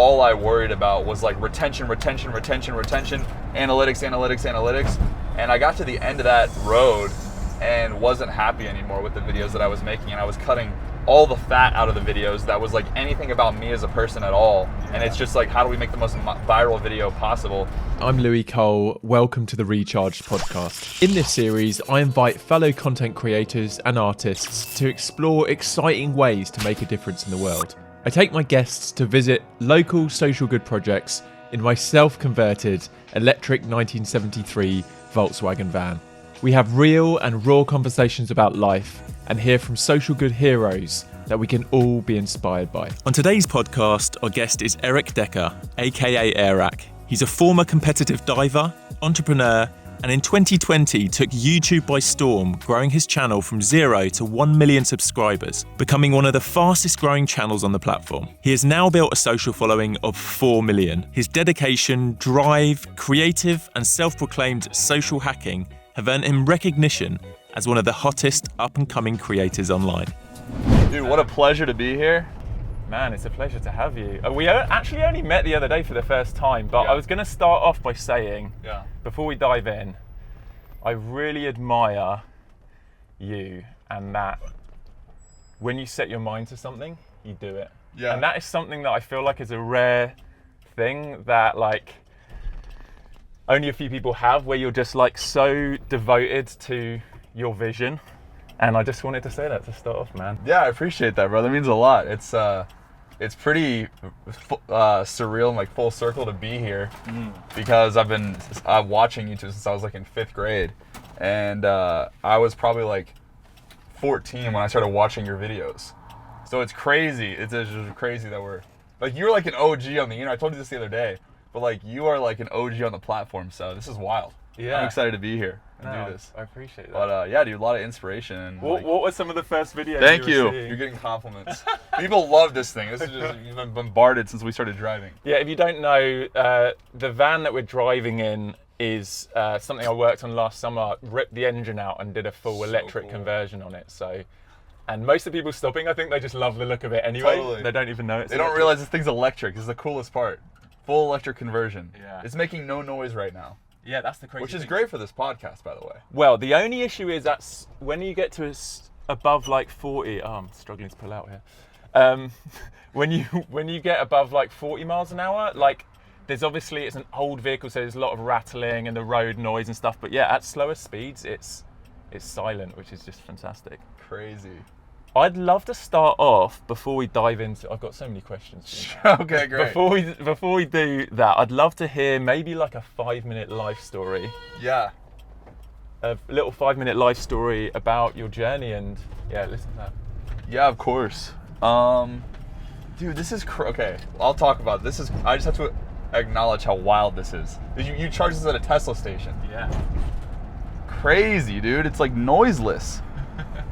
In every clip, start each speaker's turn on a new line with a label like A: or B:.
A: all I worried about was like retention, analytics. And I got to the end of that road and wasn't happy anymore with the videos that I was making, and I was cutting all the fat out of the videos that was like anything about me as a person at all. And it's just like, how do we make the most viral video possible?
B: I'm Louis Cole. Welcome to the Recharged podcast. In this series, I invite fellow content creators and artists to explore exciting ways to make a difference in the world. I take my guests to visit local social good projects in my self-converted electric 1973 Volkswagen van. We have real and raw conversations about life and hear from social good heroes that we can all be inspired by. On today's podcast, our guest is Eric Decker, aka Airac. He's a former competitive diver, entrepreneur, and in 2020 took YouTube by storm, growing his channel from 0 to 1 million subscribers, becoming one of the fastest growing channels on the platform. He has now built a social following of 4 million. His dedication, drive, creative, and self-proclaimed social hacking have earned him recognition as one of the hottest up-and-coming creators online.
A: Dude, what a pleasure to be here.
C: Man, it's a pleasure to have you. We actually only met the other day for the first time, but I was going to start off by saying, before we dive in, I really admire you and that when you set your mind to something, you do it. Yeah. And that is something that I feel like is a rare thing that like only a few people have, where you're just like so devoted to your vision. And I just wanted to say that to start off, man.
A: Yeah, I appreciate that, bro. That means a lot. It's pretty surreal and like full circle to be here because I've been watching YouTube since I was like in 5th grade, and I was probably like 14 when I started watching your videos. So it's crazy. It's just crazy that we're like, you're like an OG on the internet. I told you this the other day, but like you are like an OG on the platform. So this is wild. Yeah, I'm excited to be here and do this.
C: I appreciate that.
A: But yeah, dude, a lot of inspiration. And
C: what were some of the first videos?
A: Thank you. You're getting compliments. People love this thing. This is just, you've been bombarded since we started driving.
C: Yeah, if you don't know, the van that we're driving in is something I worked on last summer. Ripped the engine out and did a full electric conversion on it. So, and most of the people stopping, I think they just love the look of it anyway. Totally. They don't even know it's
A: They don't realize this thing's electric. This is the coolest part. Full electric conversion. Yeah. It's making no noise right now.
C: Yeah, that's the crazy
A: Which is
C: thing.
A: great for this podcast, by the way.
C: Well, the only issue is that's when you get to above like 40. Oh, I'm struggling to pull out here. When you get above like 40 miles an hour, like there's obviously, it's an old vehicle, so there's a lot of rattling and the road noise and stuff. But yeah, at slower speeds, it's silent, which is just fantastic.
A: Crazy.
C: I'd love to start off before we dive into. I've got so many questions.
A: Okay, great.
C: Before we do that, I'd love to hear maybe like a 5-minute life story.
A: Yeah.
C: A little 5-minute life story about your journey, and yeah, listen to that.
A: Yeah, of course. Dude, this is okay. I'll talk about this. I just have to acknowledge how wild this is. You charge this at a Tesla station.
C: Yeah.
A: Crazy, dude. It's like noiseless.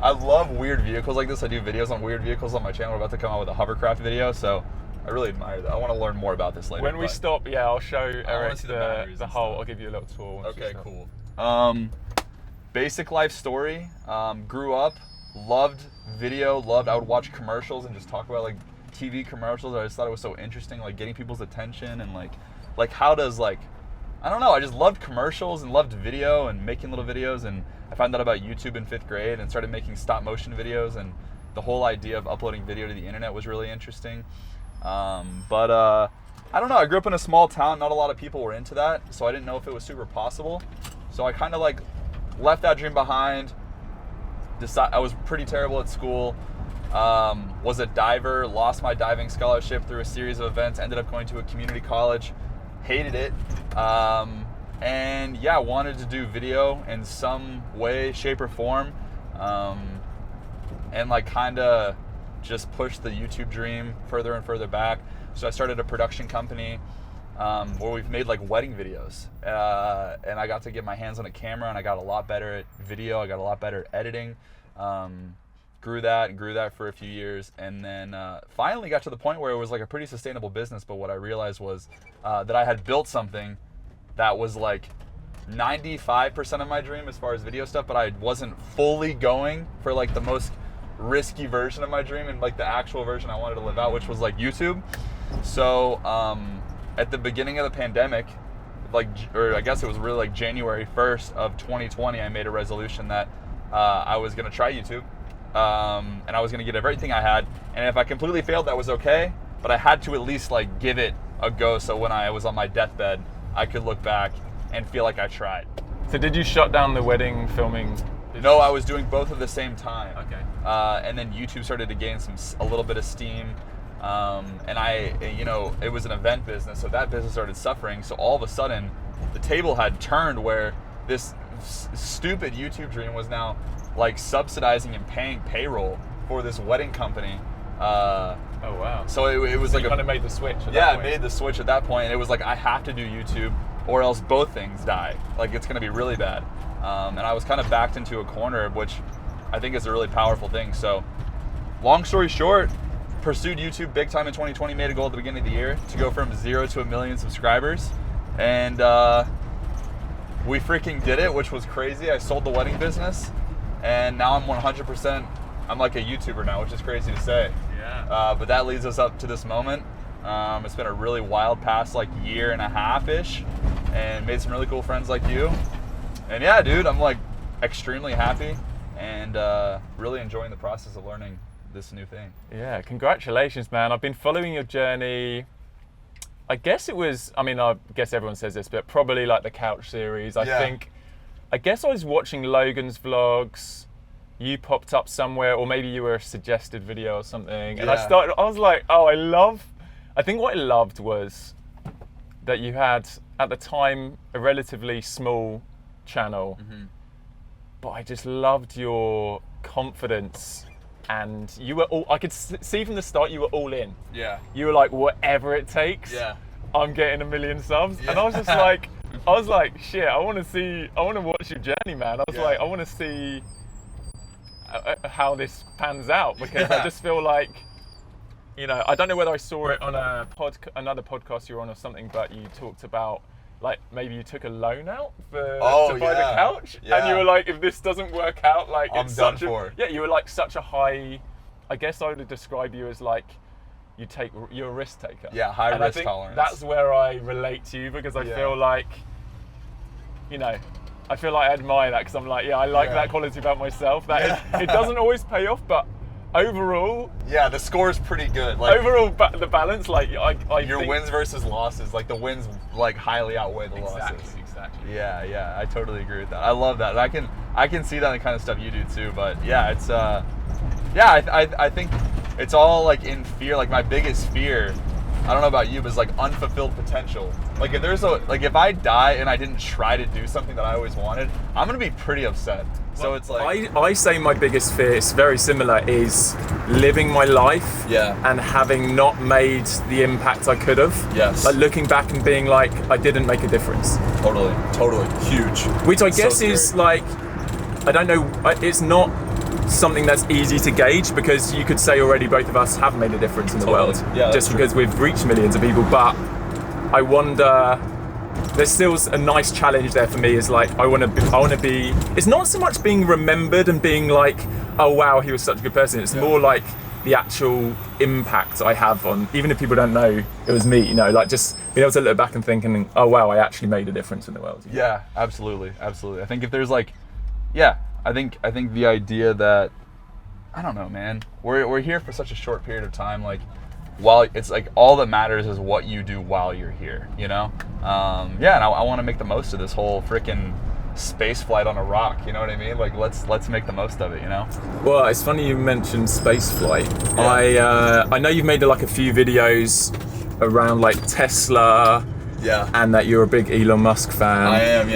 A: I love weird vehicles like this. I do videos on weird vehicles on my channel. We're about to come out with a hovercraft video, so I really admire that. I want to learn more about this later.
C: When we stop, yeah, I'll show Eric the whole. I'll give you a little tour.
A: Okay, cool. Basic life story. Grew up, loved video, I would watch commercials and just talk about like TV commercials. I just thought it was so interesting, like getting people's attention and like how does I don't know, I just loved commercials and loved video and making little videos, and I found out about YouTube in 5th grade and started making stop motion videos, and the whole idea of uploading video to the internet was really interesting. But I don't know, I grew up in a small town, not a lot of people were into that, so I didn't know if it was super possible. So I kind of like left that dream behind. I was pretty terrible at school, was a diver, lost my diving scholarship through a series of events, ended up going to a community college, hated it, and yeah, wanted to do video in some way, shape, or form, and like kind of just push the YouTube dream further and further back. So I started a production company where we've made like wedding videos, and I got to get my hands on a camera, and I got a lot better at video. I got a lot better at editing. Grew that for a few years, and then finally got to the point where it was like a pretty sustainable business. But what I realized was that I had built something that was like 95% of my dream as far as video stuff, but I wasn't fully going for like the most risky version of my dream and like the actual version I wanted to live out, which was like YouTube. So at the beginning of the pandemic, or I guess it was really like January 1st of 2020, I made a resolution that I was going to try YouTube, and I was going to give everything I had, and if I completely failed, that was okay, but I had to at least like give it a go, so when I was on my deathbed, I could look back and feel like I tried.
C: So did you shut down the wedding filming?
A: No, I was doing both at the same time.
C: Okay.
A: And then YouTube started to gain a little bit of steam. And it was an event business, so that business started suffering. So all of a sudden, the table had turned where this stupid YouTube dream was now like subsidizing and paying payroll for this wedding company.
C: Oh wow!
A: So it was like
C: kind of made the switch.
A: I made the switch at that point, and it was like I have to do YouTube, or else both things die. Like it's going to be really bad. And I was kind of backed into a corner, which I think is a really powerful thing. So, long story short, pursued YouTube big time in 2020. Made a goal at the beginning of the year to go from 0 to 1 million subscribers, and we freaking did it, which was crazy. I sold the wedding business, and now I'm 100%. I'm like a YouTuber now, which is crazy to say.
C: Yeah.
A: But that leads us up to this moment. It's been a really wild past like year and a half-ish, and made some really cool friends like you. And yeah, dude, I'm like extremely happy and really enjoying the process of learning this new thing.
C: Yeah, congratulations, man. I've been following your journey. I guess I guess everyone says this, but probably like the couch series. I guess I was watching Logan's vlogs. You popped up somewhere, or maybe you were a suggested video or something. And I was like, I think what I loved was that you had, at the time, a relatively small channel, but I just loved your confidence, and you were I could see from the start you were all in.
A: Yeah.
C: You were like, whatever it takes, I'm getting 1 million subs. And I was just like, shit, I want to watch your journey, man. I was like, I want to see how this pans out, because I just feel like, I don't know whether I saw it on another podcast you were on or something, but you talked about like maybe you took a loan out to buy the couch, and you were like, if this doesn't work out, like
A: I'm done for.
C: Yeah, you were like such a high. I guess I would describe you as like you're a risk taker.
A: Yeah, high
C: and
A: risk
C: I think
A: tolerance.
C: That's where I relate to you, because I feel like, I admire that, because I'm like, I like that quality about myself. That it doesn't always pay off, but overall,
A: the score is pretty good. Like
C: overall, the balance, like
A: your
C: think,
A: wins versus losses, like the wins like highly outweigh the losses.
C: Exactly.
A: Yeah, I totally agree with that. I love that. I can see that in the kind of stuff you do too. But yeah, it's I think it's all like in fear. Like my biggest fear, I don't know about you, but it's like unfulfilled potential. Like if I die and I didn't try to do something that I always wanted, I'm gonna be pretty upset. So it's like
C: I say my biggest fear, it's very similar, is living my life and having not made the impact I could have.
A: Yes.
C: Like looking back and being like, I didn't make a difference.
A: Totally huge.
C: Which I guess is like, I don't know, it's not something that's easy to gauge, because you could say already both of us have made a difference in the world, just because we've reached millions of people. But I wonder, there's still a nice challenge there for me, is like I want to be it's not so much being remembered and being like, oh wow, he was such a good person. It's more like the actual impact I have on, even if people don't know it was me, like just being able to look back and thinking, oh wow, I actually made a difference in the world.
A: Yeah, absolutely. I think if there's like, I think the idea that, I don't know, man, we're here for such a short period of time, like while it's like all that matters is what you do while you're here, and I want to make the most of this whole freaking space flight on a rock, you know what I mean? Like let's make the most of it,
C: Well, it's funny you mentioned space flight. I know you've made like a few videos around like Tesla, and that you're a big Elon Musk fan.
A: I am,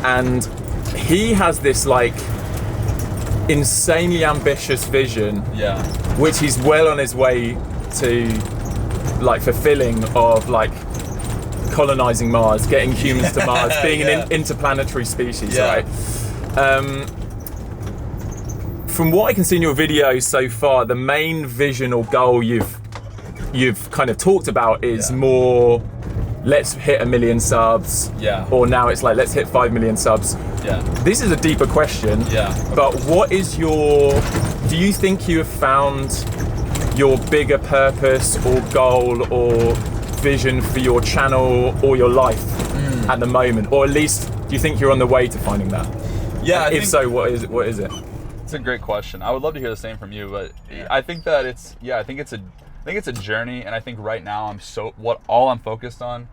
C: and he has this like insanely ambitious vision, which he's well on his way to like fulfilling, of like colonizing Mars, getting humans to Mars, being an interplanetary species, right? From what I can see in your videos so far, the main vision or goal you've kind of talked about is more, let's hit 1 million subs, or now it's like, let's hit 5 million subs. This is a deeper question, but what is do you think you have found your bigger purpose or goal or vision for your channel or your life at the moment? Or at least, do you think you're on the way to finding that?
A: Yeah.
C: If so, what is it?
A: It's a great question. I would love to hear the same from you, but I think that I think it's a journey, and I think right now all I'm focused on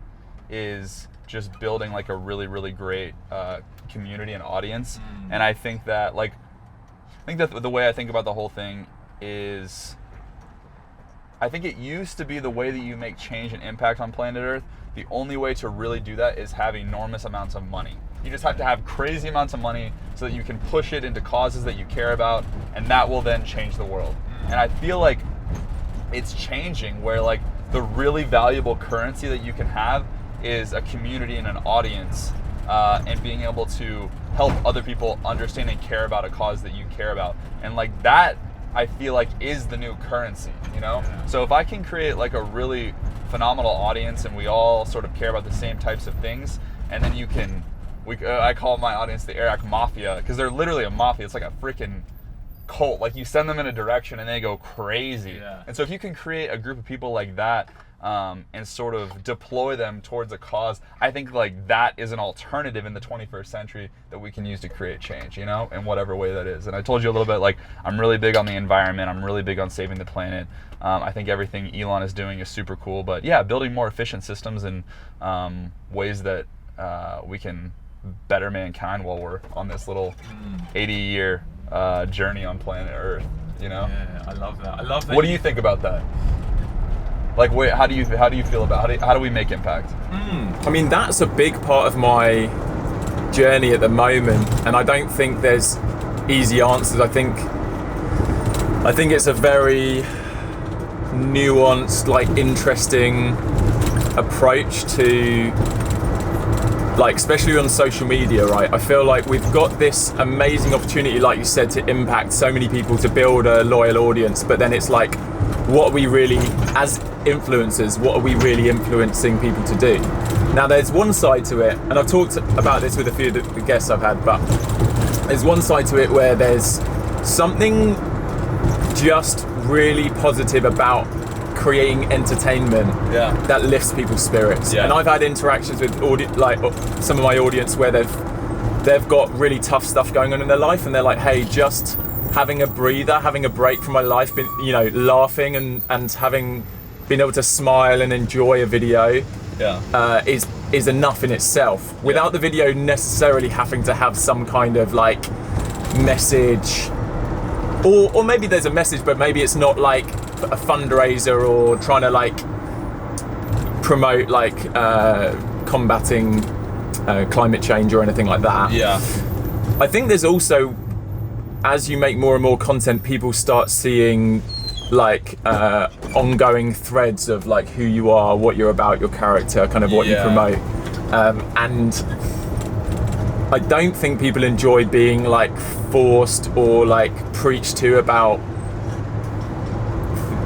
A: is just building like a really, really great community and audience. And I think that the way I think about the whole thing is, I think it used to be the way that you make change and impact on planet Earth. The only way to really do that is have enormous amounts of money. You just have to have crazy amounts of money so that you can push it into causes that you care about, and that will then change the world. And I feel like it's changing, where like the really valuable currency that you can have is a community and an audience, and being able to help other people understand and care about a cause that you care about. And like that, I feel like is the new currency, you know? Yeah. So if I can create like a really phenomenal audience and we all sort of care about the same types of things, and then I call my audience the Iraq Mafia, because they're literally a mafia. It's like a freaking cult. Like, you send them in a direction and they go crazy. Yeah. And so if you can create a group of people like that, and sort of deploy them towards a cause, I think like that is an alternative in the 21st century that we can use to create change, you know, in whatever way that is. And I told you a little bit, like, I'm really big on the environment. I'm really big on saving the planet. I think everything Elon is doing is super cool. But yeah, building more efficient systems and ways that we can better mankind while we're on this little 80-year journey on planet Earth, you know?
C: Yeah, I love that.
A: What do you think about that? Like, wait, how do you feel about how do we make impact?
C: I mean, that's a big part of my journey at the moment, and I don't think there's easy answers. I think it's a very nuanced, like, interesting approach to, like, especially on social media, right? I feel like we've got this amazing opportunity, like you said, to impact so many people, to build a loyal audience, but then it's like, what are we really, as influencers, what are we really influencing people to do? Now, there's one side to it, and I've talked about this with a few of the guests I've had, but there's one side to it where there's something just really positive about creating entertainment that lifts people's spirits. And I've had interactions with some of my audience where they've got really tough stuff going on in their life, and they're like, hey, just having a breather, having a break from my life, laughing and having been able to smile and enjoy a video is enough in itself, without the video necessarily having to have some kind of like message, or maybe there's a message, but maybe it's not like a fundraiser or trying to like promote like combating climate change or anything like that. I think there's also, as you make more and more content, people start seeing like ongoing threads of like who you are, what you're about, your character, kind of what you promote, and I don't think people enjoy being like forced or like preached to about,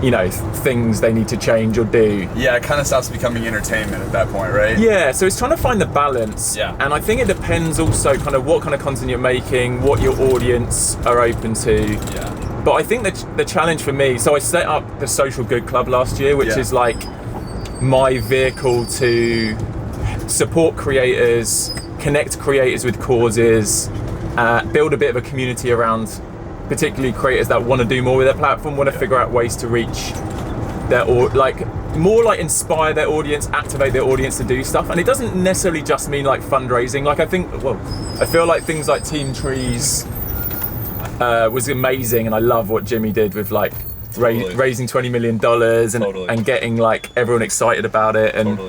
C: you know, things they need to change or do.
A: Yeah, it kind of stops becoming entertainment at that point, right? Yeah,
C: so it's trying to find the balance. And I think it depends also kind of what kind of content you're making, what your audience are open to. But I think that the challenge for me, so I set up the Social Good Club last year, which is like my vehicle to support creators, connect creators with causes, build a bit of a community around particularly creators that want to do more with their platform, want to figure out ways to reach their, or like more like inspire their audience, activate their audience to do stuff. And it doesn't necessarily just mean like fundraising. Like I feel like things like Team Trees was amazing, and I love what Jimmy did with like raising $20 million and getting like everyone excited about it. And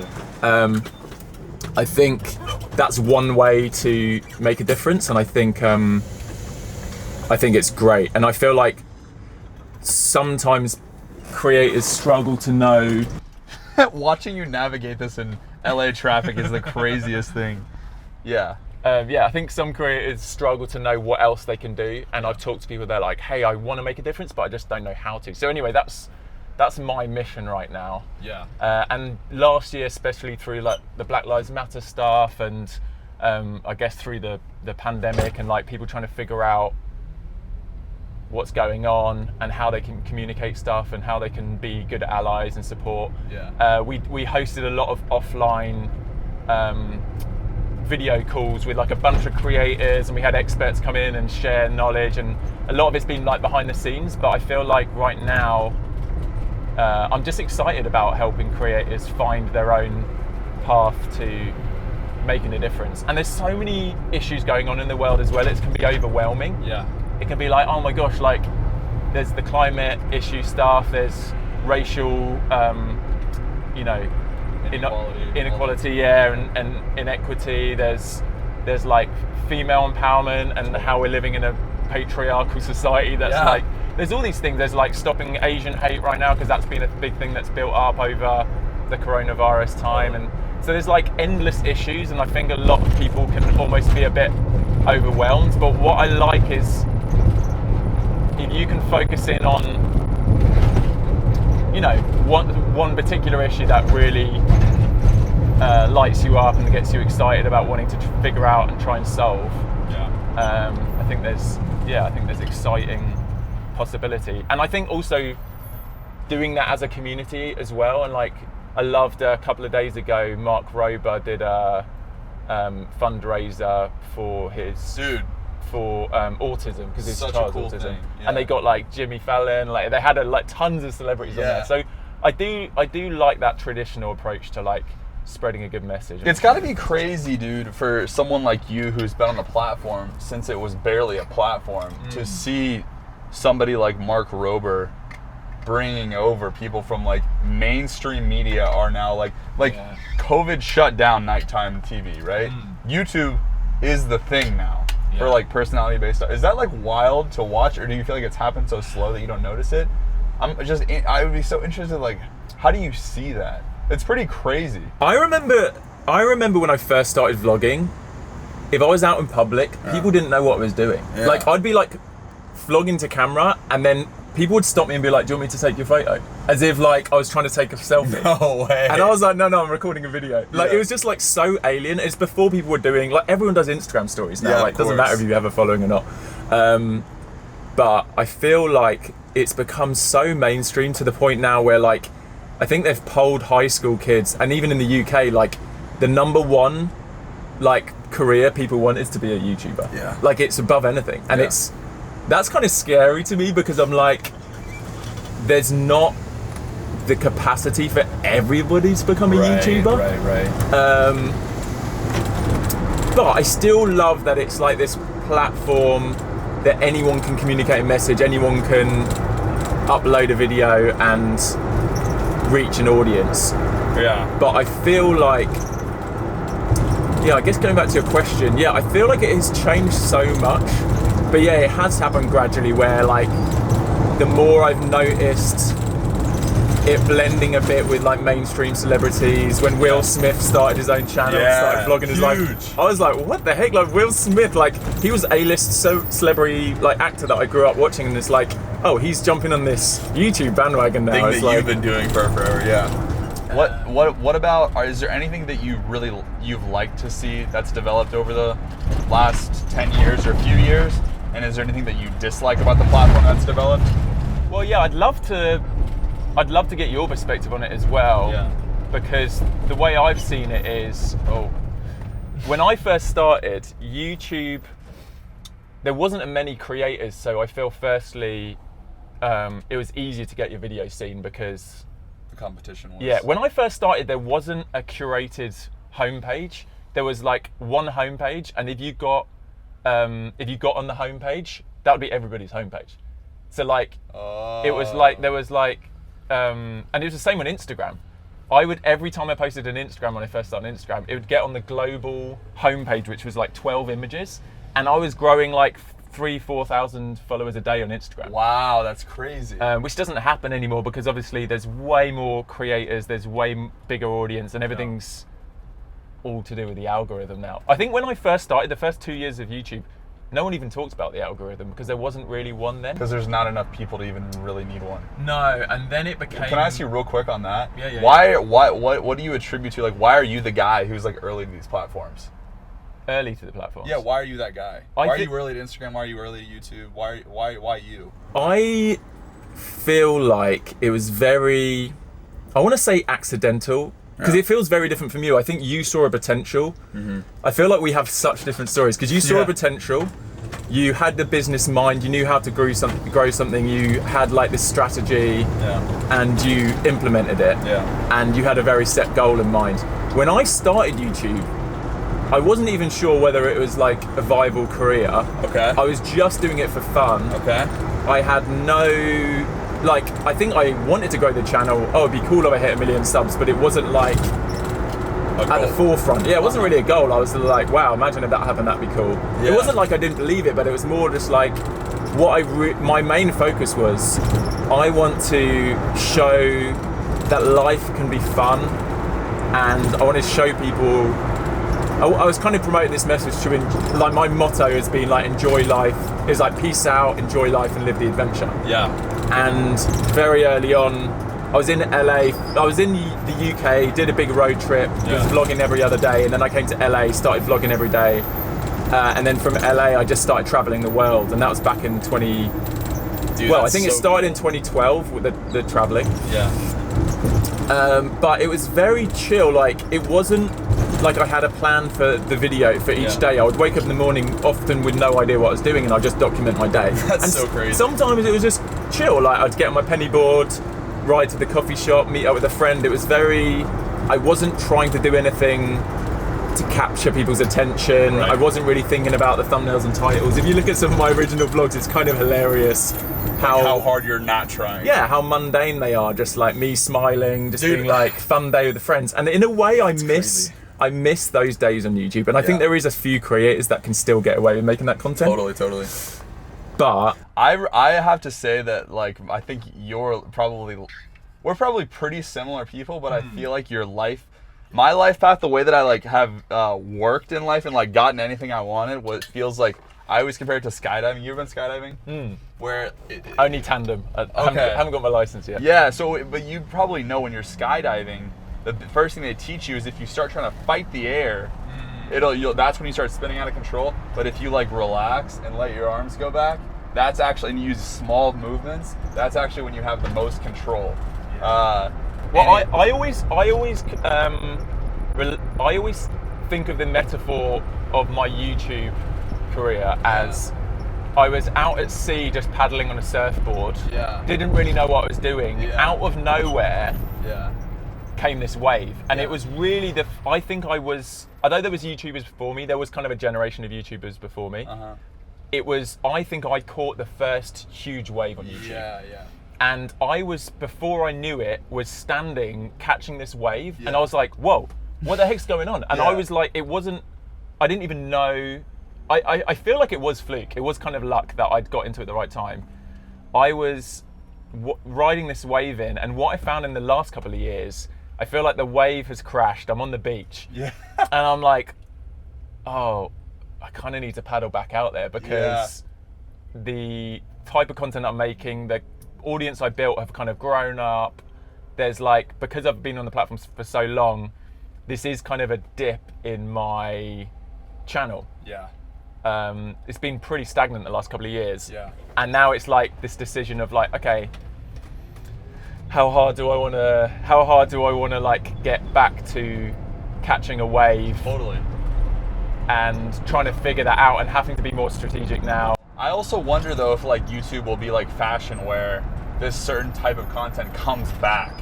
C: I think that's one way to make a difference, and I think it's great. And I feel like sometimes creators struggle to know.
A: Watching you navigate this in LA traffic is the craziest thing.
C: I think some creators struggle to know what else they can do, and I've talked to people, they're like, hey, I want to make a difference, but I just don't know how to. So anyway, that's my mission right now. And last year, especially through like the Black Lives Matter stuff, and I guess through the pandemic, and like people trying to figure out what's going on and how they can communicate stuff and how they can be good allies and support. We hosted a lot of offline video calls with like a bunch of creators, and we had experts come in and share knowledge, and a lot of it's been like behind the scenes, but I feel like right now I'm just excited about helping creators find their own path to making a difference. And there's so many issues going on in the world as well, it can be overwhelming. It can be like, oh my gosh, like there's the climate issue stuff, there's racial inequality, and inequity, there's like female empowerment and how we're living in a patriarchal society that's like, there's all these things. There's like stopping Asian hate right now, because that's been a big thing that's built up over the coronavirus time. And so there's like endless issues, and I think a lot of people can almost be a bit overwhelmed. But what I like is if you can focus in on, you know, one particular issue that really lights you up and gets you excited about wanting to figure out and try and solve. I think there's exciting possibility. And I think also doing that as a community as well. And like, I loved a couple of days ago, Mark Rober did a fundraiser for his autism, because his child's
A: cool
C: autism,
A: thing.
C: and they got like Jimmy Fallon, like they had like tons of celebrities on there. So I do like that traditional approach to like spreading a good message.
A: It's got to be crazy, dude, for someone like you who's been on the platform since it was barely a platform, to see somebody like Mark Rober bringing over people from like mainstream media are now like COVID shut down nighttime TV, right? YouTube is the thing now for like personality based stuff. Is that like wild to watch, or do you feel like it's happened so slow that you don't notice it? I would be so interested, like, how do you see that? It's pretty crazy.
C: I remember when I first started vlogging, if I was out in public, people didn't know what I was doing. Like, I'd be like vlogging to camera, and then people would stop me and be like, do you want me to take your photo? As if like I was trying to take a selfie.
A: No way.
C: And I was like, no, I'm recording a video. Like, it was just like so alien. It's before people were doing, like, everyone does Instagram stories now. Like, it doesn't matter if you have a following or not. But I feel like it's become so mainstream to the point now where, like, I think they've polled high school kids, and even in the UK, like, the number one, like, career people want is to be a YouTuber. Like, it's above anything. And that's kind of scary to me, because I'm like, there's not the capacity for everybody to become a YouTuber. But I still love that it's like this platform that anyone can communicate a message, anyone can upload a video and reach an audience. But I feel like, I guess going back to your question, I feel like it has changed so much. But it has happened gradually, where like the more I've noticed it blending a bit with like mainstream celebrities. When Will Smith started his own channel and started vlogging his life, I was like, what the heck? Like, Will Smith, like, he was A-list celebrity like actor that I grew up watching, and it's like, oh, he's jumping on this YouTube bandwagon now.
A: Thing that you've been doing for forever. What about, is there anything that you've liked to see that's developed over the last 10 years or a few years? And is there anything that you dislike about the platform that's developed?
C: Well, I'd love to get your perspective on it as well. Because the way I've seen it is, when I first started YouTube, there wasn't many creators, so I feel firstly it was easier to get your video seen because
A: the competition was.
C: When I first started, there wasn't a curated homepage. There was like one homepage, and if you got on the homepage, that would be everybody's homepage. So like, it was like, there was like, and it was the same on Instagram. Every time I posted an Instagram when I first started on Instagram, it would get on the global homepage, which was like 12 images. And I was growing like 4,000 followers a day on Instagram.
A: Wow, that's crazy.
C: Which doesn't happen anymore, because obviously there's way more creators, there's way bigger audience, and everything's all to do with the algorithm now. I think when I first started, the first 2 years of YouTube, no one even talked about the algorithm, because there wasn't really one then.
A: Because there's not enough people to even really need one.
C: No, and then it became...
A: Can I ask you real quick on that?
C: Yeah.
A: What do you attribute to, like, why are you the guy who's like early to these platforms?
C: early to the platforms.
A: Yeah, why are you that guy? Why are you early to Instagram? Why are you early to YouTube? Why you?
B: I feel like it was very, I want to say accidental, because it feels very different from you. I think you saw a potential. I feel like we have such different stories, because you saw a potential, you had the business mind, you knew how to grow something, you had like this strategy, and you implemented it, and you had a very set goal in mind. When I started YouTube, I wasn't even sure whether it was like a viable career.
A: Okay.
B: I was just doing it for fun.
A: Okay.
B: I had no, like, I think I wanted to grow the channel. Oh, it'd be cool if I hit 1 million subs, but it wasn't like at the forefront. Yeah, it wasn't really a goal. I was like, wow, imagine if that happened, that'd be cool. It wasn't like I didn't believe it, but it was more just like, my main focus was, I want to show that life can be fun, and I want to show people, I was kind of promoting this message to, like, my motto has been like, enjoy life. It's like, peace out, enjoy life, and live the adventure.
A: Yeah.
B: And very early on, I was in LA, I was in the UK, did a big road trip, was vlogging every other day, and then I came to LA, started vlogging every day. And then from LA, I just started traveling the world, and that was back in I think it started in 2012 with the traveling.
A: Yeah.
B: But it was very chill, like, it wasn't like I had a plan for the video for each day. I would wake up in the morning often with no idea what I was doing, and I'd just document my day.
A: That's so crazy.
B: Sometimes it was just chill, like I'd get on my penny board, ride to the coffee shop, meet up with a friend. It was I wasn't trying to do anything to capture people's attention. I wasn't really thinking about the thumbnails and titles. If you look at some of my original vlogs, it's kind of hilarious how
A: hard you're not trying.
B: Yeah, how mundane they are, just like me smiling, just being like, fun day with the friends. And in a way, I miss those days on YouTube, and I think there is a few creators that can still get away with making that content.
A: Totally.
B: But
A: I have to say that, like, I think we're probably pretty similar people, but I feel like my life path, the way that I like have worked in life and like gotten anything I wanted, feels like I always compare it to skydiving. You ever been skydiving? Where
C: only tandem. I haven't got my license yet.
A: Yeah, but you probably know when you're skydiving, the first thing they teach you is if you start trying to fight the air, that's when you start spinning out of control. But if you like relax and let your arms go back, that's actually, and you use small movements, that's actually when you have the most control.
C: I always think of the metaphor of my YouTube career as I was out at sea just paddling on a surfboard. Didn't really know what I was doing. Out of nowhere came this wave, and it was really I think I was, although there was YouTubers before me, there was kind of a generation of YouTubers before me. I think I caught the first huge wave on YouTube. And I was, before I knew it, was standing catching this wave, and I was like, whoa, what the heck's going on? And I was like, I didn't even know, I feel like it was fluke. It was kind of luck that I'd got into it at the right time. I was riding this wave in, and what I found in the last couple of years, I feel like the wave has crashed. I'm on the beach, and I'm like, oh, I kind of need to paddle back out there, because the type of content I'm making, the audience I built have kind of grown up. There's like, because I've been on the platforms for so long, this is kind of a dip in my channel. It's been pretty stagnant the last couple of years. And now it's like this decision of like, okay, how hard do I want to like get back to catching a wave? And trying to figure that out, and having to be more strategic now.
A: I also wonder though if like YouTube will be like fashion, where this certain type of content comes back,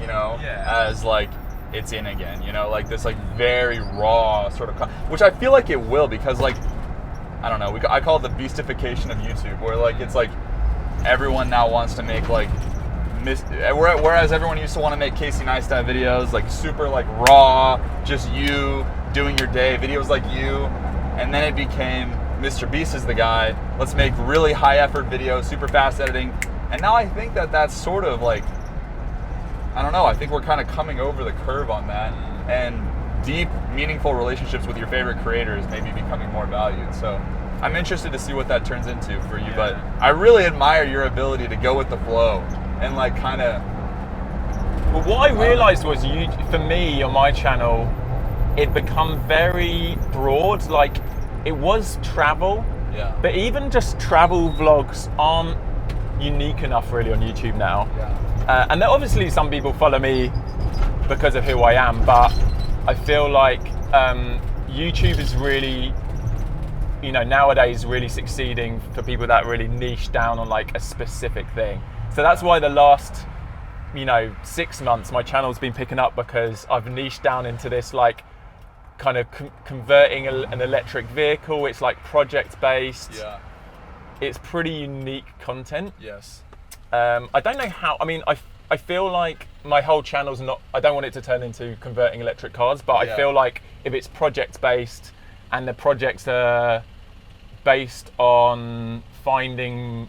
A: as like it's in again, like this like very raw sort of which I feel like it will, because like, I don't know, I call it the beastification of YouTube, where like it's like everyone now wants to make like whereas everyone used to want to make Casey Neistat videos, like super like raw, just you doing your day, videos like you, and then it became Mr. Beast is the guy, let's make really high effort videos, super fast editing. And now I think that's sort of like, I don't know, I think we're kind of coming over the curve on that, and deep, meaningful relationships with your favorite creators may be becoming more valued. So I'm interested to see what that turns into for you, but I really admire your ability to go with the flow and like kind of...
C: Well, what I realized was, for me on my channel, it become very broad. Like it was travel, but even just travel vlogs aren't unique enough really on YouTube now. And then obviously some people follow me because of who I am, but I feel like YouTube is really, you know, nowadays really succeeding for people that really niche down on like a specific thing. So that's why the last, you know, 6 months my channel's been picking up, because I've niched down into this like kind of converting an electric vehicle. It's like project based. It's pretty unique content. I don't know how, I mean, I feel like my whole channel's not, I don't want it to turn into converting electric cars, but I feel like if it's project based and the projects are based on finding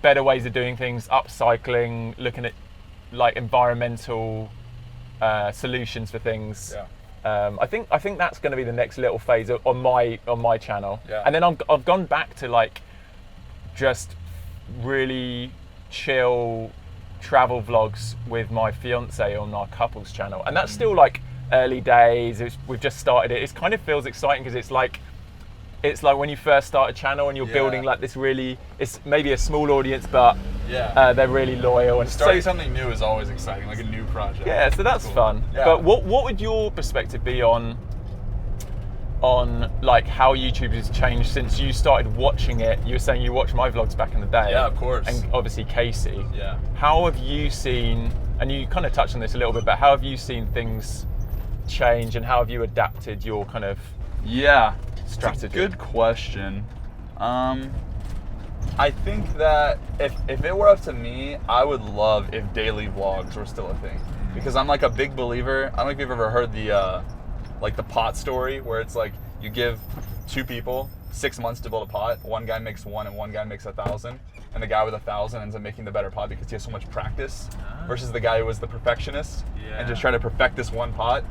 C: better ways of doing things, upcycling, looking at like environmental solutions for things. I think that's going to be the next little phase on my channel. And then I've gone back to like just really chill travel vlogs with my fiance on our couples channel, and that's still like early days. We've just started it. It kind of feels exciting because it's like when you first start a channel and you're building like this really, it's maybe a small audience, but they're really loyal, and
A: starting something new is always exciting, like a new project.
C: So that's fun. But what would your perspective be on like how YouTube has changed since you started watching it? You were saying you watched my vlogs back in the day.
A: Of course.
C: And obviously Casey. How have you seen, and you kind of touched on this a little bit, but how have you seen things change, and how have you adapted your kind of strategy?
A: It's a good question. I think that if it were up to me, I would love if daily vlogs were still a thing, because I'm like a big believer. I don't know if you've ever heard the like the pot story, where it's like you give 2 people 6 months to build a pot. One guy makes 1 and one guy makes 1,000, and the guy with 1,000 ends up making the better pot because he has so much practice, versus the guy who was the perfectionist and just trying to perfect this one pot.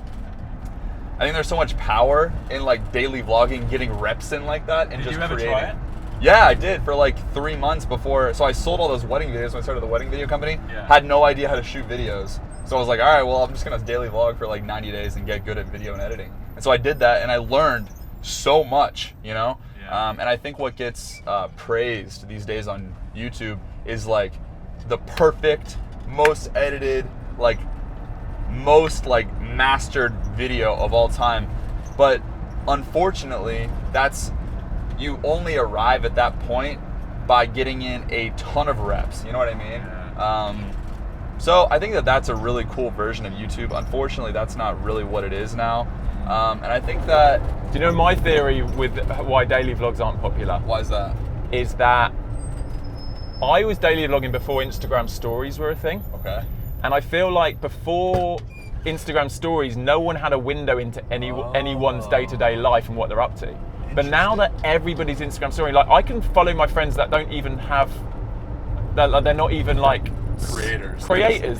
A: I think there's so much power in like daily vlogging, getting reps in like that, and just creating. Did you ever try it? Yeah, I did for like 3 months before. So I sold all those wedding videos when I started the wedding video company. Had no idea how to shoot videos. So I was like, all right, well, I'm just gonna daily vlog for like 90 days and get good at video and editing. And so I did that, and I learned so much, you know? And I think what gets praised these days on YouTube is like the perfect, most edited, like most like mastered video of all time. But unfortunately, you only arrive at that point by getting in a ton of reps, you know what I mean? So I think that's a really cool version of YouTube. Unfortunately, that's not really what it is now. And I think that...
C: Do you know my theory with why daily vlogs aren't popular?
A: Why is that?
C: Is that I was daily vlogging before Instagram stories were a thing.
A: Okay.
C: And I feel like before Instagram stories, no one had a window into anyone's day-to-day life and what they're up to. But now that everybody's Instagram story, like I can follow my friends that don't even have, they're not even like creators.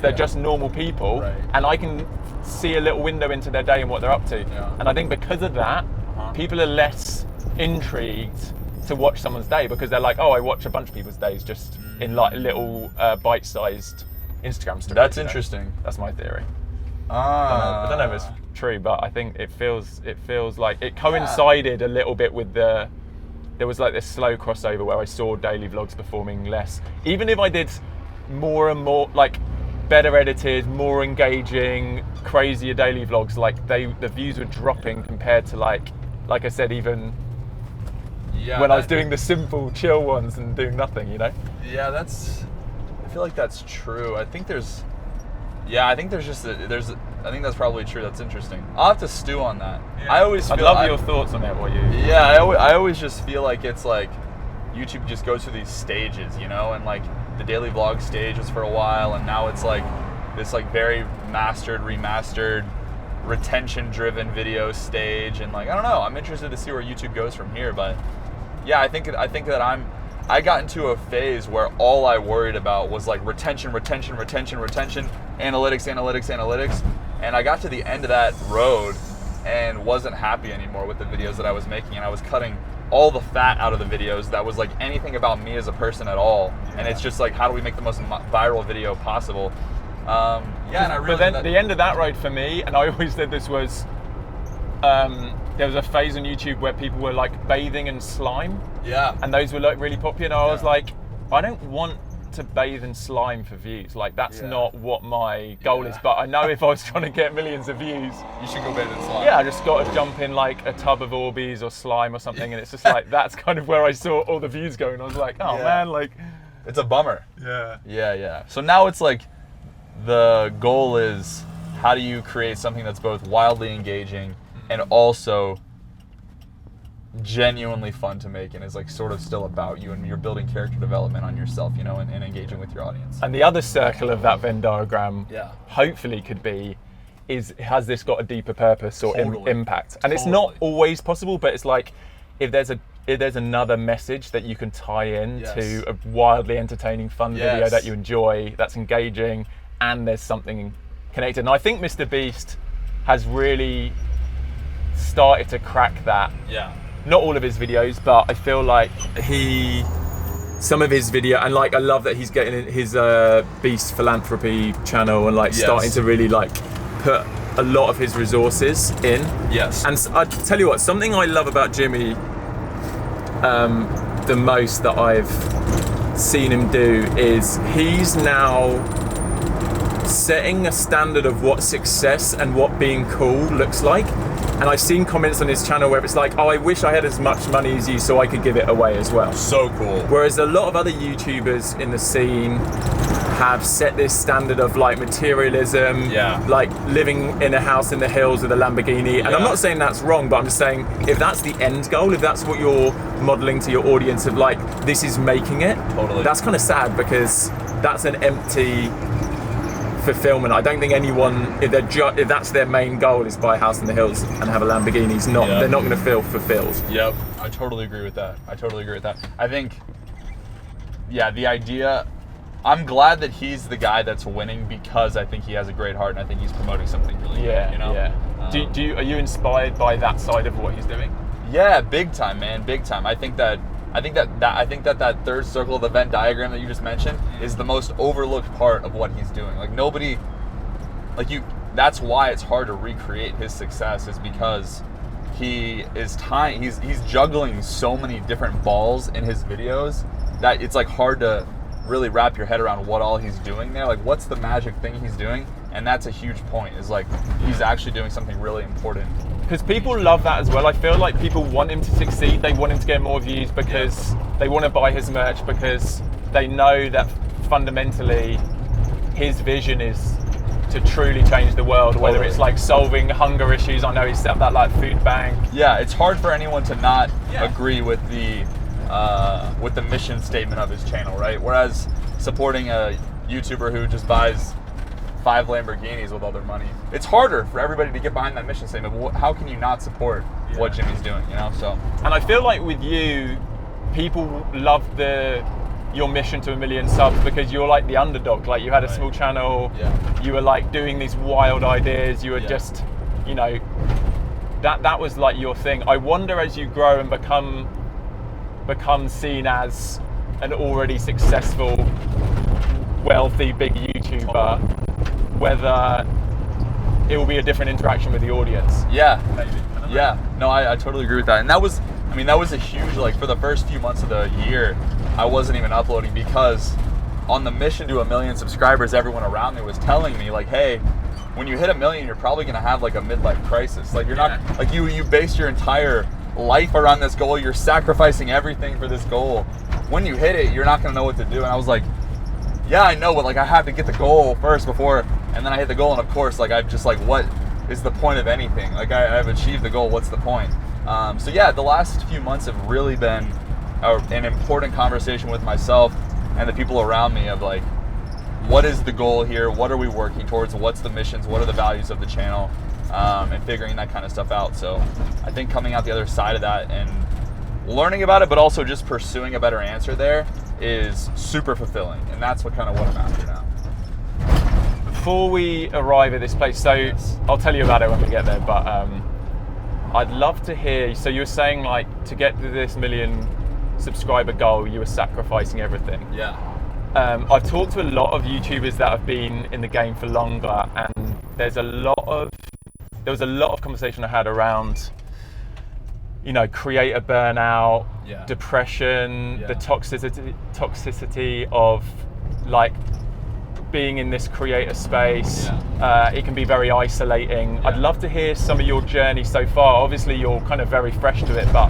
C: They're just normal people, and I can see a little window into their day and what they're up to. And I think because of that, people are less intrigued to watch someone's day, because they're like, oh, I watch a bunch of people's days just in like little bite-sized Instagram stories.
A: That's interesting.
C: That's my theory. I don't know if it's true, but I think it feels like it coincided a little bit with there was like this slow crossover where I saw daily vlogs performing less. Even if I did more and more like better edited, more engaging, crazier daily vlogs, like the views were dropping compared to like I said, even when I was doing the simple chill ones and doing nothing, you know?
A: Yeah, I feel like that's true. I think that's probably true. That's interesting. I'll have to stew on that. I'd
C: love your thoughts on it.
A: I always just feel like it's like YouTube just goes through these stages, you know, and like the daily vlog stage was for a while, and now it's like this like very remastered, retention-driven video stage, and like I don't know. I'm interested to see where YouTube goes from here, but yeah, I think that I got into a phase where all I worried about was like retention, analytics, and I got to the end of that road and wasn't happy anymore with the videos that I was making, and I was cutting all the fat out of the videos that was like anything about me as a person at all. And it's just like, how do we make the most viral video possible? And I really...
C: But then the end of that road for me, and I always said this, was there was a phase on YouTube where people were like bathing in slime.
A: Yeah.
C: And those were like really popular. And I was like, I don't want to bathe in slime for views. Like that's not what my goal is. But I know if I was trying to get millions of views,
A: you should go bathe in slime.
C: Yeah, I just got to jump in like a tub of Orbeez or slime or something, and it's just like that's kind of where I saw all the views going. I was like, oh man, like
A: it's a bummer.
C: Yeah.
A: Yeah. So now it's like the goal is how do you create something that's both wildly engaging and also genuinely fun to make and is like sort of still about you, and you're building character development on yourself, you know, and engaging with your audience.
C: And the other circle of that Venn diagram hopefully could be has this got a deeper purpose or impact? And it's not always possible, but it's like if there's another message that you can tie in to a wildly entertaining fun video that you enjoy, that's engaging, and there's something connected. And I think Mr. Beast has really started to crack that.
A: Yeah.
C: Not all of his videos, but I feel like some of his video, and like I love that he's getting his Beast Philanthropy channel and like starting to really like put a lot of his resources in.
A: Yes.
C: And I tell you what, something I love about Jimmy the most that I've seen him do is he's now setting a standard of what success and what being cool looks like. And I've seen comments on his channel where it's like, oh, I wish I had as much money as you so I could give it away as well.
A: So cool.
C: Whereas a lot of other YouTubers in the scene have set this standard of like materialism, like living in a house in the hills with a Lamborghini. And I'm not saying that's wrong, but I'm just saying if that's the end goal, if that's what you're modeling to your audience of like, this is making it, that's kind of sad because that's an empty fulfillment. I don't think anyone, if that's their main goal is buy a house in the hills and have a Lamborghini, they're not going to feel fulfilled.
A: Yep, I totally agree with that. I think, the idea, I'm glad that he's the guy that's winning because I think he has a great heart and I think he's promoting something really good, you know?
C: Yeah. Are you inspired by that side of what he's doing?
A: Yeah, big time, man, big time. I think that third circle of the Venn diagram that you just mentioned is the most overlooked part of what he's doing. Like nobody, that's why it's hard to recreate his success, is because he's juggling so many different balls in his videos that it's like hard to really wrap your head around what all he's doing there. Like what's the magic thing he's doing? And that's a huge point, is like he's actually doing something really important.
C: Because people love that as well. I feel like people want him to succeed. They want him to get more views because they want to buy his merch, because they know that fundamentally his vision is to truly change the world, whether it's like solving hunger issues. I know he's set up that like food bank.
A: Yeah, it's hard for anyone to not agree with the mission statement of his channel, right? Whereas supporting a YouTuber who just buys 5 Lamborghinis with all their money, it's harder for everybody to get behind that mission statement. But how can you not support what Jimmy's doing, you know? So,
C: and I feel like with you, people love your mission to 1 million subs because you're like the underdog. Like you had a small channel, you were like doing these wild ideas, you were just, you know, that was like your thing. I wonder as you grow and become seen as an already successful, wealthy, big YouTuber, whether it will be a different interaction with the audience.
A: Yeah, maybe. Yeah, no, I totally agree with that. And that was a huge, like for the first few months of the year, I wasn't even uploading because on the mission to 1 million subscribers, everyone around me was telling me like, hey, when you hit 1 million, you're probably gonna have like a midlife crisis. Like you're not, like you base your entire life around this goal, you're sacrificing everything for this goal. When you hit it, you're not gonna know what to do. And I was like, yeah, I know, but like I have to get the goal first before, and then I hit the goal, and of course, like I'm just like, what is the point of anything? Like I've achieved the goal, what's the point? So yeah, the last few months have really been an important conversation with myself and the people around me of like, what is the goal here? What are we working towards? What's the missions? What are the values of the channel? And figuring that kind of stuff out. So I think coming out the other side of that and learning about it, but also just pursuing a better answer there is super fulfilling. And that's what I'm after now.
C: Before we arrive at this place, so I'll tell you about it when we get there, but I'd love to hear, so you were saying like to get to this 1 million subscriber goal, you were sacrificing everything.
A: Yeah.
C: I've talked to a lot of YouTubers that have been in the game for longer, and there's a lot of there was a lot of conversation I had around, you know, creator burnout, depression, the toxicity of like being in this creator space. It can be very isolating. I'd love to hear some of your journey so far. Obviously you're kind of very fresh to it, but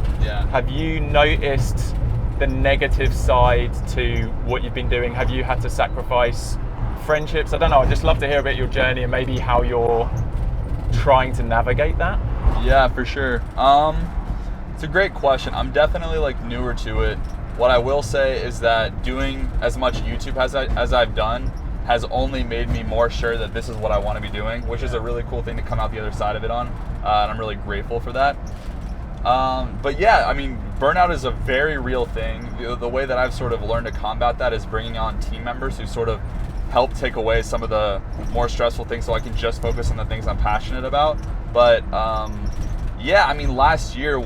C: have you noticed the negative side to what you've been doing? Have you had to sacrifice friendships? I don't know, I'd just love to hear about your journey and maybe how you're trying to navigate that.
A: Yeah, for sure. It's a great question. I'm definitely like newer to it. What I will say is that doing as much YouTube as I've done has only made me more sure that this is what I want to be doing, which is a really cool thing to come out the other side of it on, and I'm really grateful for that. But yeah, I mean, burnout is a very real thing. The way that I've sort of learned to combat that is bringing on team members who sort of help take away some of the more stressful things so I can just focus on the things I'm passionate about. But yeah, I mean, last year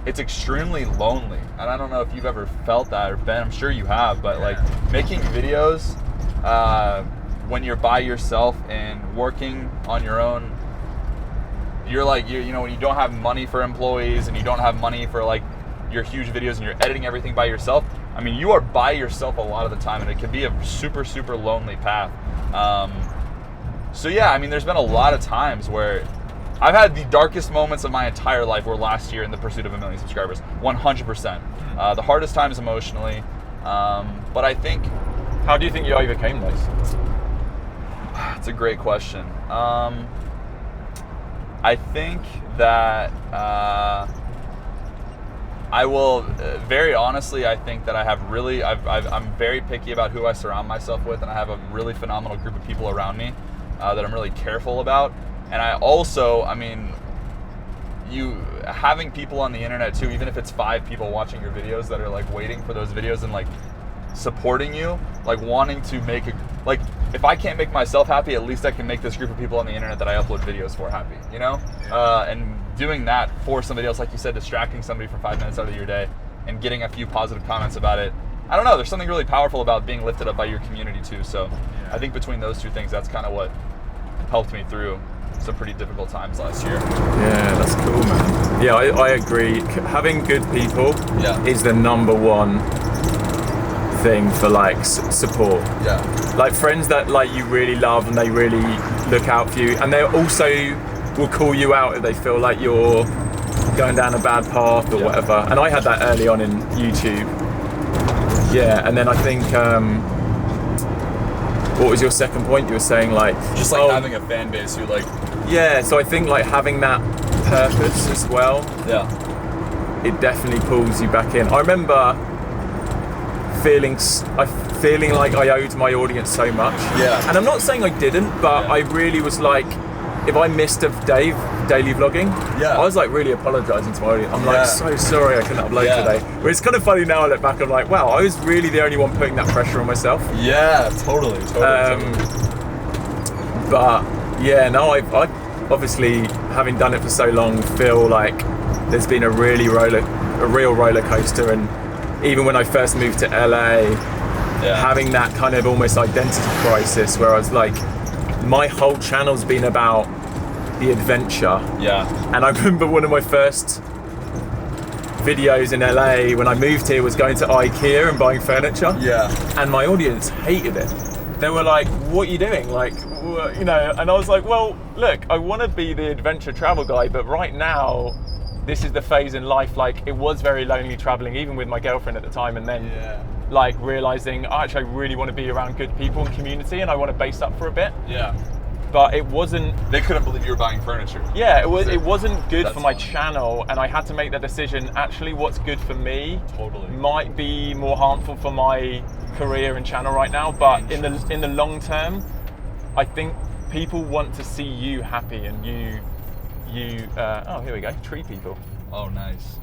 A: it's extremely lonely. And I don't know if you've ever felt that or been, I'm sure you have, but like making videos when you're by yourself and working on your own, you're like, you know, when you don't have money for employees and you don't have money for like your huge videos and you're editing everything by yourself, I mean, you are by yourself a lot of the time and it can be a super, super lonely path. So yeah, I mean, there's been a lot of times where I've had the darkest moments of my entire life were last year in the pursuit of 1 million subscribers, 100%. The hardest times emotionally, but I think...
C: How do you think you overcame those?
A: It's a great question. I think that I will, very honestly, I think that I have really, I'm very picky about who I surround myself with, and I have a really phenomenal group of people around me that I'm really careful about. And I also, I mean, having people on the internet too, even if it's 5 people watching your videos that are like waiting for those videos and like supporting you, like wanting to make it, like if I can't make myself happy, at least I can make this group of people on the internet that I upload videos for happy, you know? And doing that for somebody else, like you said, distracting somebody for 5 minutes out of your day and getting a few positive comments about it. I don't know, there's something really powerful about being lifted up by your community too. So I think between those two things, that's kind of what helped me through some pretty difficult times last year.
C: Yeah, that's cool, man. Yeah, I agree. Having good people is the #1 thing for like support. Like friends that like you really love and they really look out for you, and they also will call you out if they feel like you're going down a bad path or whatever. And I had that early on in YouTube. Yeah, and then I think what was your second point? You were saying like
A: just like having a fan base who like
C: so I think like having that purpose as well, it definitely pulls you back in. I remember feeling like I owed my audience so much. And I'm not saying I didn't, but I really was like, if I missed a daily vlogging, I was like really apologising to my audience. I'm like, so sorry I couldn't upload today. But it's kind of funny now I look back, I'm like, wow, I was really the only one putting that pressure on myself.
A: Totally.
C: But yeah, no, I obviously, having done it for so long, feel like there's been a real roller coaster. And even when I first moved to LA, having that kind of almost identity crisis where I was like, my whole channel's been about the adventure. And I remember one of my first videos in LA when I moved here was going to IKEA and buying furniture. And my audience hated it. They were like, what are you doing? Like, you know, and I was like, well, look, I want to be the adventure travel guy, but right now, this is the phase in life, like it was very lonely traveling, even with my girlfriend at the time, and then like realizing, actually I really want to be around good people and community and I want to base up for a bit. But it wasn't...
A: They couldn't believe you were buying furniture.
C: It wasn't good for my channel, and I had to make the decision, actually what's good for me might be more harmful for my career and channel right now, but in the long term, I think people want to see you happy and you oh, here we go, TreePeople.
A: Oh, nice.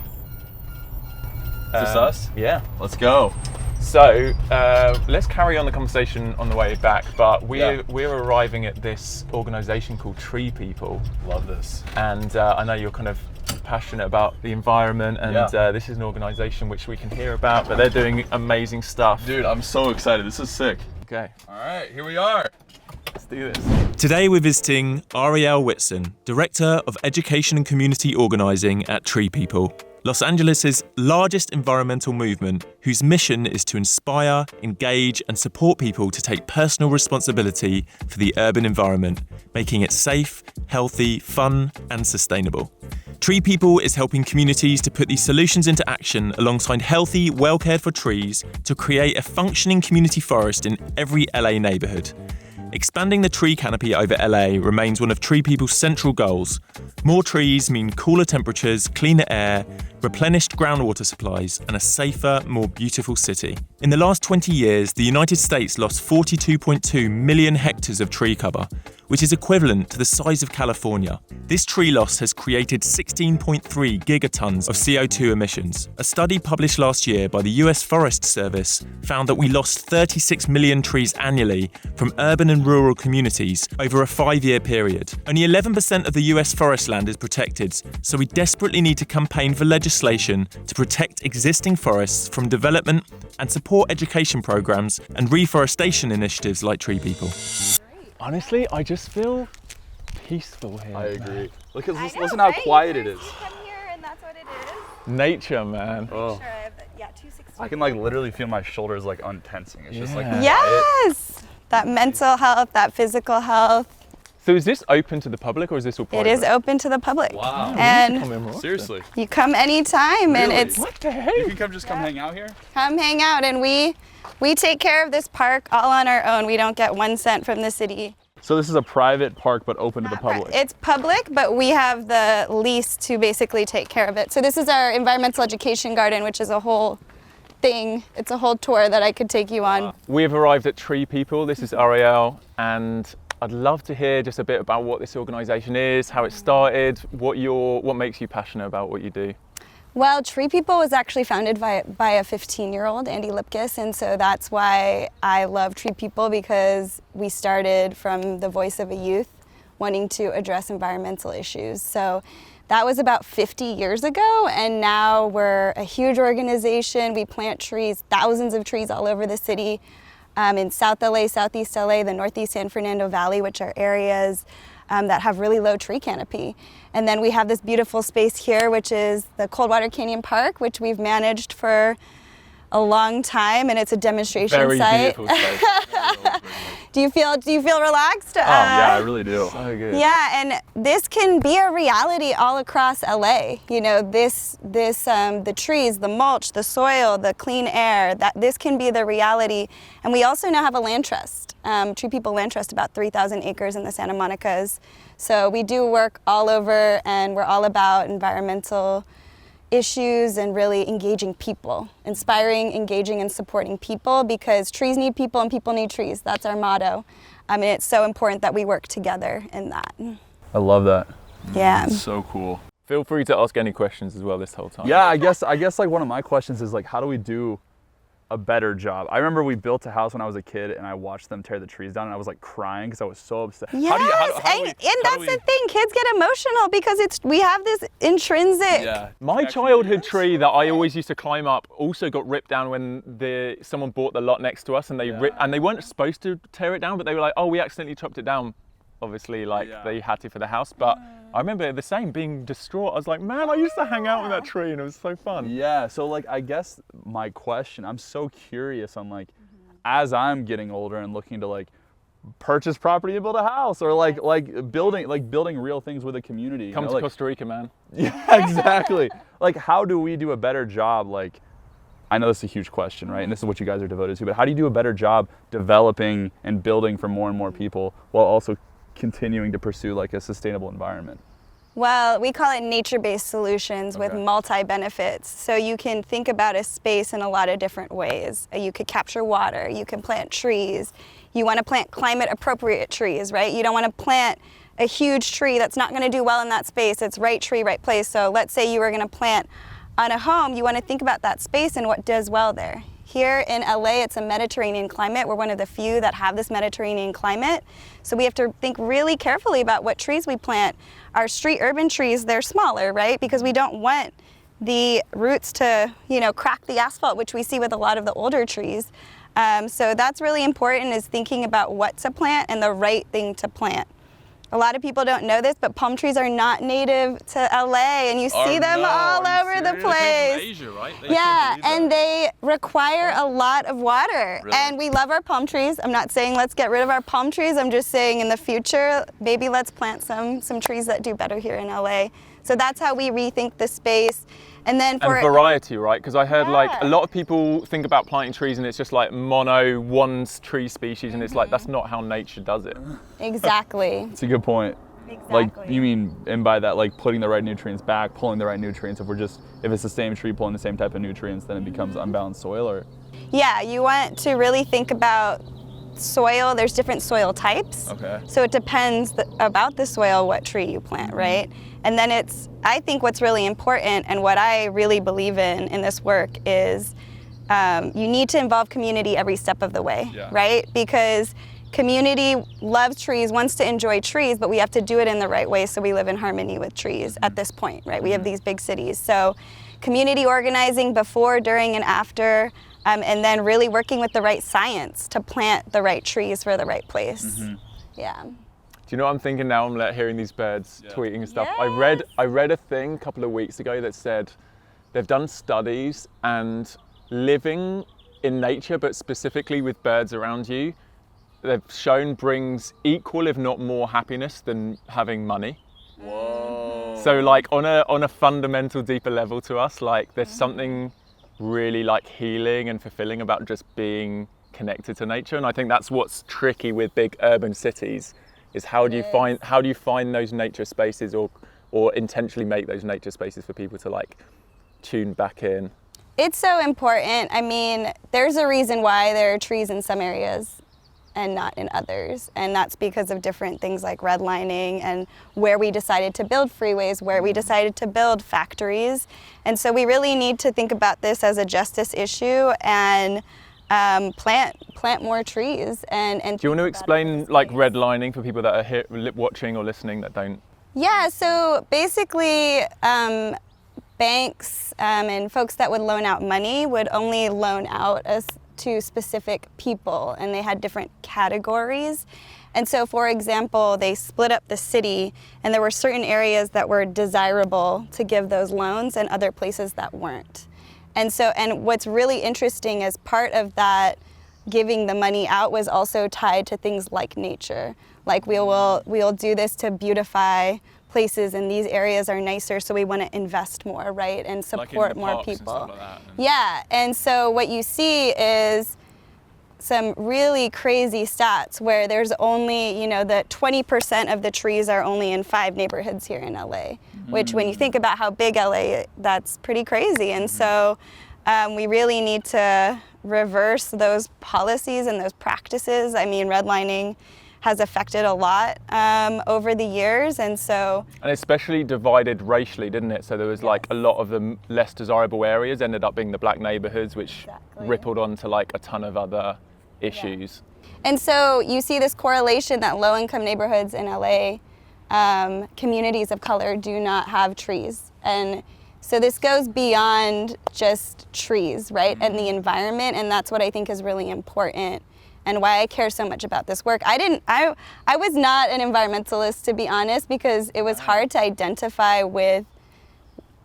A: Is this us?
C: Yeah.
A: Let's go.
C: So let's carry on the conversation on the way back, but we're arriving at this organization called TreePeople.
A: Love this.
C: And I know you're kind of passionate about the environment, and this is an organization which we can hear about, but they're doing amazing stuff.
A: Dude, I'm so excited. This is sick.
C: Okay.
A: All right, here we are.
C: Let's do this.
B: Today we're visiting Arielle Whitson, Director of Education and Community Organising at TreePeople, Los Angeles' largest environmental movement whose mission is to inspire, engage and support people to take personal responsibility for the urban environment, making it safe, healthy, fun and sustainable. TreePeople is helping communities to put these solutions into action alongside healthy, well-cared-for trees to create a functioning community forest in every LA neighbourhood. Expanding the tree canopy over LA remains one of TreePeople's central goals. More trees mean cooler temperatures, cleaner air, replenished groundwater supplies, and a safer, more beautiful city. In the last 20 years, the United States lost 42.2 million hectares of tree cover, which is equivalent to the size of California. This tree loss has created 16.3 gigatons of CO2 emissions. A study published last year by the US Forest Service found that we lost 36 million trees annually from urban and rural communities over a 5-year period. Only 11% of the US forest land is protected, so we desperately need to campaign for legislation to protect existing forests from development and support education programs and reforestation initiatives like TreePeople.
C: Honestly, I just feel peaceful here.
A: I agree. Look at this,
D: know,
A: listen how
D: right?
A: quiet it is.
D: You come here and that's what it is.
C: Nature, man.
A: Oh.
D: Sure, I have, 260.
A: I can like literally feel my shoulders like untensing. It's just like
C: Yeah.
A: quiet.
D: Yes! That mental health, that physical health.
C: So is this open to the public or is this all private?
D: It is open to the public.
A: Wow.
D: And
C: Come in more often.
A: Seriously.
D: you come anytime and
A: Really?
D: it's
C: What the heck?
A: You can just come hang out here?
D: come hang out and we take care of this park all on our own. We don't get 1 cent from the city.
A: So this is a private park but open to the public.
D: It's public, but we have the lease to basically take care of it. So this is our environmental education garden, which is a whole thing. It's a whole tour that I could take you on.
C: We've arrived at TreePeople. This is Ariel, and I'd love to hear just a bit about what this organisation is, how it started, what makes you passionate about what you do.
D: Well, TreePeople was actually founded by a 15-year-old, Andy Lipkiss, and so that's why I love TreePeople, because we started from the voice of a youth wanting to address environmental issues. So that was about 50 years ago, and now we're a huge organization. We plant trees, thousands of trees all over the city, in South LA, Southeast LA, the Northeast San Fernando Valley, which are areas that have really low tree canopy. And then we have this beautiful space here, which is the Coldwater Canyon Park, which we've managed for a long time, and it's a demonstration
C: Very
D: site.
C: beautiful space.
D: Do you feel relaxed?
A: Oh yeah, I really do.
C: So good.
D: Yeah, and this can be a reality all across LA. You know, the trees, the mulch, the soil, the clean air, this can be the reality. And we also now have a land trust. TreePeople Land Trust, about 3,000 acres in the Santa Monicas. So we do work all over, and we're all about environmental issues and really engaging people, inspiring, engaging, and supporting people, because trees need people and people need trees. That's our motto. And it's so important that we work together in that.
A: I love that.
D: Yeah.
A: It's so cool.
C: Feel free to ask any questions as well this whole time.
A: Yeah, I guess like one of my questions is like, how do we do a better job? I remember we built a house when I was a kid and I watched them tear the trees down and I was like crying because I was so upset.
D: Yes, and that's the thing. Kids get emotional because we have this intrinsic.
A: Yeah.
C: My childhood tree that I always used to climb up also got ripped down when someone bought the lot next to us, and they weren't supposed to tear it down, but they were like, oh, we accidentally chopped it down. Obviously, they had to for the house, but I remember the same, being distraught. I was like, man, I used to hang out with that tree and it was so fun.
A: Yeah, so like, I guess my question, I'm so curious on like, as I'm getting older and looking to like purchase property and build a house, or like building real things with a community.
C: Come to Costa Rica, man.
A: Yeah, exactly. Like, how do we do a better job? Like, I know this is a huge question, right? And this is what you guys are devoted to, but how do you do a better job developing and building for more and more people while also continuing to pursue like a sustainable environment?
D: Well, we call it nature-based solutions with multi-benefits. So you can think about a space in a lot of different ways. You could capture water, you can plant trees. You want to plant climate-appropriate trees, right? You don't want to plant a huge tree that's not going to do well in that space. It's right tree, right place. So let's say you were going to plant on a home, you want to think about that space and what does well there. Here in LA, it's a Mediterranean climate. We're one of the few that have this Mediterranean climate. So we have to think really carefully about what trees we plant. Our street urban trees, they're smaller, right? Because we don't want the roots to, crack the asphalt, which we see with a lot of the older trees. So that's really important, is thinking about what to plant and the right thing to plant. A lot of people don't know this, but palm trees are not native to LA, and you see them all over the place.
B: They came from Asia, right?
D: Yeah, and they require a lot of water.
A: Really?
D: And we love our palm trees. I'm not saying let's get rid of our palm trees. I'm just saying in the future, maybe let's plant some trees that do better here in LA. So that's how we rethink the space. And then for
C: variety, right? Because I heard like a
D: Yeah.
C: lot of people think about planting trees and it's just like mono one tree species, and it's like that's not how nature does it.
D: Exactly.
A: It's a good point. Like, you mean, and by that, like putting the right nutrients back, pulling the right nutrients. If it's the same tree pulling the same type of nutrients, then it becomes unbalanced soil, or?
D: Yeah, you want to really think about soil. There's different soil types.
A: Okay.
D: So it depends about the soil, what tree you plant, right? And then I think what's really important, and what I really believe in this work, is you need to involve community every step of the way, right? Because community loves trees, wants to enjoy trees, but we have to do it in the right way so we live in harmony with trees at this point, right? We have these big cities. So community organizing before, during, and after, and then really working with the right science to plant the right trees for the right place. Yeah.
C: Do you know what I'm thinking now? I'm like hearing these birds tweeting and stuff.
D: Yes.
C: I read a thing a couple of weeks ago that said they've done studies, and living in nature, but specifically with birds around you, they've shown brings equal, if not more, happiness than having money.
A: Whoa.
C: So like on a fundamental, deeper level to us, like there's something really like healing and fulfilling about just being connected to nature. And I think that's what's tricky with big urban cities, is how do you find those nature spaces, or intentionally make those nature spaces for people to like tune back in.
D: It's so important. I mean, there's a reason why there are trees in some areas and not in others. And that's because of different things like redlining, and where we decided to build freeways, where we decided to build factories. And so we really need to think about this as a justice issue, and plant more trees. And
C: Do you want to explain like redlining for people that are here, watching or listening that don't?
D: Yeah, so basically banks and folks that would loan out money would only loan out to specific people, and they had different categories. And so, for example, they split up the city, and there were certain areas that were desirable to give those loans and other places that weren't. And so, and what's really interesting as part of that giving the money out was also tied to things like nature. Like we'll do this to beautify places, and these areas are nicer, so we want to invest more, right, and support more people. Yeah, and so what you see is some really crazy stats where there's only, that 20% of the trees are only in 5 neighborhoods here in LA, which when you think about how big LA, that's pretty crazy. And so we really need to reverse those policies and those practices. I mean, redlining has affected a lot over the years, and especially
C: divided racially, didn't it? So there was like a lot of the less desirable areas ended up being the black neighborhoods, which rippled onto like a ton of other issues.
D: And so you see this correlation that low-income neighborhoods in LA, communities of color, do not have trees. And so this goes beyond just trees, right, and the environment, and that's what I think is really important, and why I care so much about this work. I was not an environmentalist, to be honest, because it was hard to identify with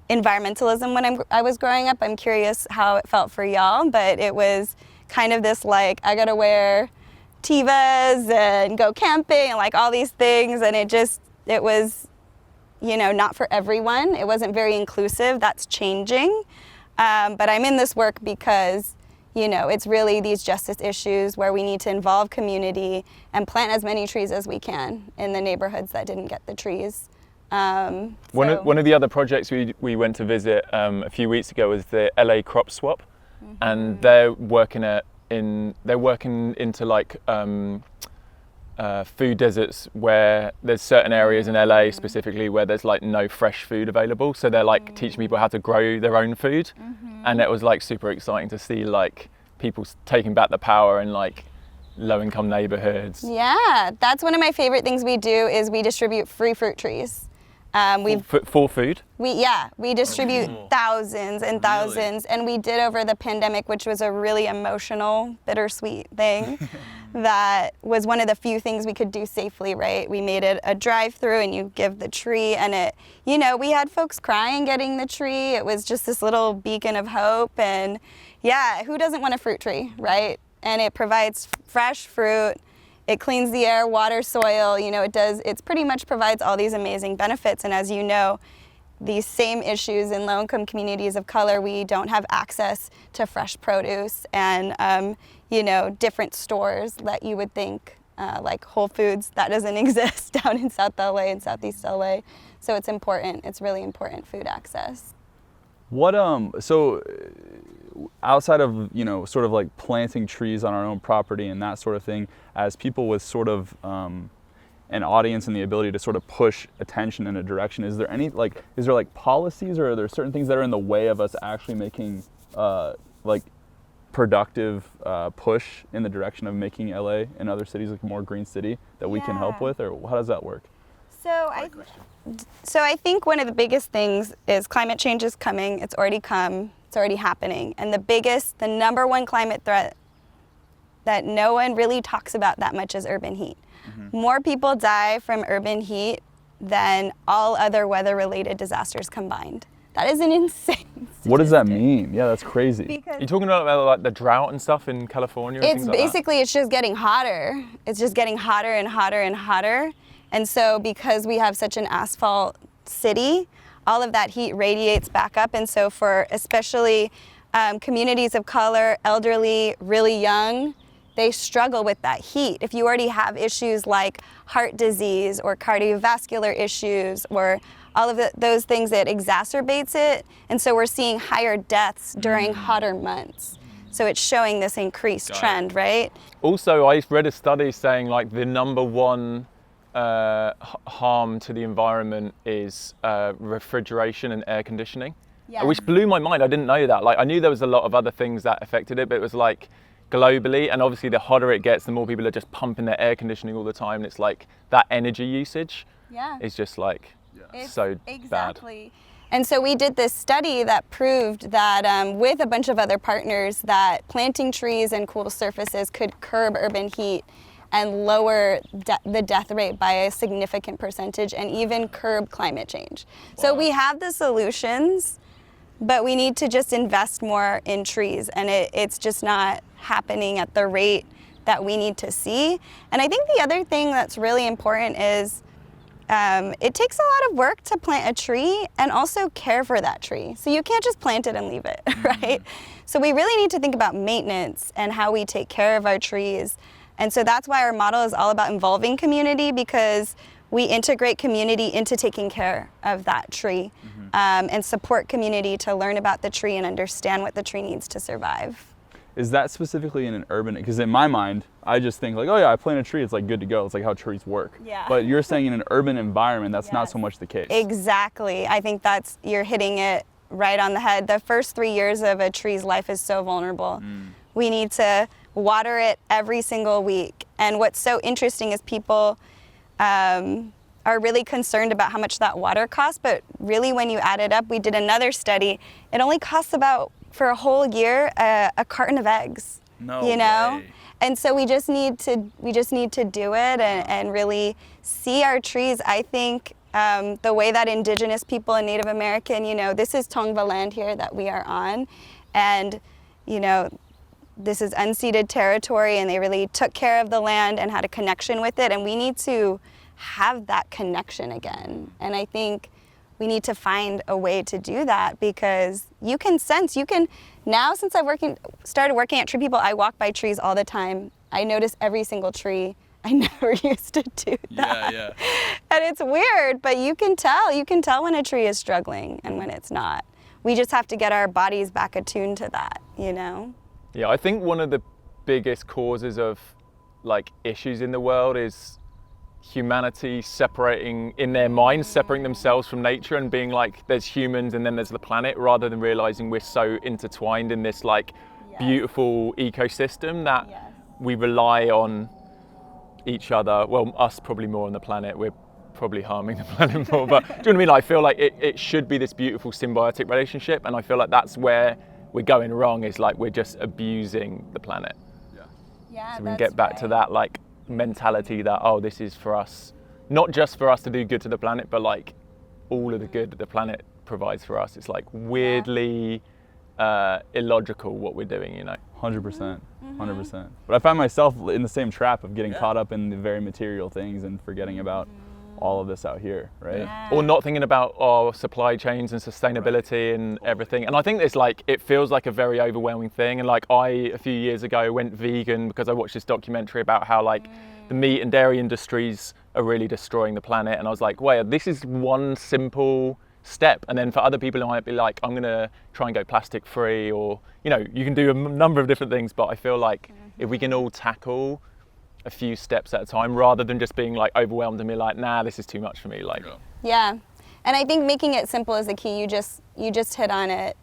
D: environmentalism when I was growing up. I'm curious how it felt for y'all, but it was kind of this like, I gotta wear Tevas and go camping and like all these things, and it was, not for everyone. It wasn't very inclusive. That's changing. But I'm in this work because it's really these justice issues where we need to involve community and plant as many trees as we can in the neighborhoods that didn't get the trees.
C: One of the other projects we went to visit a few weeks ago was the LA Crop Swap, and they're working into like food deserts where there's certain areas in LA specifically where there's like no fresh food available. So they're like teaching people how to grow their own food. And it was like super exciting to see like people taking back the power in like low-income neighborhoods.
D: Yeah, that's one of my favorite things we do is we distribute free fruit trees.
C: For food?
D: We distribute thousands and thousands, and we did over the pandemic, which was a really emotional, bittersweet thing. That was one of the few things we could do safely, right? We made it a drive-through, and you give the tree, and it, we had folks crying getting the tree. It was just this little beacon of hope, and who doesn't want a fruit tree, right? And it provides fresh fruit. It cleans the air, water, soil, it pretty much provides all these amazing benefits. And as you know, these same issues in low-income communities of color, we don't have access to fresh produce and, different stores that you would think, like Whole Foods, that doesn't exist down in South LA and Southeast LA. So it's important, it's really important, food access.
A: So outside of, sort of like planting trees on our own property and that sort of thing, as people with sort of an audience and the ability to sort of push attention in a direction, is there policies, or are there certain things that are in the way of us actually making productive push in the direction of making LA and other cities like a more green city that we can help with, or how does that work?
D: So I think one of the biggest things is climate change is coming. It's already come. It's already happening. And the number one climate threat that no one really talks about that much is urban heat. Mm-hmm. More people die from urban heat than all other weather-related disasters combined. That is an insane statistic.
A: What does that mean? Yeah, that's crazy.
C: You're talking about like the drought and stuff in California? And
D: it's basically, it's just getting hotter. It's just getting hotter and hotter and hotter. And so because we have such an asphalt city, all of that heat radiates back up. And so for especially communities of color, elderly, really young, they struggle with that heat. If you already have issues like heart disease or cardiovascular issues or all of those things, that exacerbates it. And so we're seeing higher deaths during hotter months. So it's showing this increased trend, right?
C: Also, I read a study saying like the number one harm to the environment is refrigeration and air conditioning, which blew my mind. I didn't know that. Like I knew there was a lot of other things that affected it, but it was like globally, and obviously the hotter it gets, the more people are just pumping their air conditioning all the time. And it's like that energy usage is just like so bad.
D: And so we did this study that proved that with a bunch of other partners that planting trees and cool surfaces could curb urban heat and lower the death rate by a significant percentage and even curb climate change. Wow. So we have the solutions, but we need to just invest more in trees, and it's just not happening at the rate that we need to see. And I think the other thing that's really important is it takes a lot of work to plant a tree and also care for that tree. So you can't just plant it and leave it, right? So we really need to think about maintenance and how we take care of our trees. And so that's why our model is all about involving community, because we integrate community into taking care of that tree and support community to learn about the tree and understand what the tree needs to survive.
A: Is that specifically in an urban, because in my mind, I just think like, oh yeah, I plant a tree, it's like good to go. It's like how trees work.
D: Yeah.
A: But you're saying in an urban environment, that's not so much the case.
D: Exactly. I think you're hitting it right on the head. The first 3 years of a tree's life is so vulnerable. We need to water it every single week. And what's so interesting is people are really concerned about how much that water costs, but really when you add it up, we did another study, it only costs about, for a whole year, a carton of eggs.
A: No way.
D: And so we just need to do it and really see our trees. I think the way that Indigenous people and Native American, this is Tongva land here that we are on, and this is unceded territory, and they really took care of the land and had a connection with it, and we need to have that connection again. And I think we need to find a way to do that, because now since I've started working at TreePeople, I walk by trees all the time. I notice every single tree. I never used to do that.
A: Yeah.
D: And it's weird, but you can tell when a tree is struggling and when it's not. We just have to get our bodies back attuned to that,
C: Yeah, I think one of the biggest causes of issues in the world is humanity separating themselves from nature and being like, there's humans and then there's the planet, rather than realizing we're so intertwined in this beautiful ecosystem that we rely on each other. Well, us probably more on the planet. We're probably harming the planet more. But do you know what I mean? Like, I feel like it should be this beautiful symbiotic relationship, and I feel like that's where we're going wrong, is like we're just abusing the planet.
D: Yeah,
C: So we can get back to that like mentality that, oh, this is for us, not just for us to do good to the planet, but like all of the good that the planet provides for us. It's like weirdly illogical what we're doing, you know.
A: 100%, 100%. But I find myself in the same trap of getting caught up in the very material things and forgetting about all of this out here, right?
D: Yeah.
C: Or not thinking about our supply chains and sustainability and everything. And I think it's like, it feels like a very overwhelming thing. And like a few years ago went vegan because I watched this documentary about how like the meat and dairy industries are really destroying the planet. And I was like, wait, this is one simple step. And then for other people, it might be like, I'm gonna try and go plastic free, or, you know, you can do a number of different things. But I feel like if we can all tackle a few steps at a time, rather than just being like overwhelmed and be like, nah, this is too much for me. Like,
D: yeah, and I think making it simple is the key. You just hit on it.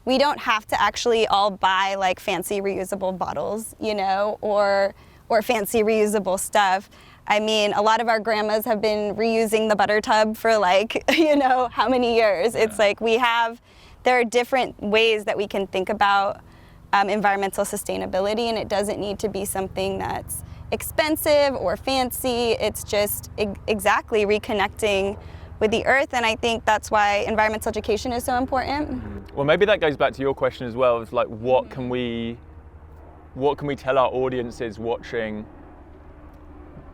D: We don't have to actually all buy like fancy reusable bottles, you know, or fancy reusable stuff. I mean, a lot of our grandmas have been reusing the butter tub for like, you know, how many years? Yeah. It's like there are different ways that we can think about environmental sustainability, and it doesn't need to be something that's expensive or fancy. It's just exactly reconnecting with the earth, and I think that's why environmental education is so important.
C: Well, maybe that goes back to your question as well. It's like, what can we tell our audiences watching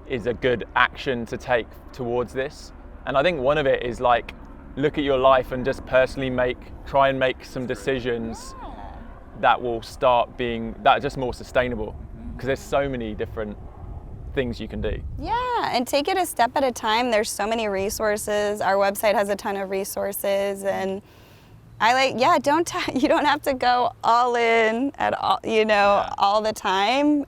C: is a good action to take towards this? And I think one of it is like, look at your life and just personally try and make some decisions that will start being that are just more sustainable, because there's so many different things you can do. Yeah,
D: and take it a step at a time. There's so many resources. Our website has a ton of resources, and you don't have to go all in at all, you know, all the time.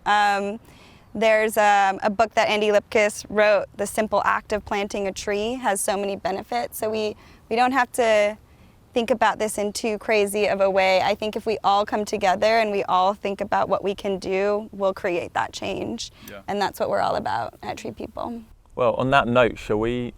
D: There's a book that Andy Lipkiss wrote, The Simple Act of Planting a Tree, has so many benefits. So we don't have to think about this in too crazy of a way. I think if we all come together and we all think about what we can do, we'll create that change. Yeah. And that's what we're all about at TreePeople.
C: Well, on that note, shall we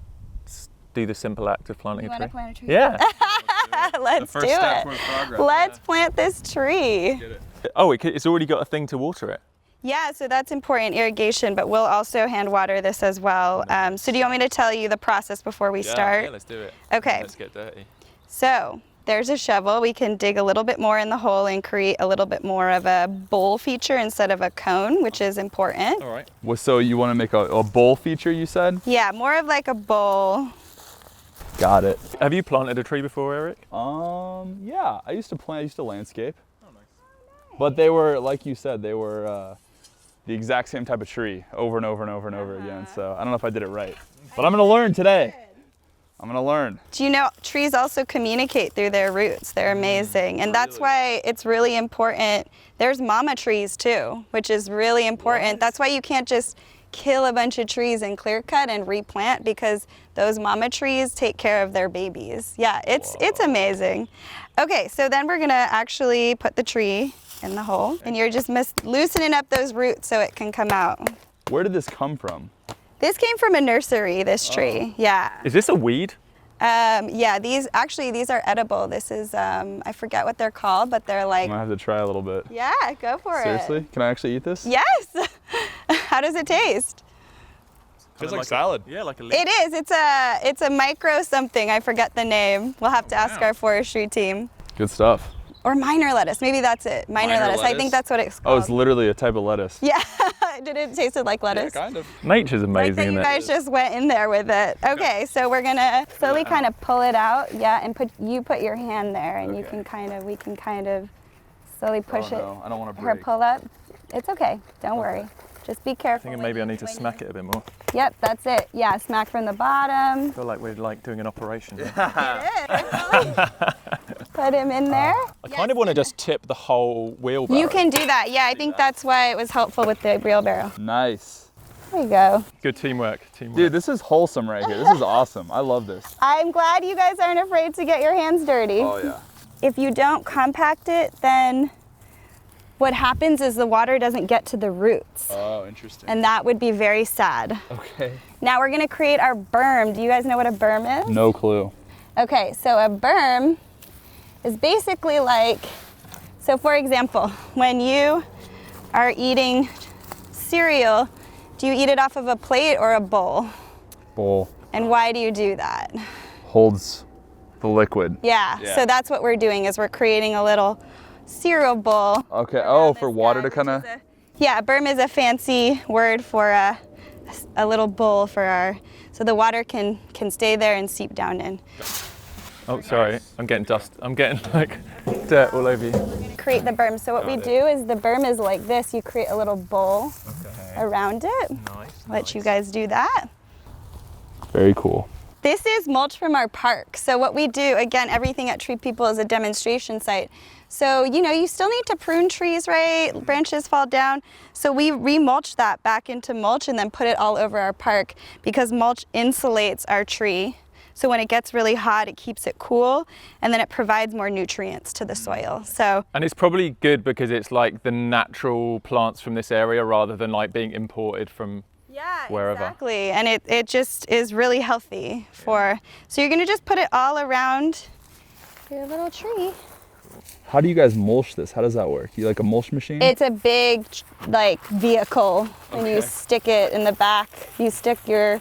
C: do the simple act of planting a tree?
D: You want to plant a tree?
C: Yeah.
D: Let's do it. Let's plant this tree.
C: Get it. Oh, it's already got a thing to water it.
D: Yeah, so that's important, irrigation, but we'll also hand water this as well. So do you want me to tell you the process before we start?
C: Yeah, let's do it.
D: Okay.
C: Let's get dirty.
D: So there's a shovel. We can dig a little bit more in the hole and create a little bit more of a bowl feature instead of a cone, which is important.
C: All right.
A: Well, so you want to make a bowl feature, you said?
D: Yeah, more of like a bowl.
A: Got it.
C: Have you planted a tree before, Eric?
A: Yeah, I used to landscape. Oh, nice. But they were, like you said, they were the exact same type of tree over and over and over and over again. So I don't know if I did it right, but I'm gonna learn today. I'm gonna learn.
D: Do you know trees also communicate through their roots? They're amazing. And that's why it's really important. There's mama trees too, which is really important. What? That's why you can't just kill a bunch of trees and clear cut and replant, because those mama trees take care of their babies. Yeah, it's amazing. Okay, so then we're gonna actually put the tree in the hole, and you're just loosening up those roots so it can come out.
A: Where did this come from?
D: This came from a nursery, this tree, yeah.
C: Is this a weed?
D: Yeah, these are edible. This is, I forget what they're called, but they're like...
A: I'm gonna have to try a little bit.
D: Yeah, go for it.
A: Seriously? Can I actually eat this?
D: Yes! How does it taste?
A: Feels like salad.
C: Yeah, like a leaf.
D: It is, it's a micro something, I forget the name. We'll have to ask our forestry team.
A: Good stuff.
D: Or minor lettuce, maybe that's it. Minor lettuce, I think that's what it's called.
A: Oh, it's literally a type of lettuce.
D: Yeah, did it taste like lettuce?
A: Yeah, kind of.
C: Nature's amazing,
D: like
C: isn't it?
D: You guys just went in there with it. Okay, so we're gonna slowly kind of pull it out, yeah, and put your hand there, and we can kind of slowly push it.
A: No, I don't want to
D: Her
A: break.
D: pull up. It's okay, don't worry. Just be careful.
C: I think maybe I need to smack it a bit more.
D: Yep, that's it. Yeah, smack from the bottom.
C: I feel like we're like doing an operation.
D: It is. Put him in there.
C: I kind of want to just tip the whole wheelbarrow.
D: You can do that. Yeah, I think that's why it was helpful with the wheelbarrow.
A: Nice.
D: There you go.
C: Good teamwork.
A: Dude, this is wholesome right here. This is awesome. I love this.
D: I'm glad you guys aren't afraid to get your hands dirty.
A: Oh yeah.
D: If you don't compact it, then what happens is the water doesn't get to the roots.
A: Oh, interesting.
D: And that would be very sad.
A: Okay.
D: Now we're gonna create our berm. Do you guys know what a berm is?
A: No clue.
D: Okay, so a berm is basically like, so for example, when you are eating cereal, do you eat it off of a plate or a bowl?
A: Bowl.
D: And why do you do that?
A: Holds the liquid.
D: Yeah, so that's what we're doing, is we're creating a little cereal bowl.
A: Okay, oh, for water to kind of...
D: Yeah, a berm is a fancy word for a little bowl for our, so the water can stay there and seep down in.
C: Oh, sorry, I'm getting dust. I'm getting like dirt all over you.
D: Create the berm. So what we do is the berm is like this. You create a little bowl around it.
C: Nice.
D: Let you guys do that.
A: Very cool.
D: This is mulch from our park. So what we do, again, everything at Tree People is a demonstration site. So, you know, you still need to prune trees, right? Branches fall down. So we remulch that back into mulch and then put it all over our park, because mulch insulates our tree. So when it gets really hot, it keeps it cool, and then it provides more nutrients to the soil. So,
C: and it's probably good because it's like the natural plants from this area rather than like being imported from wherever.
D: Exactly. And it just is really healthy for, so you're gonna just put it all around your little tree.
A: How do you guys mulch this? How does that work? You like a mulch machine?
D: It's a big like vehicle, and you stick it in the back. You stick your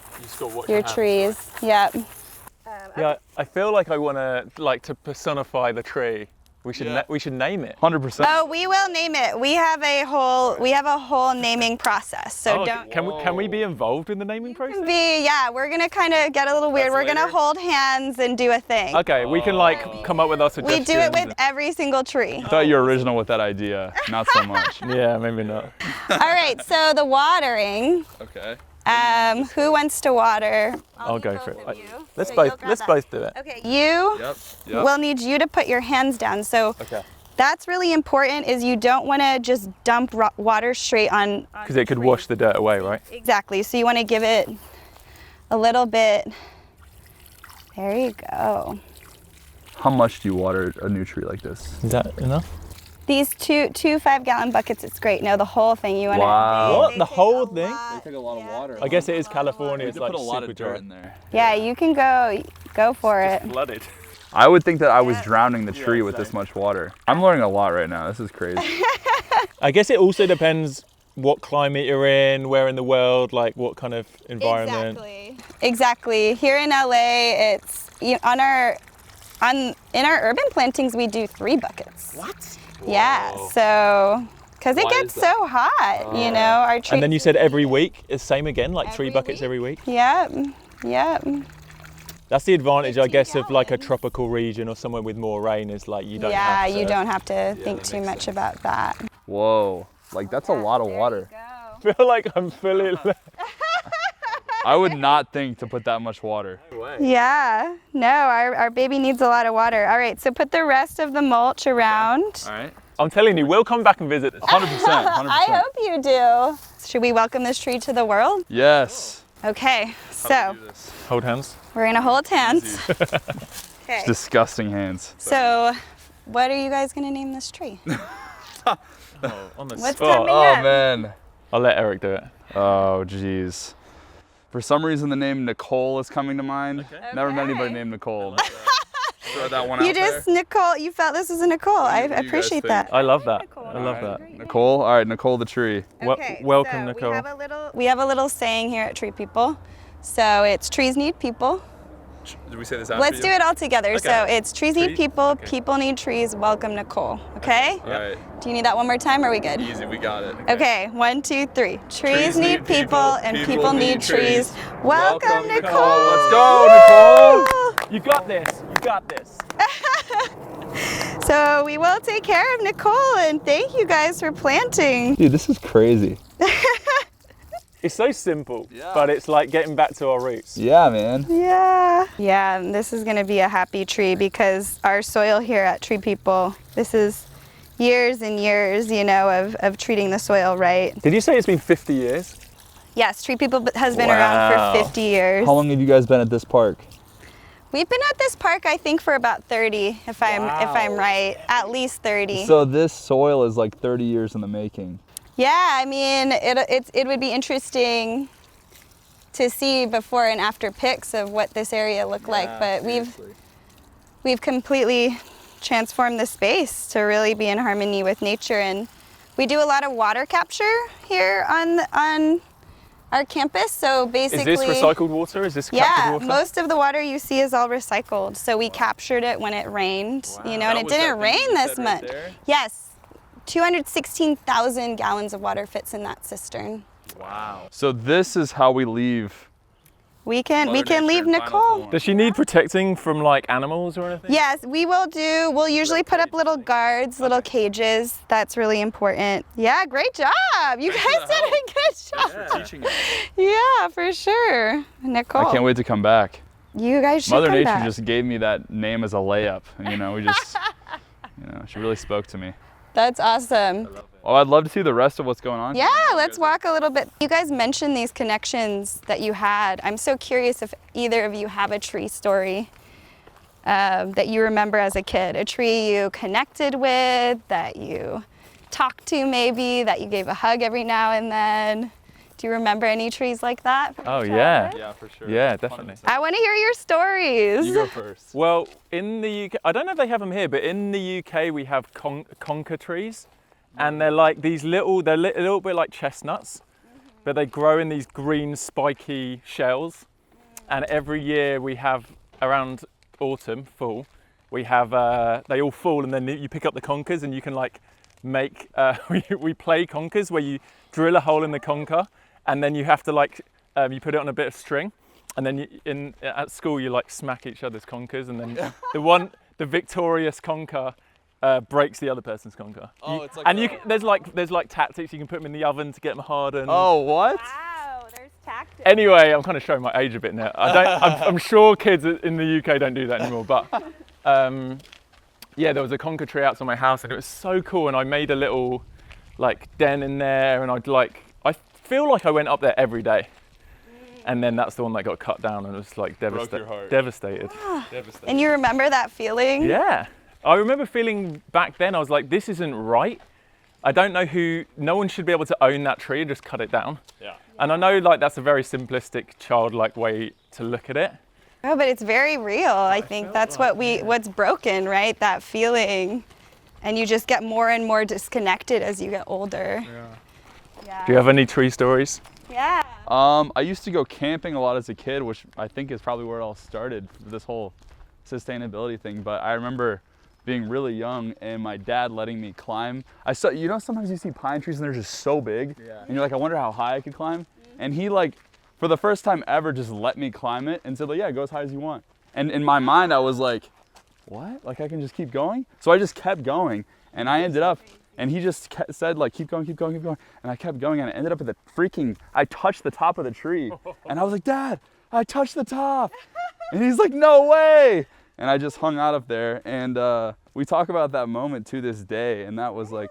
D: trees. Yep.
C: Yeah, I feel like I want to personify the tree. We should name it.
A: 100%.
D: Oh, we will name it. We have a whole naming process. So
C: Can we be involved in the naming process?
D: We're gonna kind of get a little weird. We're gonna hold hands and do a thing.
C: Okay, we can like come up with our suggestions.
D: We do it with every single tree.
A: I thought you were original with that idea. Not so much.
C: Yeah, maybe not.
D: All right, so the watering.
A: Okay.
D: Who wants to water?
C: I'll go for it. Let's
D: So
C: both do it.
D: Okay, you will need you to put your hands down. So that's really important, is you don't want to just dump water straight on.
C: Because it could wash the dirt away, right?
D: Exactly. So you want to give it a little bit. There you go.
A: How much do you water a new tree like this?
C: Is that enough?
D: These two 5-gallon buckets, it's great. No, the whole thing. You want to.
A: Wow.
C: What? The whole thing?
A: They take a lot of water.
C: I guess it is California.
A: You
C: It's
A: could
C: like
A: put a lot
C: super
A: of dirt
C: dry.
A: in there.
D: Yeah, you can go for it.
C: Flooded.
A: I would think that I was drowning the tree with this much water. I'm learning a lot right now. This is crazy.
C: I guess it also depends what climate you're in, where in the world, like what kind of environment.
D: Exactly. Here in LA, it's in our urban plantings we do 3 buckets. What? Yeah. So because it gets so hot, you know, our trees.
C: And then you said every week is same again, like 3 buckets every week.
D: Yep.
C: That's the advantage, I guess, of like a tropical region or somewhere with more rain, is like you don't have to.
D: You don't have to think too much about that.
A: Whoa, like that's a lot of water.
C: I feel like I'm fully.
A: I would not think to put that much water.
D: Yeah, no, our baby needs a lot of water. All right, so put the rest of the mulch around.
A: All right.
C: I'm telling you, we'll come back and visit.
A: 100%. 100%.
D: I hope you do. Should we welcome this tree to the world?
A: Yes.
D: Okay, so
C: Hold hands.
D: we're gonna hold hands. Okay.
A: Disgusting hands.
D: So, what are you guys gonna name this tree?
C: On the
D: What's
C: spot.
D: coming
A: Oh
D: up?
A: man.
C: I'll let Eric do it.
A: Oh geez. For some reason, the name Nicole is coming to mind. Never met anybody named Nicole. Throw that one out there.
D: Nicole, you felt this was a Nicole. I
A: do you guys
D: appreciate
A: think?
D: that.
C: I love that.
D: Nicole.
C: I love that.
A: Nicole. All right, Nicole the tree.
C: Welcome,
D: so
C: Nicole.
D: We have a little saying here at Tree People. So it's trees need people.
A: Did we say this after
D: Let's do it all together.
C: Okay.
D: So it's trees need people,
C: Okay.
D: people need trees, welcome Nicole. Okay?
A: All right.
D: Do you need that one more time? Or are we good?
A: Easy, we got it.
D: Okay, 1, 2, 3. Trees need people and people need trees. Welcome, Nicole.
A: Let's go, Nicole.
C: You got this. You got this.
D: So we will take care of Nicole, and thank you guys for planting.
A: Dude, this is crazy.
C: It's so simple, but it's like getting back to our roots.
A: Yeah, man.
D: Yeah, and this is gonna be a happy tree because our soil here at Tree People, this is years and years, you know, of treating the soil right.
C: Did you say it's been 50 years?
D: Yes, Tree People has been around for 50 years.
A: How long have you guys been at this park?
D: We've been at this park, I think, for about 30, if I'm right, at least 30.
A: So this soil is like 30 years in the making.
D: Yeah, I mean, it would be interesting to see before and after pics of what this area looked like, but we've completely transformed the space to really be in harmony with nature, and we do a lot of water capture here on our campus. So basically,
C: is this recycled water? Is this captured water?
D: Yeah, most of the water you see is all recycled. So we captured it when it rained, you know, and it didn't rain this much. Yes, 216,000 gallons of water fits in that cistern.
A: Wow. So this is how we leave.
D: We can leave Nicole.
C: Does she need protecting from like animals or anything?
D: Yes, we'll usually put up little guards, little cages. That's really important. Yeah, great job. You guys did a good job.
A: Thanks for teaching us.
D: Yeah, for sure. Nicole.
A: I can't wait to come back.
D: You guys should
A: Mother
D: come
A: Nature
D: back.
A: just gave me that name as a layup. You know, we just, you know, she really spoke to me.
D: That's awesome.
A: Oh, I'd love to see the rest of what's going on.
D: Yeah, let's walk a little bit. You guys mentioned these connections that you had. I'm so curious if either of you have a tree story that you remember as a kid. A tree you connected with, that you talked to maybe, that you gave a hug every now and then. Do you remember any trees like that?
C: Oh, yeah.
A: Yeah, for sure.
C: Yeah, definitely.
D: I want to hear your stories.
A: You go first.
C: Well, in the UK, I don't know if they have them here, but in the UK we have conker trees. And they're like these little, a little bit like chestnuts, but they grow in these green spiky shells. And every year we have, around autumn, fall, we have, they all fall and then you pick up the conkers and you can like make, we play conkers where you drill a hole in the conker and then you have to like, you put it on a bit of string and then at school you like smack each other's conkers and then the victorious conker breaks the other person's conker.
A: Oh, it's like
C: and there's like tactics. You can put them in the oven to get them hardened.
A: Oh, what?
D: Wow, there's tactics.
C: Anyway, I'm kind of showing my age a bit now. I'm sure kids in the UK don't do that anymore. But yeah, there was a conker tree outside my house, and it was so cool. And I made a little like den in there, and I feel like I went up there every day. And then that's the one that got cut down, and it was like devastated.
D: And you remember that feeling?
C: Yeah. I remember feeling back then, I was like, this isn't right. I don't know no one should be able to own that tree and just cut it down.
A: Yeah.
C: And I know like that's a very simplistic, childlike way to look at it.
D: Oh, but it's very real. I think that's what's broken, right? That feeling. And you just get more and more disconnected as you get older. Yeah.
C: Do you have any tree stories?
D: Yeah.
A: I used to go camping a lot as a kid, which I think is probably where it all started, this whole sustainability thing. But I remember being really young and my dad letting me climb. You know, sometimes you see pine trees and they're just so big. Yeah. And you're like, I wonder how high I could climb. And he like, for the first time ever, just let me climb it and said, like, yeah, go as high as you want. And in my mind, I was like, what? Like I can just keep going? So I just kept going and I ended up, and he just said like, keep going, keep going, keep going. And I kept going and I ended up at I touched the top of the tree. And I was like, Dad, I touched the top. And he's like, no way. And I just hung out up there, and we talk about that moment to this day. And that was like,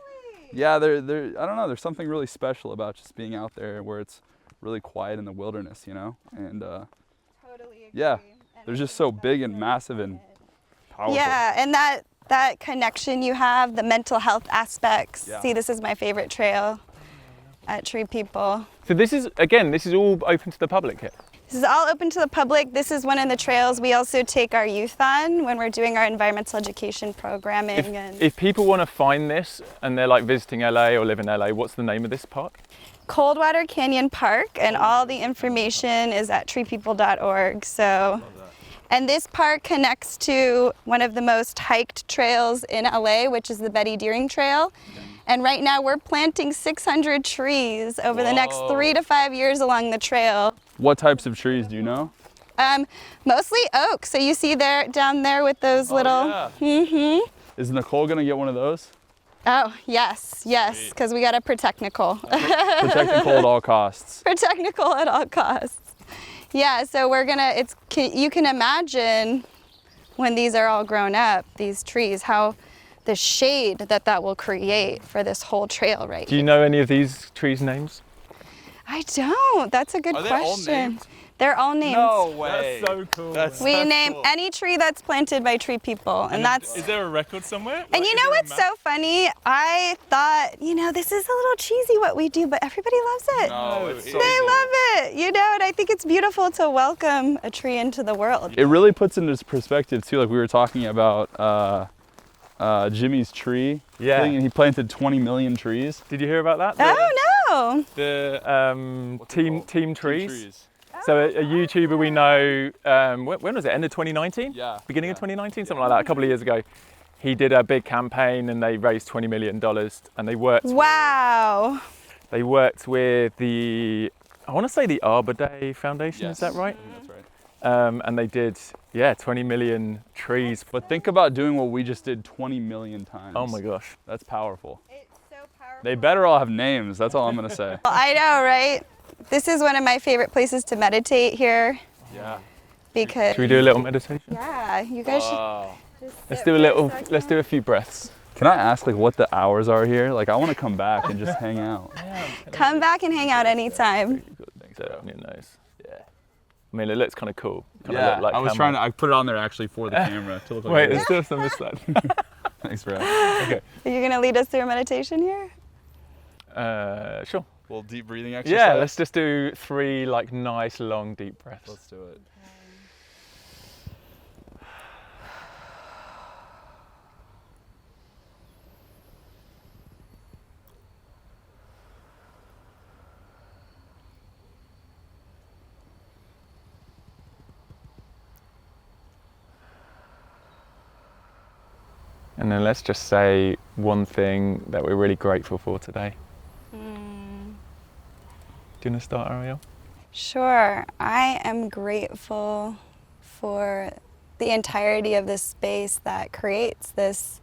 A: yeah, I don't know, there's something really special about just being out there where it's really quiet in the wilderness, you know? And
D: Totally agree.
A: yeah, they're just so big and massive and powerful.
D: Yeah, and that connection you have, the mental health aspects.
A: Yeah.
D: See, this is my favorite trail at TreePeople.
C: So this is all open to the public here?
D: This is all open to the public. This is one of the trails we also take our youth on when we're doing our environmental education programming.
C: If people want to find this and they're like visiting LA or live in LA, what's the name of this park?
D: Coldwater Canyon Park, and all the information is at treepeople.org. So, and this park connects to one of the most hiked trails in LA, which is the Betty Deering Trail. And right now we're planting 600 trees over the next 3 to 5 years along the trail.
A: What types of trees do you know?
D: Mostly oak. So you see down there with those little.
A: Yeah.
D: Mm-hmm.
A: Is Nicole gonna get one of those?
D: Oh yes, because we gotta protect Nicole.
A: Protect Nicole at all costs.
D: Protect Nicole at all costs. Yeah. So we're gonna. You can imagine when these are all grown up, these trees, how the shade that will create for this whole trail right
C: Do you know any of these trees' names?
D: I don't. That's a good question.
A: They all named?
D: They're all named.
A: No way.
C: That's so cool.
D: We name
A: cool.
D: any tree that's planted by Tree People, and that's.
C: Is there a record somewhere?
D: And you know what's so funny? I thought, this is a little cheesy what we do, but everybody loves it.
A: No, it's so
D: They
A: cool.
D: love it, and I think it's beautiful to welcome a tree into the world.
A: It really puts into perspective too, like we were talking about Jimmy's tree
C: Yeah.
A: thing, and he planted 20 million trees.
C: Did you hear about that?
D: Oh no!
C: The
A: What's it
C: team
A: called?
C: trees. So a YouTuber we know, when was it? End of 2019?
A: Yeah.
C: Beginning of 2019, something like that. A couple of years ago, he did a big campaign and they raised $20 million. And they worked.
D: Wow.
C: They worked with I want to say the Arbor Day Foundation.
A: Yes.
C: Is that right?
A: That's right.
C: And they did, 20 million trees.
A: But think about doing what we just did 20 million times.
C: Oh my gosh.
A: That's powerful.
D: It's so powerful.
A: They better all have names. That's all I'm gonna say.
D: I know, right? This is one of my favorite places to meditate here
A: Yeah.
D: because.
C: Should we do a little meditation?
D: Yeah, you guys
A: Wow.
D: should.
C: Let's do a little. Let's do a few breaths.
A: Can I ask like what the hours are here? Like I want to come back and just hang out.
D: Come back and hang out anytime.
C: Good thing. Set it on your nose. Yeah. I mean, it looks kind of cool. Kinda
A: Yeah.
C: look like
A: I was
C: camera.
A: trying to. I put it on there actually for the camera to look like.
C: Wait,
A: this.
C: there's still some this side.
A: Thanks for asking.
C: Okay.
D: Are you gonna lead us through a meditation here?
C: Sure.
A: A little deep breathing exercise.
C: Yeah, let's just do 3 nice long deep breaths.
A: Let's do it.
C: And then let's just say one thing that we're really grateful for today. Do you want to start, Ariel?
D: Sure. I am grateful for the entirety of this space that creates this,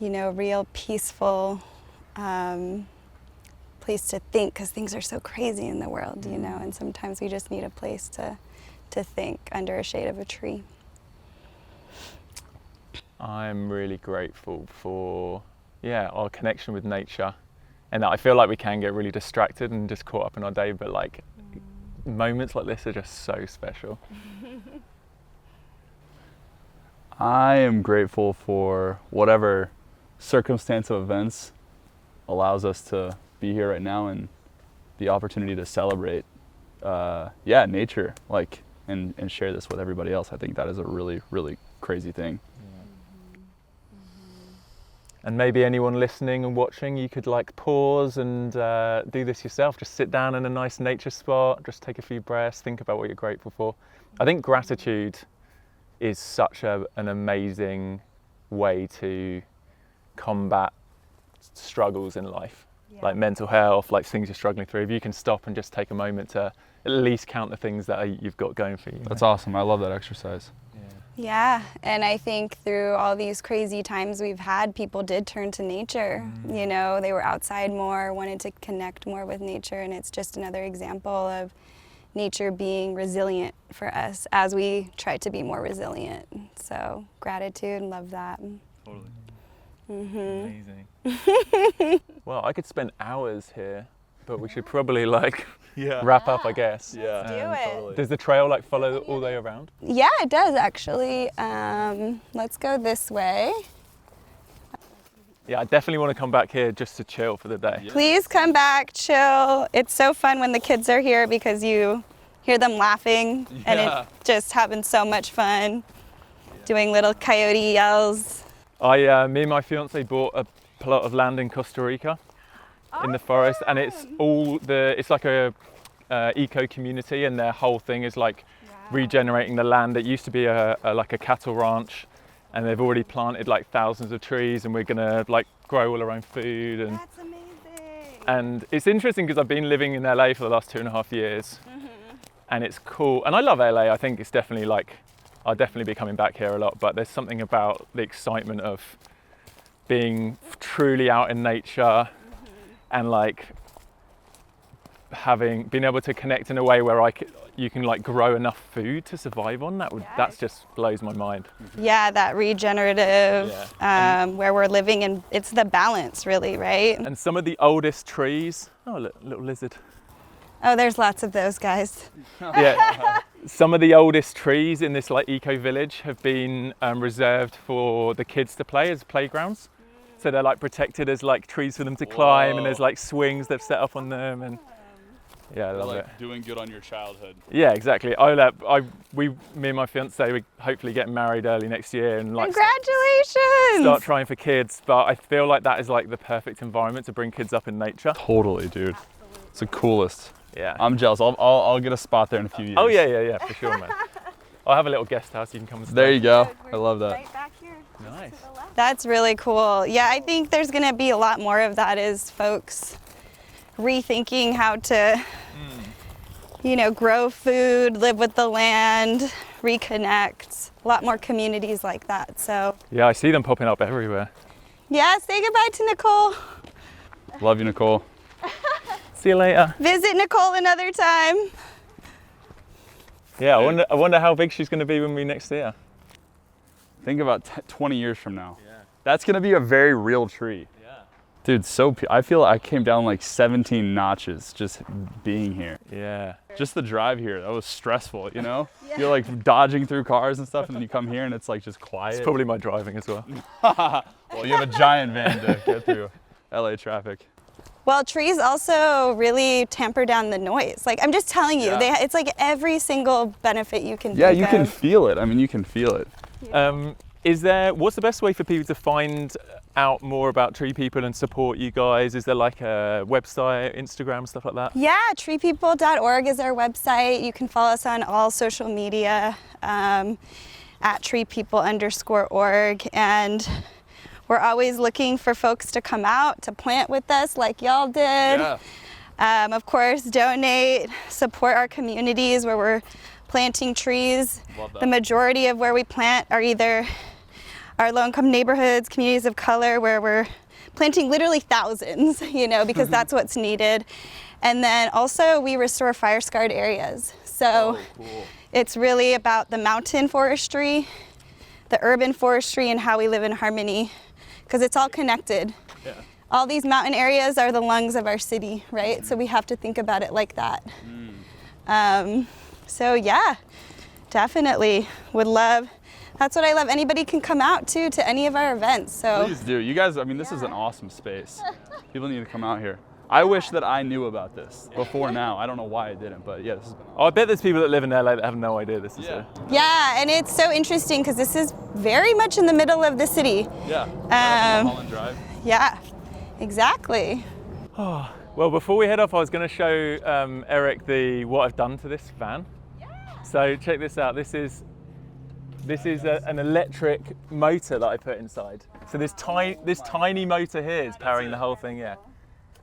D: real peaceful place to think, because things are so crazy in the world, and sometimes we just need a place to think under a shade of a tree.
C: I'm really grateful for, our connection with nature, and that I feel like we can get really distracted and just caught up in our day, but moments like this are just so special.
A: I am grateful for whatever circumstance of events allows us to be here right now and the opportunity to celebrate, nature, and share this with everybody else. I think that is a really, really crazy thing.
C: And maybe anyone listening and watching, you could pause and do this yourself. Just sit down in a nice nature spot, just take a few breaths, think about what you're grateful for. I think gratitude is such an amazing way to combat struggles in life, like mental health, things you're struggling through. If you can stop and just take a moment to at least count the things that you've got going for you.
A: That's awesome. I love that exercise.
D: Yeah, and I think through all these crazy times we've had, people did turn to nature. They were outside more, wanted to connect more with nature, and it's just another example of nature being resilient for us as we try to be more resilient. So gratitude, love that.
C: Totally. Amazing. Well, I could spend hours here, but we should probably wrap up, I guess.
A: Yeah.
D: Do it.
A: Totally.
C: Does the trail follow all the way around?
D: Yeah, it does actually. Let's go this way.
C: Yeah, I definitely want to come back here just to chill for the day.
D: Please come back, chill. It's so fun when the kids are here because you hear them laughing and it just having so much fun, doing little coyote yells.
C: Me and my fiance bought a plot of land in Costa Rica in the forest, and it's it's like a eco community, and their whole thing is regenerating the land. It used to be a cattle ranch, and they've already planted thousands of trees, and we're gonna grow all our own food. And
D: That's amazing.
C: and it's interesting because I've been living in LA for the last 2.5 years, and it's cool. And I love LA. I think it's definitely I'll definitely be coming back here a lot. But there's something about the excitement of being truly out in nature, and being able to connect in a way where you can grow enough food to survive on. That's just blows my mind.
D: Yeah, that regenerative, where we're living, and it's the balance really, right?
C: And some of the oldest trees, oh look, little lizard.
D: Oh, there's lots of those guys.
C: Yeah. Some of the oldest trees in this like eco village have been reserved for the kids to play as playgrounds. So they're like protected as like trees for them to climb, and there's like swings they've set up on them, and yeah, I love it.
A: Doing good on your childhood.
C: Yeah, exactly. Me and my fiance, we hopefully getting married early next year, and like
D: Congratulations!
C: start trying for kids. But I feel like that is like the perfect environment to bring kids up in nature.
A: Totally, dude. It's the coolest.
C: Yeah.
A: I'm jealous. I'll get a spot there in a few years.
C: Oh yeah, for sure, man. I'll have a little guest house you can come and stay.
A: There you go. I love that.
D: Right back here.
C: Nice.
D: That's really cool. Yeah, I think there's going to be a lot more of that as folks rethinking how to, grow food, live with the land, reconnect. A lot more communities like that. So.
C: Yeah, I see them popping up everywhere.
D: Yeah, say goodbye to Nicole.
A: Love you, Nicole.
C: See you later.
D: Visit Nicole another time.
C: Yeah, I wonder how big she's going to be when we next see her.
A: Think about 20 years from now. Yeah. That's going to be a very real tree.
C: Yeah.
A: Dude, I feel like I came down like 17 notches just being here.
C: Yeah.
A: Just the drive here, that was stressful, you know? Yeah. You're like dodging through cars and stuff, and then you come here and it's like just quiet.
C: It's probably my driving as well.
A: Well, you have a giant van to get through LA traffic.
D: Well, trees also really tamper down the noise. Like, I'm just telling you, it's like every single benefit you can think
A: Yeah, you can feel it. I mean, you can feel it.
C: What's the best way for people to find out more about Tree People and support you guys? Is there like a website, Instagram, stuff like that?
D: Yeah, treepeople.org is our website. You can follow us on all social media at treepeople_org. And we're always looking for folks to come out to plant with us like y'all did. Yeah. Of course, donate, support our communities where we're planting trees. The majority of where we plant are either our low-income neighborhoods, communities of color, where we're planting literally thousands, because that's what's needed. And then also we restore fire-scarred areas. So it's really about the mountain forestry, the urban forestry, and how we live in harmony, because it's all connected. Yeah. All these mountain areas are the lungs of our city, right? So we have to think about it like that. So yeah, definitely would love. That's what I love. Anybody can come out to any of our events. So
A: please do. You guys, I mean, this is an awesome space. People need to come out here. I wish that I knew about this before now. I don't know why I didn't, but yeah.
C: I bet there's people that live in LA that have no idea this is here.
D: Yeah, and it's so interesting because this is very much in the middle of the city.
A: Yeah. Holland Drive.
D: Yeah, exactly.
C: Oh, well, before we head off, I was going to show Eric what I've done to this van. Yeah. So check this out. This is an electric motor that I put inside. So this tiny motor here is powering the whole thing. Yeah.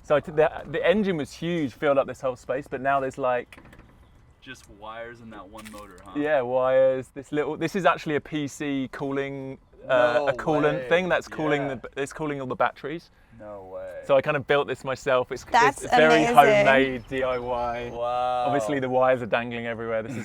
C: So the engine was huge, filled up this whole space, but now there's like
A: just wires in that one motor, huh?
C: Yeah, wires. This is actually a PC cooling a coolant thing that's cooling it's cooling all the batteries.
A: No way.
C: So I kind of built this myself. It's very homemade DIY.
A: Wow.
C: Obviously the wires are dangling everywhere. This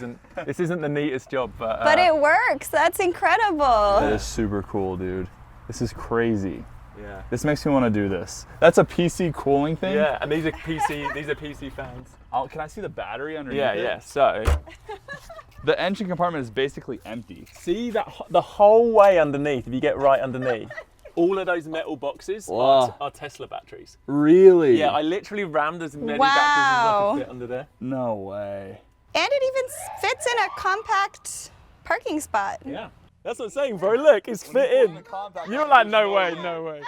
C: isn't the neatest job,
D: but it works. That's incredible.
A: That is super cool, dude. This is crazy.
C: Yeah.
A: This makes me want to do this. That's a PC cooling thing?
C: Yeah, and these are PC fans.
A: Can I see the battery underneath it?
C: Yeah, so
A: the engine compartment is basically empty.
C: See that the whole way underneath, if you get right underneath, all of those metal boxes are Tesla batteries.
A: Really?
C: Yeah, I literally rammed as many batteries as I could fit under there.
A: No way.
D: And it even fits in a compact parking spot.
C: Yeah. That's what I'm saying, bro. Look, it's fit in. You're like, no way.
D: Really?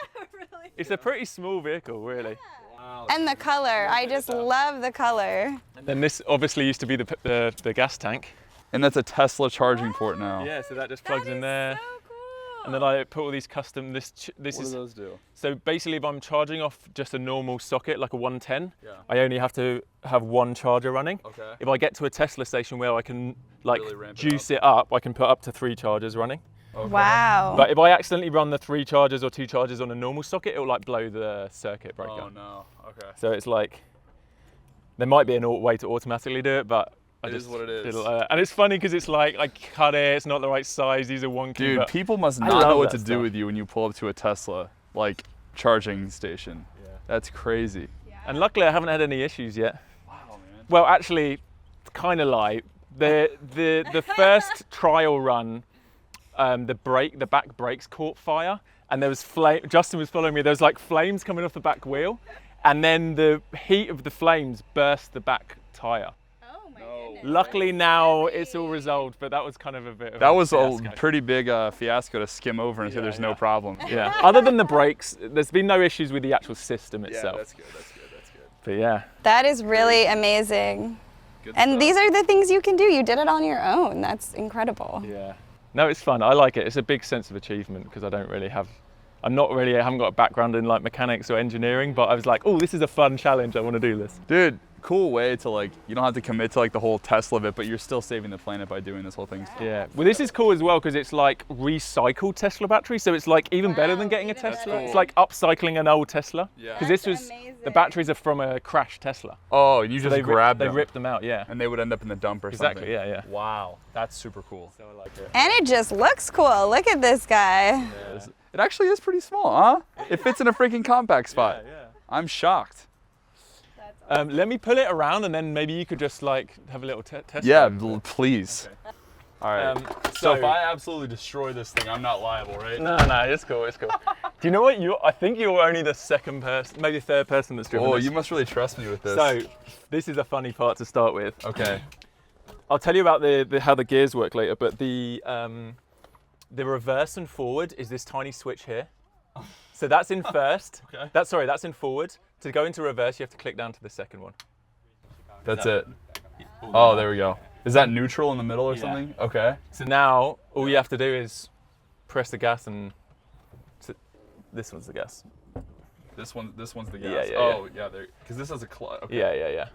C: It's a pretty small vehicle, really.
A: Wow.
D: And the color, I just love the color.
C: And this obviously used to be the gas tank.
A: And that's a Tesla charging port now.
C: Yeah, so that just plugs in there.
D: So cool.
C: And then I put all these custom. What
A: do those do?
C: So basically, if I'm charging off just a normal socket, like a 110, I only have to have one charger running.
A: Okay.
C: If I get to a Tesla station where I can
A: really
C: juice it up, I can put up to 3 chargers running.
A: Okay.
D: Wow.
C: But if I accidentally run the 3 chargers or 2 chargers on a normal socket, it'll like blow the circuit breaker.
A: Oh no. Okay.
C: So it's like there might be a way to automatically do it, but
A: it is what it is.
C: And it's funny because it's like I cut it, it's not the right size, these are wonky.
A: Dude, people must not know what to do with you when you pull up to a Tesla like charging station. Yeah. That's crazy.
C: Yeah. And luckily I haven't had any issues yet.
A: Wow, man.
C: Well, actually, kind of lie. The first trial run, the back brakes caught fire, and there was flame. Justin was following me. There was like flames coming off the back wheel, and then the heat of the flames burst the back tire.
D: Oh my goodness.
C: Luckily now it's all resolved, but that was kind of a bit of
A: That was
C: fiasco.
A: a pretty big fiasco to skim over and say there's no problem.
C: Yeah. Other than the brakes, there's been no issues with the actual system itself.
A: Yeah, that's good.
C: But yeah.
D: That is really amazing.
A: Good
D: And
A: stuff.
D: these are the things you can do. You did it on your own. That's incredible.
C: Yeah. No, it's fun. I like it. It's a big sense of achievement because I haven't got a background in like mechanics or engineering, but I was like, oh, this is a fun challenge. I want to do this.
A: Dude, cool way to like, you don't have to commit to like the whole Tesla bit, but you're still saving the planet by doing this whole thing.
C: Yeah. Well, this is cool as well because it's like recycled Tesla battery, so it's like even better than getting a
D: even
C: Tesla.
D: better.
C: It's like upcycling an old Tesla.
A: Yeah.
C: Because this was
D: That's
C: the batteries are from a crashed Tesla.
A: Oh, and you just grabbed
C: They
A: them.
C: ripped them out. Yeah.
A: And they would end up in the dump or
C: Exactly.
A: something.
C: Yeah. Yeah.
A: Wow, that's super cool.
C: So I like it.
D: And it just looks cool. Look at this guy.
A: It actually is pretty small, huh? It fits in a freaking compact spot.
C: Yeah.
A: I'm shocked.
C: Let me pull it around and then maybe you could just like have a little test.
A: Yeah,
C: drive.
A: Please.
C: Okay.
A: All right.
C: So
A: if I absolutely destroy this thing, I'm not liable, right?
C: No, it's cool. It's cool. Do you know what? I think you're only the second person, maybe third person that's driven
A: Oh,
C: this.
A: you must really trust me with this.
C: So this is a funny part to start with.
A: Okay.
C: I'll tell you about how the gears work later, but the reverse and forward is this tiny switch here. So that's in first.
A: Okay.
C: That's in forward. To go into reverse, you have to click down to the second one.
A: That's it. Oh, there we go. Is that neutral in the middle or
C: Yeah.
A: something? Okay.
C: So now all you have to do is press the gas and this one's the gas.
A: This one's the gas.
C: Yeah, yeah,
A: oh, yeah. There. Because this has a clutch. Okay.
C: Yeah.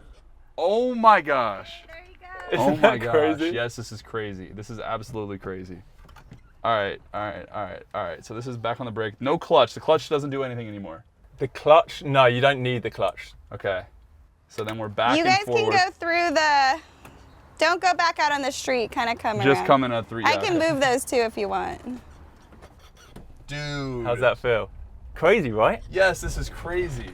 A: Oh my gosh.
D: There you go.
A: Oh
C: Isn't
A: my
C: that
A: gosh.
C: crazy?
A: Yes, this is crazy. This is absolutely crazy. All right. So this is back on the brake. No clutch. The clutch doesn't do anything anymore.
C: The clutch? No, you don't need the clutch.
A: Okay. So then we're back
D: You
A: and
D: guys
A: forward.
D: can go through the. Don't go back out on the street. Kind of come
A: Just
D: around.
A: coming at 3.
D: I can move those too if you want.
A: Dude.
C: How's that feel? Crazy, right?
A: Yes, this is crazy.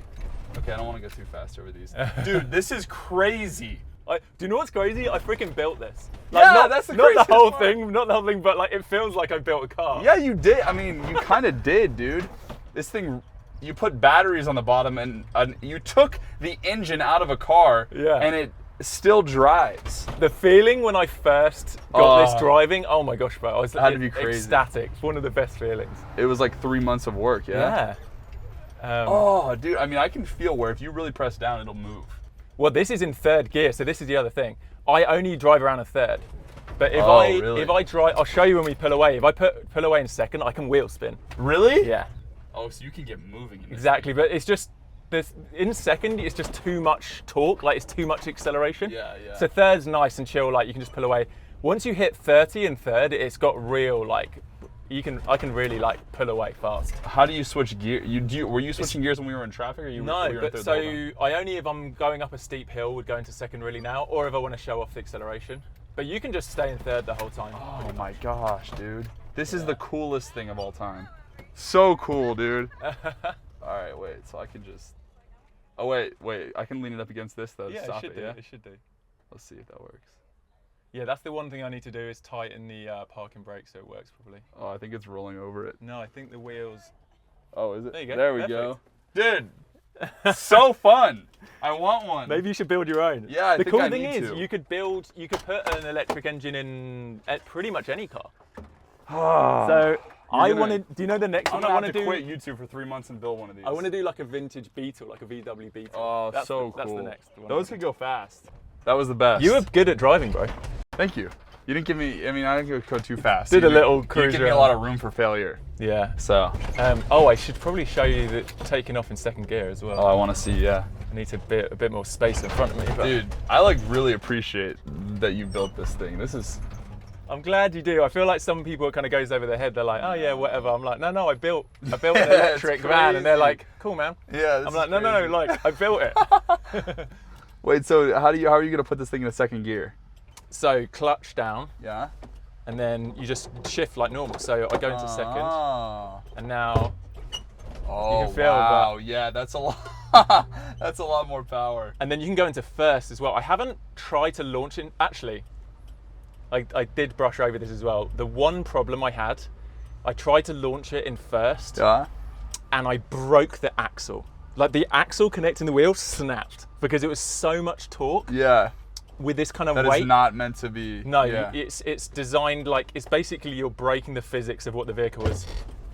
A: Okay, I don't want to go too fast over these. Dude, this is crazy.
C: Do you know what's crazy? I freaking built this.
A: Yeah, that's the
C: not the
A: craziest
C: whole
A: part.
C: thing, not the whole thing, but like it feels like I built a car.
A: Yeah, you did. I mean, you kind of did, dude. This thing, you put batteries on the bottom and you took the engine out of a car
C: Yeah.
A: and it still drives.
C: The feeling when I first got this
A: Oh.
C: driving, oh my gosh, bro, I was
A: Had to be crazy.
C: ecstatic. It's one of the best feelings.
A: It was like 3 months of work, yeah? Oh, dude, I mean, I can feel where if you really press down, it'll move.
C: Well, this is in third gear, so this is the other thing. I only drive around a third. But if
A: Oh, really?
C: if I drive, I'll show you when we pull away. If I pull away in second, I can wheel spin.
A: Really?
C: Yeah,
A: Oh, so you can get moving in this.
C: exactly. But it's just in second, it's just too much torque. Like it's too much acceleration.
A: Yeah.
C: So third's nice and chill. Like you can just pull away. Once you hit 30 in third, it's got real like I can really like pull away fast.
A: How do you switch gear? Were you switching gears when we were in traffic, or you?
C: No,
A: were you in
C: but
A: third
C: so
A: the whole time?
C: I only if I'm going up a steep hill would go into second really now, or if I want to show off the acceleration. But you can just stay in third the whole time.
A: Oh my gosh, dude. This is the coolest thing of all time. So cool, dude. All right, wait. So I can just. Oh wait. I can lean it up against this though. To
C: Yeah,
A: stop
C: it should do.
A: Yeah.
C: It should do.
A: Let's see if that works.
C: Yeah, that's the one thing I need to do is tighten the parking brake so it works properly.
A: Oh, I think it's rolling over it.
C: No, I think the wheels.
A: Oh, is it?
C: There you go.
A: There we
C: Perfect.
A: go. Dude, so fun. I want one.
C: Maybe you should build your own.
A: Yeah, I
C: the
A: think
C: cool
A: I
C: thing
A: need
C: is
A: to.
C: you could put an electric engine in at pretty much any car.
A: Ah.
C: So I
A: gonna-
C: wanted. Do you know the next
A: I'm
C: one
A: gonna
C: I want
A: have
C: to
A: to
C: do?
A: quit YouTube for 3 months and build one of these.
C: I want to do like a vintage Beetle, like a VW Beetle.
A: Oh,
C: that's
A: so
C: That's
A: cool.
C: the next one.
A: Those could go fast. That was the best.
C: You were good at driving, bro.
A: Thank you. You didn't give me. I mean, I didn't go too fast.
C: Did
A: You
C: a little
A: You
C: cruise
A: give me a
C: around.
A: lot of room for failure.
C: Yeah.
A: So.
C: Oh, I should probably show you the taking off in second gear as well.
A: Oh, I want to see. Yeah.
C: I need a bit more space in front of me. But
A: Dude, I like really appreciate that you built this thing. This is.
C: I'm glad you do. I feel like some people it kind of goes over their head. They're like, oh yeah, whatever. I'm like, no, I built an electric van, and they're
A: crazy.
C: like, cool, man.
A: Yeah.
C: I'm like, no, like I built it.
A: Wait. So how are you gonna put this thing in a second gear?
C: So clutch down,
A: Yeah.
C: and then you just shift like normal. So I go into second,
A: Oh.
C: and now
A: Oh,
C: can feel
A: wow. Yeah, that's a lot. That's a lot more power.
C: And then you can go into first as well. I haven't tried to launch it. Actually, I did brush over this as well. The one problem I had, I tried to launch it in first, and I broke the axle. Like the axle connecting the wheel snapped because it was so much torque.
A: Yeah.
C: With this kind of
A: weight.
C: weight.
A: That is not meant to be.
C: No, it's designed like, it's basically you're breaking the physics of what the vehicle is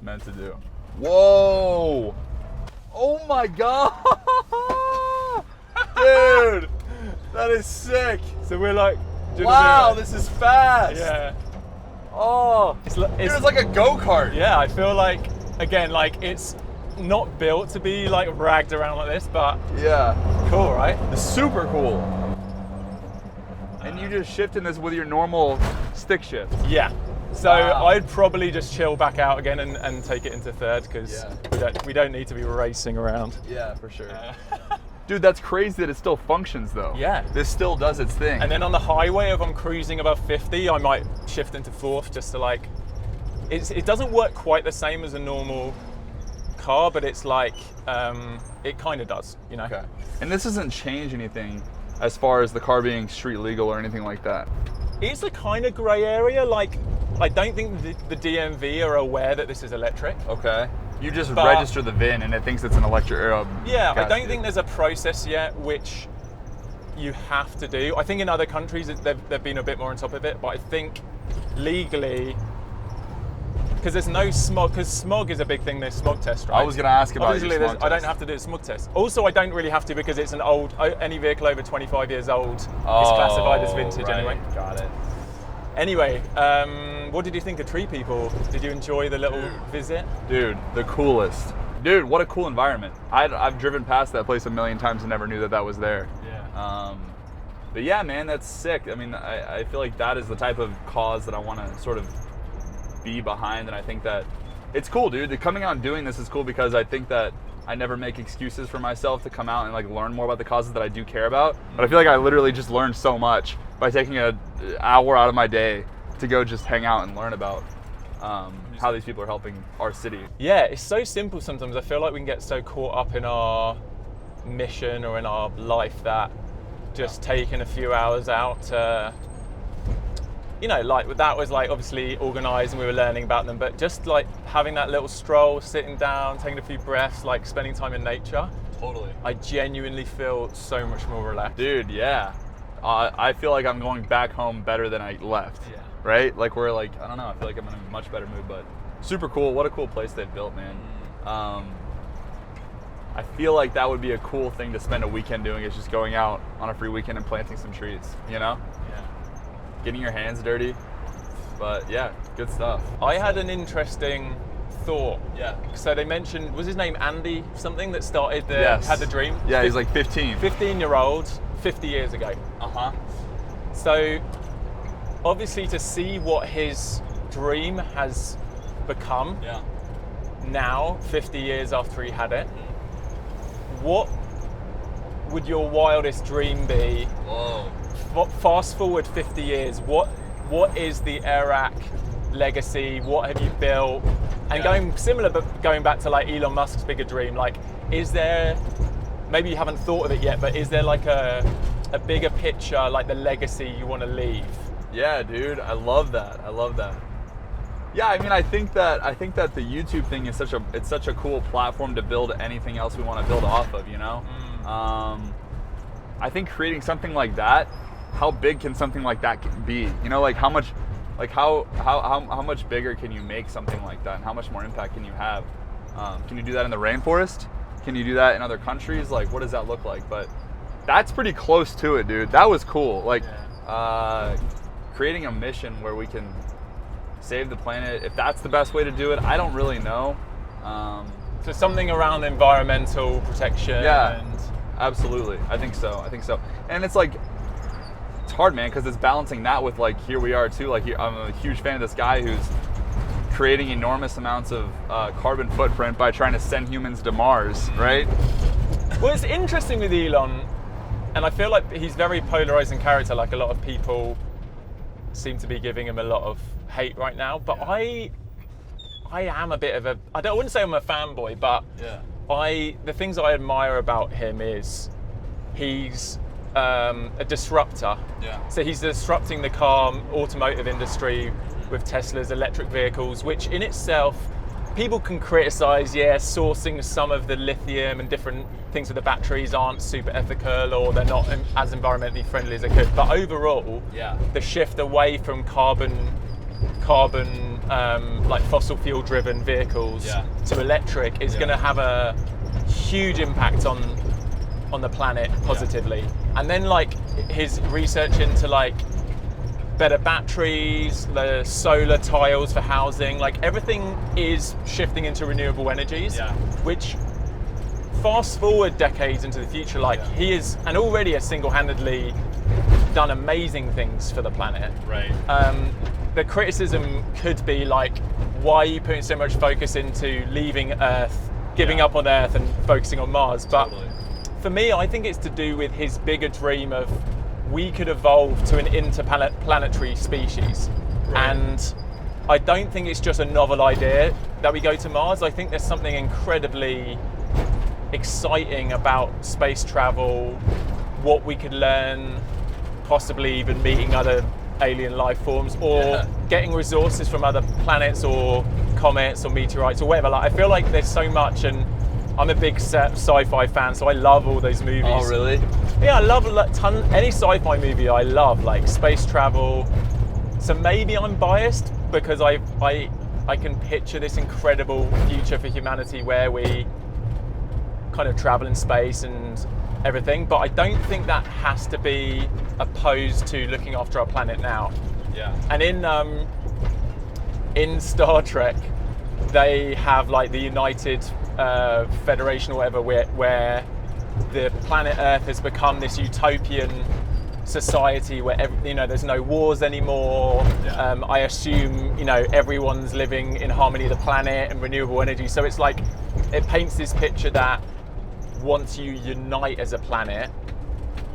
A: meant to do. Whoa! Oh my god! Dude! That is sick!
C: So we're like,
A: wow, this is fast!
C: Yeah.
A: Oh! Dude, it's like a go-kart!
C: Yeah, I feel like, again, like it's not built to be like ragged around like this, but
A: yeah.
C: Cool, right?
A: It's super cool. And you just shifting this with your normal stick shift.
C: Yeah. So I'd probably just chill back out again and take it into third because we don't need to be racing around.
A: Yeah, for sure. Dude, that's crazy that it still functions though.
C: Yeah.
A: This still does its thing.
C: And then on the highway, if I'm cruising above 50, I might shift into fourth just to like, it doesn't work quite the same as a normal car, but it's like, it kind of does, you know?
A: Okay. And this doesn't change anything as far as the car being street legal or anything like that?
C: It's a kind of grey area. Like, I don't think the DMV are aware that this is electric.
A: Okay. You just register the VIN and it thinks it's an electric.
C: Yeah, I don't think there's a process yet which you have to do. I think in other countries they've been a bit more on top of it, but I think legally, because there's no smog, because smog is a big thing, there's smog test, right?
A: I was going to ask about
C: Obviously,
A: your smog test.
C: I don't have to do a smog test. Also, I don't really have to because it's any vehicle over 25 years old is classified as vintage anyway.
A: Got it.
C: Anyway, what did you think of TreePeople? Did you enjoy the little visit?
A: Dude, the coolest. Dude, what a cool environment. I've driven past that place a million times and never knew that was there.
C: Yeah.
A: But yeah, man, that's sick. I mean, I feel like that is the type of cause that I want to sort of be behind, and I think that it's cool, dude. Coming out and doing this is cool because I think that I never make excuses for myself to come out and like learn more about the causes that I do care about. But I feel like I literally just learned so much by taking an hour out of my day to go just hang out and learn about how these people are helping our city.
C: Yeah, it's so simple sometimes. I feel like we can get so caught up in our mission or in our life that just taking a few hours out to, you know, like that was like obviously organised and we were learning about them, but just like having that little stroll, sitting down, taking a few breaths, like spending time in nature.
A: Totally.
C: I genuinely feel so much more relaxed.
A: Dude, yeah. I feel like I'm going back home better than I left.
C: Yeah.
A: Right? Like we're like, I don't know, I feel like I'm in a much better mood, but super cool. What a cool place they've built, man. I feel like that would be a cool thing to spend a weekend doing, is just going out on a free weekend and planting some trees, you know?
C: Yeah.
A: Getting your hands dirty. But yeah, good stuff.
C: I had an interesting thought.
A: Yeah.
C: So they mentioned, was his name Andy something that started had the dream?
A: Yeah, he's like 15.
C: 15-year-old, 50 years ago.
A: Uh-huh.
C: So obviously to see what his dream has become now, 50 years after he had it, what would your wildest dream be?
A: Whoa.
C: Fast forward 50 years, what is the Iraq legacy? What have you built? And going back to like Elon Musk's bigger dream, like is there, maybe you haven't thought of it yet, but is there like a bigger picture, like the legacy you want to leave?
A: Yeah, dude, I love that. Yeah, I mean, I think that the YouTube thing is such a cool platform to build anything else we want to build off of, you know? I think creating something like that, how big can something like that be? You know, like how much bigger can you make something like that, and how much more impact can you have? Can you do that in the rainforest? Can you do that in other countries? Like, what does that look like? But that's pretty close to it, dude. That was cool. Like, creating a mission where we can save the planet, if that's the best way to do it, I don't really know.
C: So something around environmental protection.
A: Yeah,
C: and
A: absolutely. I think so. And it's like, it's hard, man, because it's balancing that with like, here we are too. Like, I'm a huge fan of this guy who's creating enormous amounts of carbon footprint by trying to send humans to Mars, right?
C: Well, it's interesting with Elon, and I feel like he's very polarizing character. Like a lot of people seem to be giving him a lot of hate right now, but I am a bit of I wouldn't say I'm a fanboy, but the things I admire about him is he's a disruptor.
A: Yeah.
C: So he's disrupting the car automotive industry with Tesla's electric vehicles, which in itself, people can criticize, sourcing some of the lithium and different things with the batteries aren't super ethical, or they're not as environmentally friendly as they could. But overall, the shift away from carbon like fossil fuel driven vehicles to electric is going to have a huge impact on the planet positively. And then like his research into like better batteries, the solar tiles for housing, like everything is shifting into renewable energies, which fast forward decades into the future, like he is, and already has single-handedly done amazing things for the planet.
A: Right.
C: The criticism could be like, why are you putting so much focus into leaving Earth, giving up on Earth and focusing on Mars? But for me, I think it's to do with his bigger dream of we could evolve to an interplanetary species. And I don't think it's just a novel idea that we go to Mars. I think there's something incredibly exciting about space travel, what we could learn, possibly even meeting other alien life forms, or getting resources from other planets or comets or meteorites or whatever. Like, I feel like there's so much, and I'm a big sci-fi fan, so I love all those movies.
A: Oh, really?
C: Yeah, I love any sci-fi movie. I love like space travel. So maybe I'm biased because I can picture this incredible future for humanity where we kind of travel in space and everything, but I don't think that has to be opposed to looking after our planet now.
A: Yeah.
C: And in Star Trek, they have like the United Federation or whatever, where the planet Earth has become this utopian society where there's no wars anymore. I assume everyone's living in harmony with the planet and renewable energy. So it's like it paints this picture that once you unite as a planet,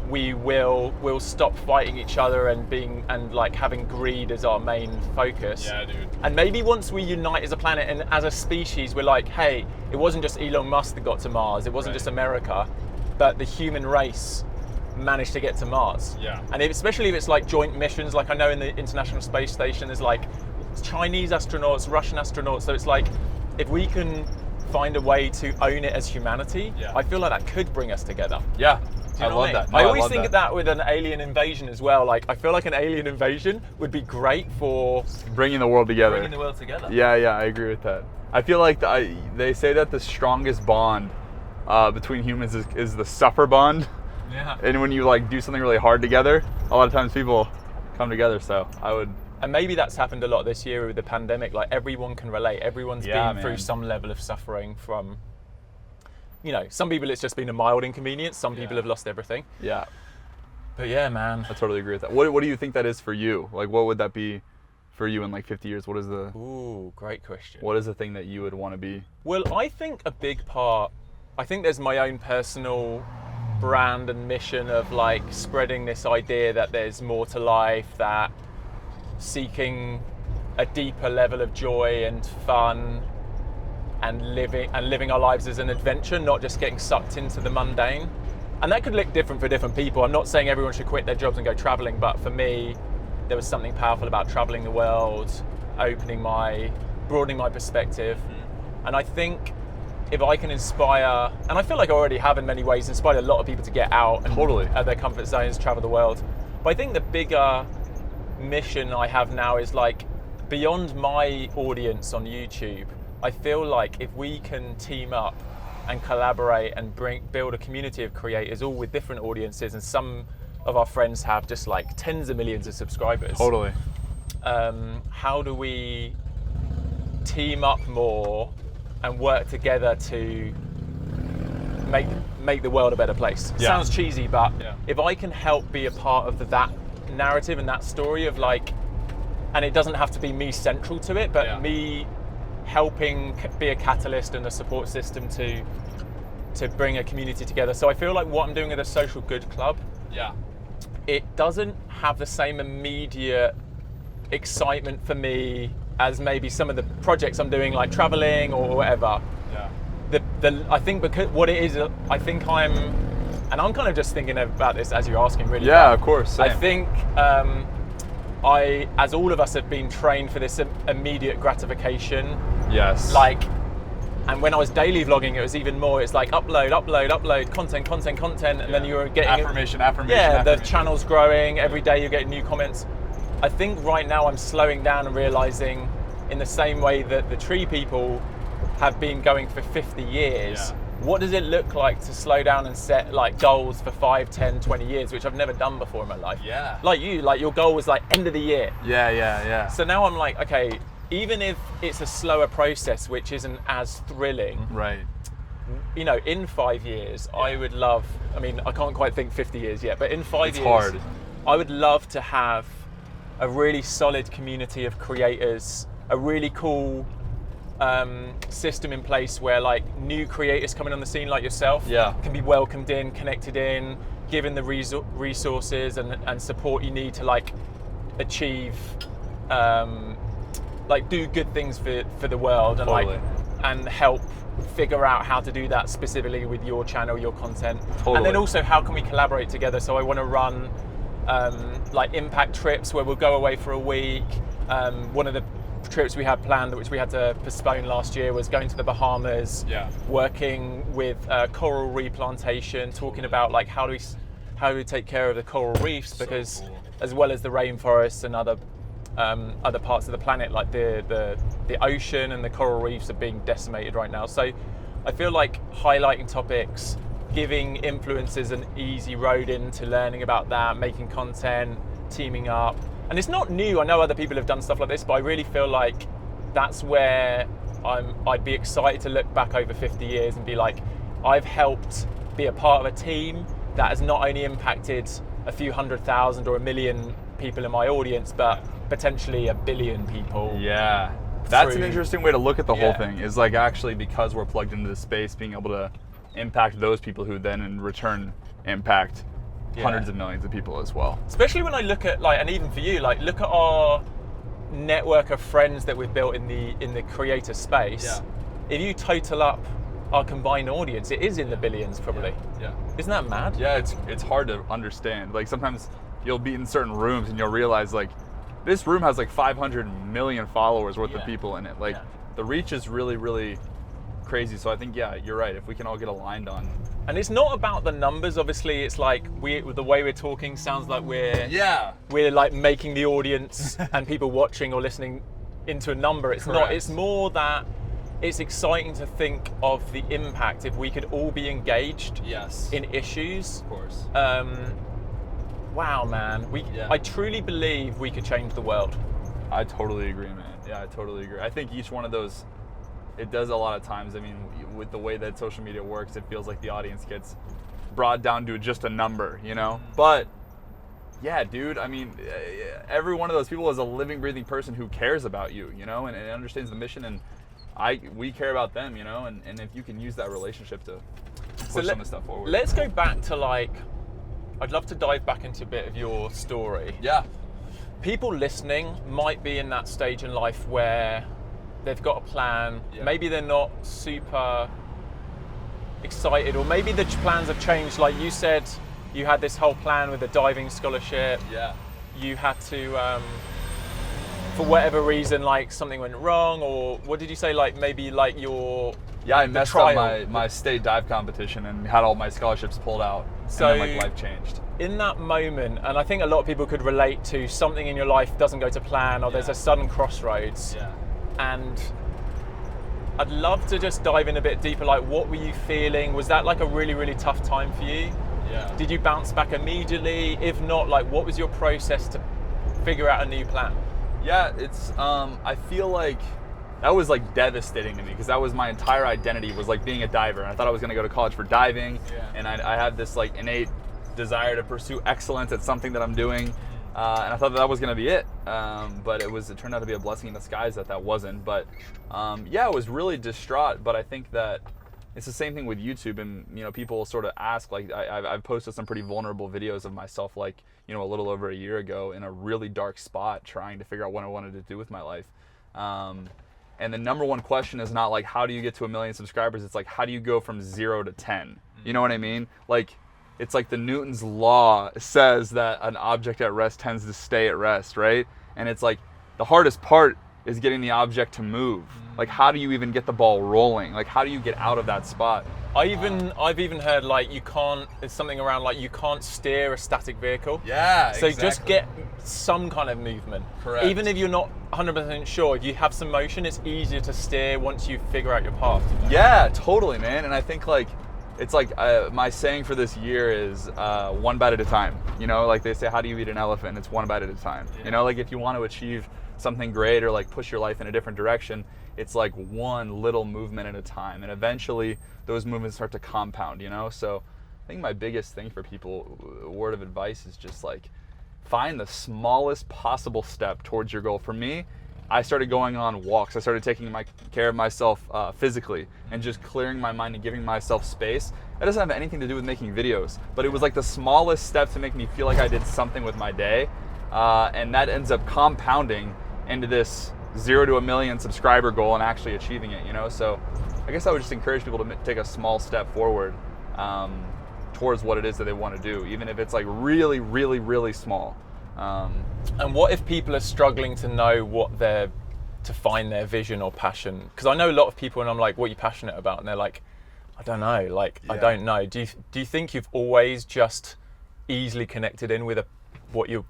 C: we'll stop fighting each other and like having greed as our main focus.
A: Yeah, dude.
C: And maybe once we unite as a planet and as a species, we're like, hey, it wasn't just Elon Musk that got to Mars, it wasn't just America, but the human race managed to get to Mars.
A: Yeah.
C: And especially if it's like joint missions, like I know in the International Space Station there's like Chinese astronauts, Russian astronauts, so it's like if we can find a way to own it as humanity, I feel like that could bring us together.
A: Yeah.
C: I love
A: that.
C: I always think of that with an alien invasion as well. Like I feel like an alien invasion would be great for
A: bringing the world together. Yeah, I agree with that. I feel like they say that the strongest bond between humans is the suffer bond.
C: Yeah.
A: And when you like do something really hard together, a lot of times people come together. So I would.
C: And maybe that's happened a lot this year with the pandemic. Like everyone can relate. Everyone's been through some level of suffering from. Some people it's just been a mild inconvenience. Some people have lost everything.
A: Yeah.
C: But yeah, man.
A: I totally agree with that. What do you think that is for you? Like, what would that be for you in like 50 years? What is the...
C: Ooh, great question.
A: What is the thing that you would want to be?
C: Well, I think a big part... I think there's my own personal brand and mission of like spreading this idea that there's more to life, that seeking a deeper level of joy and fun and living our lives as an adventure, not just getting sucked into the mundane. And that could look different for different people. I'm not saying everyone should quit their jobs and go traveling, but for me, there was something powerful about traveling the world, broadening my perspective. And I think if I can inspire, and I feel like I already have in many ways inspired a lot of people to get out and out of their comfort zones, travel the world. But I think the bigger mission I have now is like beyond my audience on YouTube. I feel like if we can team up and collaborate and build a community of creators, all with different audiences, and some of our friends have just like tens of millions of subscribers.
A: Totally.
C: How do we team up more and work together to make the world a better place? Sounds cheesy, but if I can help be a part of that narrative and that story of like, and it doesn't have to be me central to it, but me helping be a catalyst and a support system to bring a community together. So I feel like what I'm doing at a social good club, it doesn't have the same immediate excitement for me as maybe some of the projects I'm doing, like traveling or whatever. I think because what it is, I think I'm kind of just thinking about this as you're asking, really.
A: Yeah, of course. Same.
C: I think as all of us have been trained for this immediate gratification.
A: Yes.
C: Like, and when I was daily vlogging, it was even more. It's like upload, content, and then you're getting
A: affirmation.
C: Yeah, the channel's growing every day. You're getting new comments. I think right now I'm slowing down and realizing, in the same way that the Tree People have been going for 50 years. Yeah. What does it look like to slow down and set like goals for 5, 10, 20 years, which I've never done before in my life?
A: Yeah.
C: Like your goal was like end of the year.
A: Yeah.
C: So now I'm like, okay, even if it's a slower process, which isn't as thrilling,
A: right?
C: You know, in 5 years, I would love. I mean, I can't quite think 50 years yet, but in 5 years,
A: hard.
C: I would love to have a really solid community of creators, a really cool system in place where like new creators coming on the scene like yourself can be welcomed in, connected in, given the resources and support you need to like achieve, like do good things for the world and like and help figure out how to do that specifically with your channel, your content. And then also how can we collaborate together? So I want to run like impact trips where we'll go away for a week. One of the trips we had planned, which we had to postpone last year, was going to the Bahamas, working with coral replantation, talking about like how do we take care of the coral reefs, because as well as the rainforests and other parts of the planet, like the ocean and the coral reefs are being decimated right now. So I feel like highlighting topics, giving influencers an easy road into learning about that, making content, teaming up. And it's not new. I know other people have done stuff like this, but I really feel like that's where I'd be excited to look back over 50 years and be like, I've helped be a part of a team that has not only impacted a few 100,000 or 1 million people in my audience, but potentially 1 billion people.
A: Yeah. That's an interesting way to look at the whole thing, is like actually because we're plugged into the space, being able to impact those people who then in return impact hundreds of millions of people as well.
C: Especially when I look at like, and even for you, like look at our network of friends that we've built in the creator space. Yeah. If you total up our combined audience, it is in the billions probably.
A: Yeah.
C: Isn't that mad?
A: Yeah, it's hard to understand. Like sometimes you'll be in certain rooms and you'll realize like this room has like 500 million followers worth of people in it. Like the reach is really, really crazy. So I think, you're right. If we can all get aligned on.
C: And it's not about the numbers, obviously. It's like the way we're talking sounds like we're like making the audience and people watching or listening into a number. It's not. It's more that it's exciting to think of the impact if we could all be engaged in issues.
A: Of course.
C: Wow, man. I truly believe we could change the world.
A: I totally agree, man. Yeah, I totally agree. I think each one of those, it does a lot of times. I mean, with the way that social media works, it feels like the audience gets brought down to just a number, you know? But yeah, dude, I mean, every one of those people is a living, breathing person who cares about you, you know, and understands the mission, and we care about them, you know, and if you can use that relationship to push some of the stuff forward.
C: Let's go back to like, I'd love to dive back into a bit of your story.
A: Yeah.
C: People listening might be in that stage in life where they've got a plan. Yeah. Maybe they're not super excited, or maybe the plans have changed. Like you said, you had this whole plan with a diving scholarship.
A: Yeah.
C: You had to, for whatever reason, like something went wrong, or what did you say? Like maybe like your
A: I messed up my state dive competition and had all my scholarships pulled out.
C: So
A: and then, like, life changed.
C: In that moment, and I think a lot of people could relate to, something in your life doesn't go to plan, or there's a sudden crossroads.
A: Yeah.
C: And I'd love to just dive in a bit deeper. Like, what were you feeling? Was that like a really, really tough time for you?
A: Yeah.
C: Did you bounce back immediately? If not, like, what was your process to figure out a new plan?
A: Yeah, it's, I feel like that was like devastating to me, because that was my entire identity, was like being a diver. And I thought I was going to go to college for diving, and I had this like innate desire to pursue excellence at something that I'm doing, and I thought that was going to be it. But it turned out to be a blessing in disguise that wasn't. But I was really distraught. But I think that it's the same thing with YouTube, and you know, people sort of ask, like, I've posted some pretty vulnerable videos of myself, like, you know, a little over a year ago, in a really dark spot, trying to figure out what I wanted to do with my life. And the number one question is not like, how do you get to 1 million subscribers? It's like, how do you go from 0 to 10? You know what I mean? Like, it's like the Newton's law says that an object at rest tends to stay at rest, right? And it's like, the hardest part is getting the object to move. Like, how do you even get the ball rolling? Like, how do you get out of that spot?
C: I've even heard like it's something around like you can't steer a static vehicle.
A: Yeah,
C: so just get some kind of movement. Correct. Even if you're not 100% sure, if you have some motion, it's easier to steer once you figure out your path.
A: Yeah, totally, man. And I think like, it's like my saying for this year is one bite at a time. You know, like they say, how do you eat an elephant? It's one bite at a time. Yeah. You know, like if you want to achieve something great or like push your life in a different direction, it's like one little movement at a time, and eventually those movements start to compound, you know? So I think my biggest thing for people, word of advice, is just like find the smallest possible step towards your goal. For me, I started going on walks. I started taking care of myself physically and just clearing my mind and giving myself space. That doesn't have anything to do with making videos, but it was like the smallest step to make me feel like I did something with my day. And that ends up compounding into this 0 to 1 million subscriber goal and actually achieving it, you know? So I guess I would just encourage people to take a small step forward towards what it is that they want to do, even if it's like really, really, really small.
C: And what if people are struggling to know to find their vision or passion? Because I know a lot of people and I'm like, what are you passionate about? And they're like, I don't know, like, yeah. I don't know. Do you think you've always just easily connected in with what you're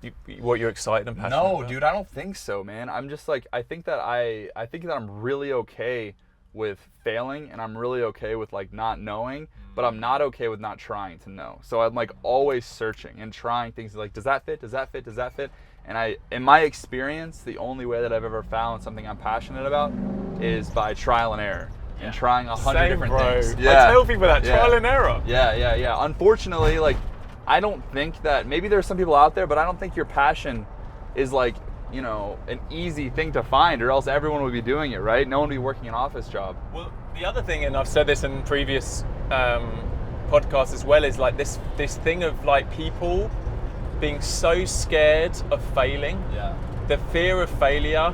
C: excited and passionate about?
A: No, dude, I don't think so, man. I'm just like, I think that I'm really okay with failing, and I'm really okay with like not knowing, but I'm not okay with not trying to know. So I'm like always searching and trying things like, does that fit? Does that fit? Does that fit? And in my experience, the only way that I've ever found something I'm passionate about is by trial and error. And trying 100 different things.
C: Yeah. I tell people that, trial and error.
A: Yeah. Unfortunately, like, I don't think that, maybe there's some people out there, but I don't think your passion is like, you know, an easy thing to find, or else everyone would be doing it, right? No one would be working an office job.
C: Well, the other thing, and I've said this in previous podcasts as well, is like this thing of like people being so scared of failing. Yeah. The fear of failure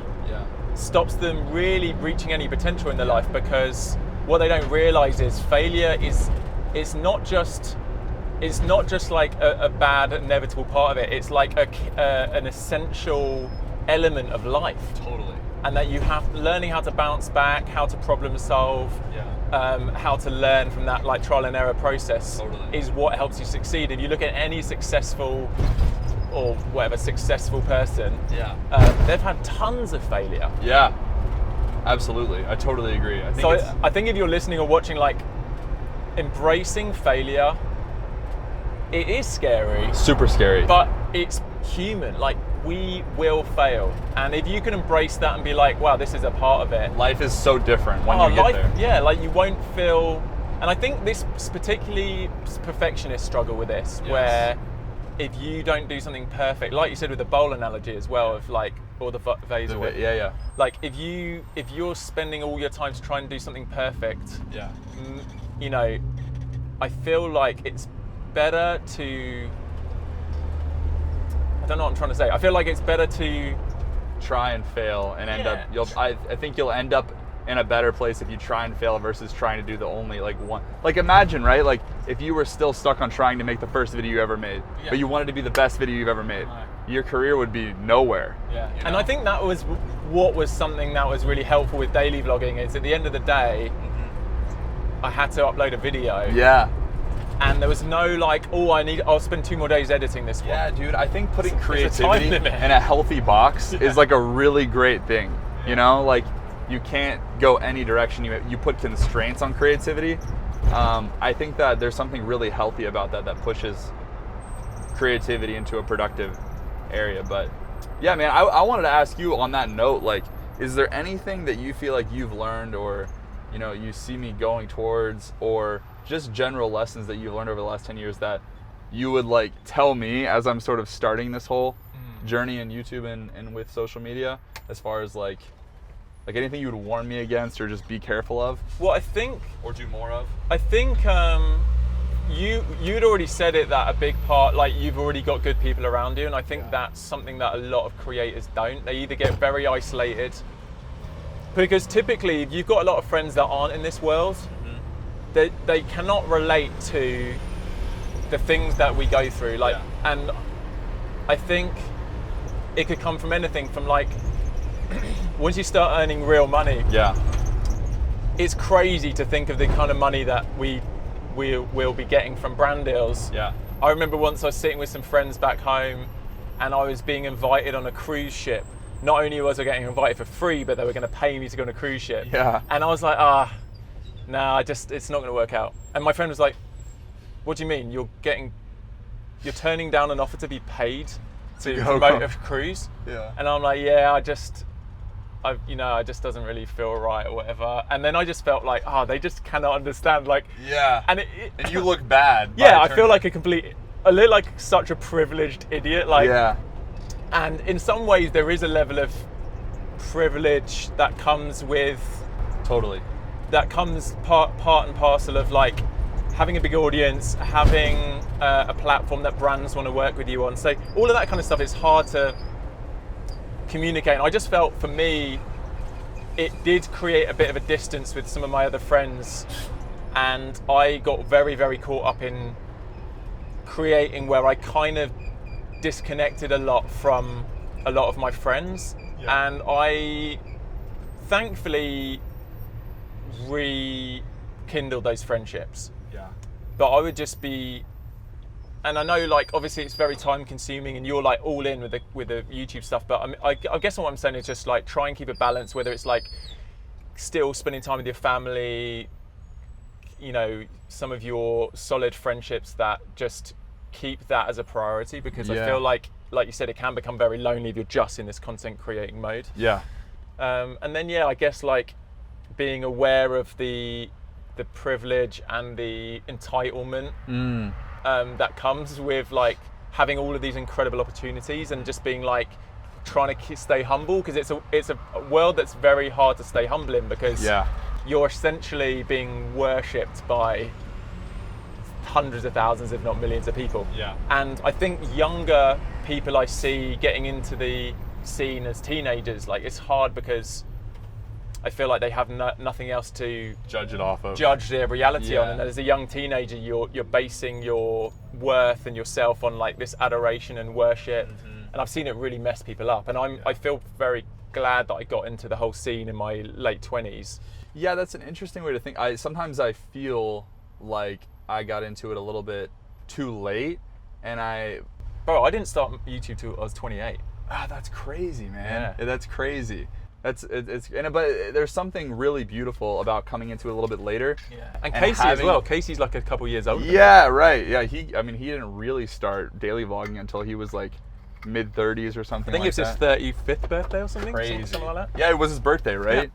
C: stops them really reaching any potential in their life, because what they don't realize is failure is not just like a bad inevitable part of it. It's like an essential element of life.
A: Totally.
C: And that you have learning how to bounce back, how to problem solve, how to learn from that like trial and error process is what helps you succeed. If you look at any successful or whatever successful person, they've had tons of failure.
A: Yeah, absolutely. I totally agree.
C: I think if you're listening or watching, like, embracing failure, it is scary.
A: Super scary.
C: But it's human. Like, we will fail. And if you can embrace that and be like, wow, this is a part of it.
A: Life is so different when you get there.
C: Yeah, like you won't feel... And I think this particularly perfectionists struggle with this, where if you don't do something perfect, like you said with the bowl analogy as well, of like, or the vase of it.
A: Yeah.
C: Like if you're spending all your time to try and do something perfect, you know, I feel like it's better to, I don't know what I'm trying to say. I feel like it's better to
A: try and fail and end up, I think you'll end up in a better place if you try and fail versus trying to do the only like one. Like imagine, right? Like if you were still stuck on trying to make the first video you ever made, but you wanted to be the best video you've ever made, your career would be nowhere.
C: Yeah. You know? And I think that was what was something that was really helpful with daily vlogging, is at the end of the day, I had to upload a video.
A: Yeah.
C: And there was no like, I'll spend 2 more days editing this one.
A: Yeah, dude, I think putting creativity in a healthy box is like a really great thing. You know, like you can't go any direction. You put constraints on creativity. I think that there's something really healthy about that pushes creativity into a productive area. But yeah, man, I wanted to ask you on that note, like, is there anything that you feel like you've learned, or, you know, you see me going towards, or just general lessons that you've learned over the last 10 years that you would like tell me as I'm sort of starting this whole journey in YouTube and with social media, as far as like anything you would warn me against or just be careful of?
C: Well, I think,
A: or do more of?
C: I think you'd already said it, that a big part, like you've already got good people around you, and I think that's something that a lot of creators don't. They either get very isolated Because typically, if you've got a lot of friends that aren't in this world, they cannot relate to the things that we go through. Like, and I think it could come from anything from like, once you start earning real money, it's crazy to think of the kind of money that we'll be getting from brand deals. I remember once I was sitting with some friends back home and I was being invited on a cruise ship. Not only was I getting invited for free, but they were going to pay me to go on a cruise ship. And I was like, it's not going to work out. And my friend was like, what do you mean? You're turning down an offer to be paid to promote a cruise? And I'm like, it just doesn't really feel right or whatever. And then I just felt like, they just cannot understand. Like, and
A: you look bad.
C: I feel like I look like such a privileged idiot. Like, and in some ways there is a level of privilege that comes with that comes part and parcel of like having a big audience, having a platform that brands want to work with you on. So all of that kind of stuff is hard to communicate. And I just felt, for me, it did create a bit of a distance with some of my other friends, and I got very, very caught up in creating where I kind of disconnected a lot from a lot of my friends, and I thankfully rekindled those friendships. But I would just be, and I know like obviously it's very time consuming and you're like all in with the YouTube stuff, but I guess what I'm saying is just like try and keep a balance, whether it's like still spending time with your family, you know, some of your solid friendships, that just keep that as a priority, because I feel like you said, it can become very lonely if you're just in this content creating mode. And then I guess like being aware of the privilege and the entitlement that comes with like having all of these incredible opportunities, and just being like trying to stay humble, because it's a world that's very hard to stay humble in, because you're essentially being worshipped by hundreds of thousands, if not millions of people. And I think younger people I see getting into the scene as teenagers, like it's hard because I feel like they have nothing else to
A: judge it off of,
C: judge their reality on. And as a young teenager, you're basing your worth and yourself on like this adoration and worship. And I've seen it really mess people up. And I feel very glad that I got into the whole scene in my late 20s.
A: Yeah, that's an interesting way to think. Sometimes I feel like I got into it a little bit too late, and
C: Bro, I didn't start YouTube till I was 28.
A: That's crazy, man. That's crazy. But there's something really beautiful about coming into it a little bit later.
C: And Casey as well. Casey's like a couple years older.
A: Right. He didn't really start daily vlogging until he was like mid 30s or something.
C: I think
A: like
C: it's his 35th birthday or something.
A: Crazy.
C: Something like that.
A: Yeah, it was his birthday, right?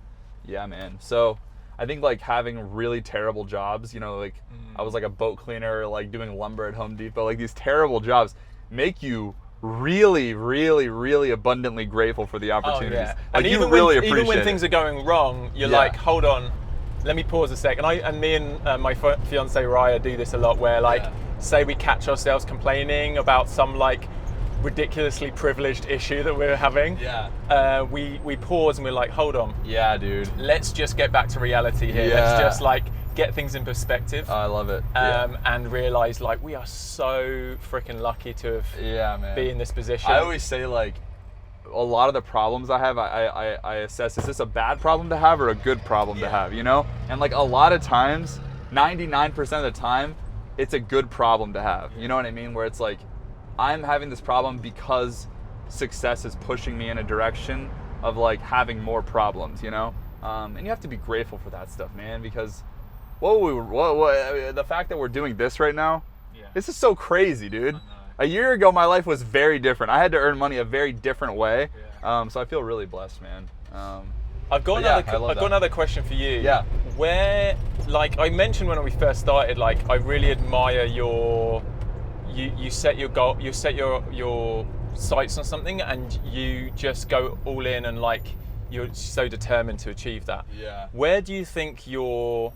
A: Yeah, man. So I think like having really terrible jobs, you know, like I was like a boat cleaner, like doing lumber at Home Depot, like these terrible jobs make you really, really, really abundantly grateful for the opportunities. Like,
C: and
A: you really appreciate
C: even when
A: it.
C: things are going wrong, you're like, hold on, let me pause a sec. And me and my fiance Raya do this a lot, where like, say we catch ourselves complaining about some like ridiculously privileged issue that we're having. We pause and we're like, hold on.
A: Dude.
C: Let's just get back to reality here. Let's just like get things in perspective.
A: I love it.
C: And realize like we are so freaking lucky to have be in this position.
A: I always say like a lot of the problems I have, I assess, is this a bad problem to have or a good problem to have, you know? And like a lot of times, 99% of the time, it's a good problem to have. You know what I mean? Where it's like, I'm having this problem because success is pushing me in a direction of like having more problems, you know? And you have to be grateful for that stuff, man, because the fact that we're doing this right now, this is so crazy, dude. A year ago, my life was very different. I had to earn money a very different way. So I feel really blessed, man.
C: I've got another question for you. Where, like I mentioned when we first started, like I really admire you set your goal, you set your sights on something, and you just go all in, and like you're so determined to achieve that. Where do you think your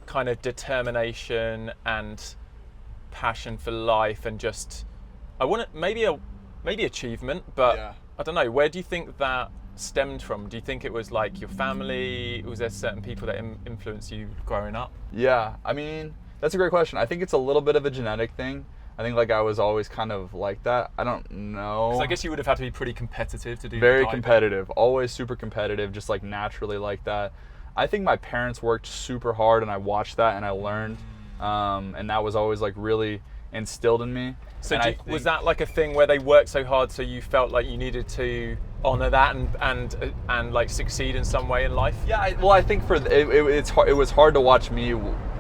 C: kind of determination and passion for life, and just maybe achievement, but I don't know, where do you think that stemmed from? Do you think it was like your family? Was there certain people that influenced you growing up?
A: Yeah, I mean, that's a great question. I think it's a little bit of a genetic thing. I think like I was always kind of like that. I don't know.
C: So I guess you would have had to be pretty competitive to do.
A: Very competitive, always super competitive, just like naturally like that. I think my parents worked super hard, and I watched that and I learned, and that was always like really instilled in me.
C: So was that like a thing where they worked so hard, so you felt like you needed to honor that and like succeed in some way in life?
A: Yeah, I think it was hard to watch me.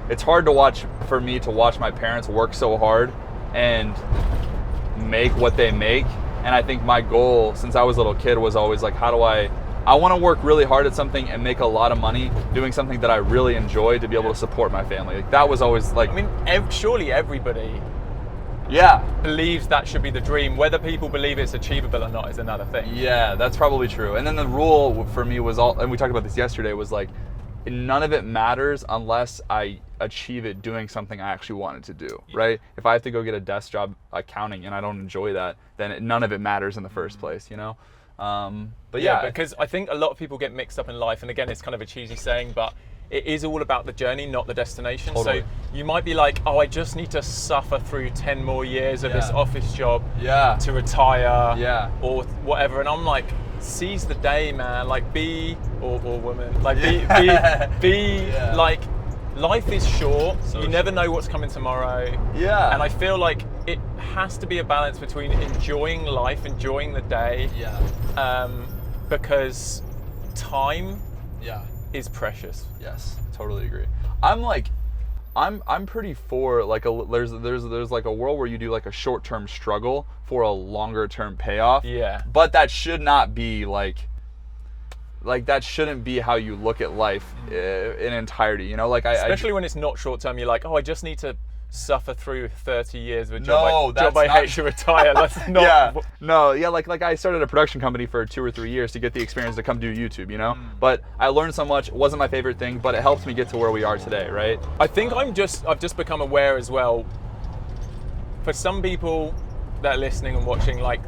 A: It's hard to watch for me to watch my parents work so hard and make what they make. And I think my goal since I was a little kid was always like, how do I want to work really hard at something and make a lot of money doing something that I really enjoy to be able to support my family. Like that was always like,
C: I mean, surely everybody believes that should be the dream. Whether people believe it's achievable or not is another thing.
A: Yeah, that's probably true. And then the rule for me was and we talked about this yesterday, was like, none of it matters unless I achieve it doing something I actually wanted to do, right? If I have to go get a desk job accounting and I don't enjoy that, then none of it matters in the first place, you know? But yeah,
C: because I think a lot of people get mixed up in life, and again, it's kind of a cheesy saying, but it is all about the journey, not the destination.
A: Totally.
C: So you might be like, oh, I just need to suffer through 10 more years of this office job to retire or whatever. And I'm like, seize the day, man. Like or woman, like like, life is short. So you never know what's coming tomorrow.
A: Yeah.
C: And I feel like it has to be a balance between enjoying life, enjoying the day. Because time is precious.
A: Yes, totally agree. I'm pretty for like there's like a world where you do like a short-term struggle for a longer-term payoff.
C: Yeah.
A: But that should not be like that shouldn't be how you look at life in entirety, you know? Like
C: especially when it's not short-term, you're like, oh, I just need to suffer through 30 years of a job I hate to retire. That's not.
A: Like I started a production company for 2 or 3 years to get the experience to come do YouTube, you know? But I learned so much. It wasn't my favorite thing, but it helps me get to where we are today, right?
C: I think I've just become aware as well, for some people that are listening and watching, like,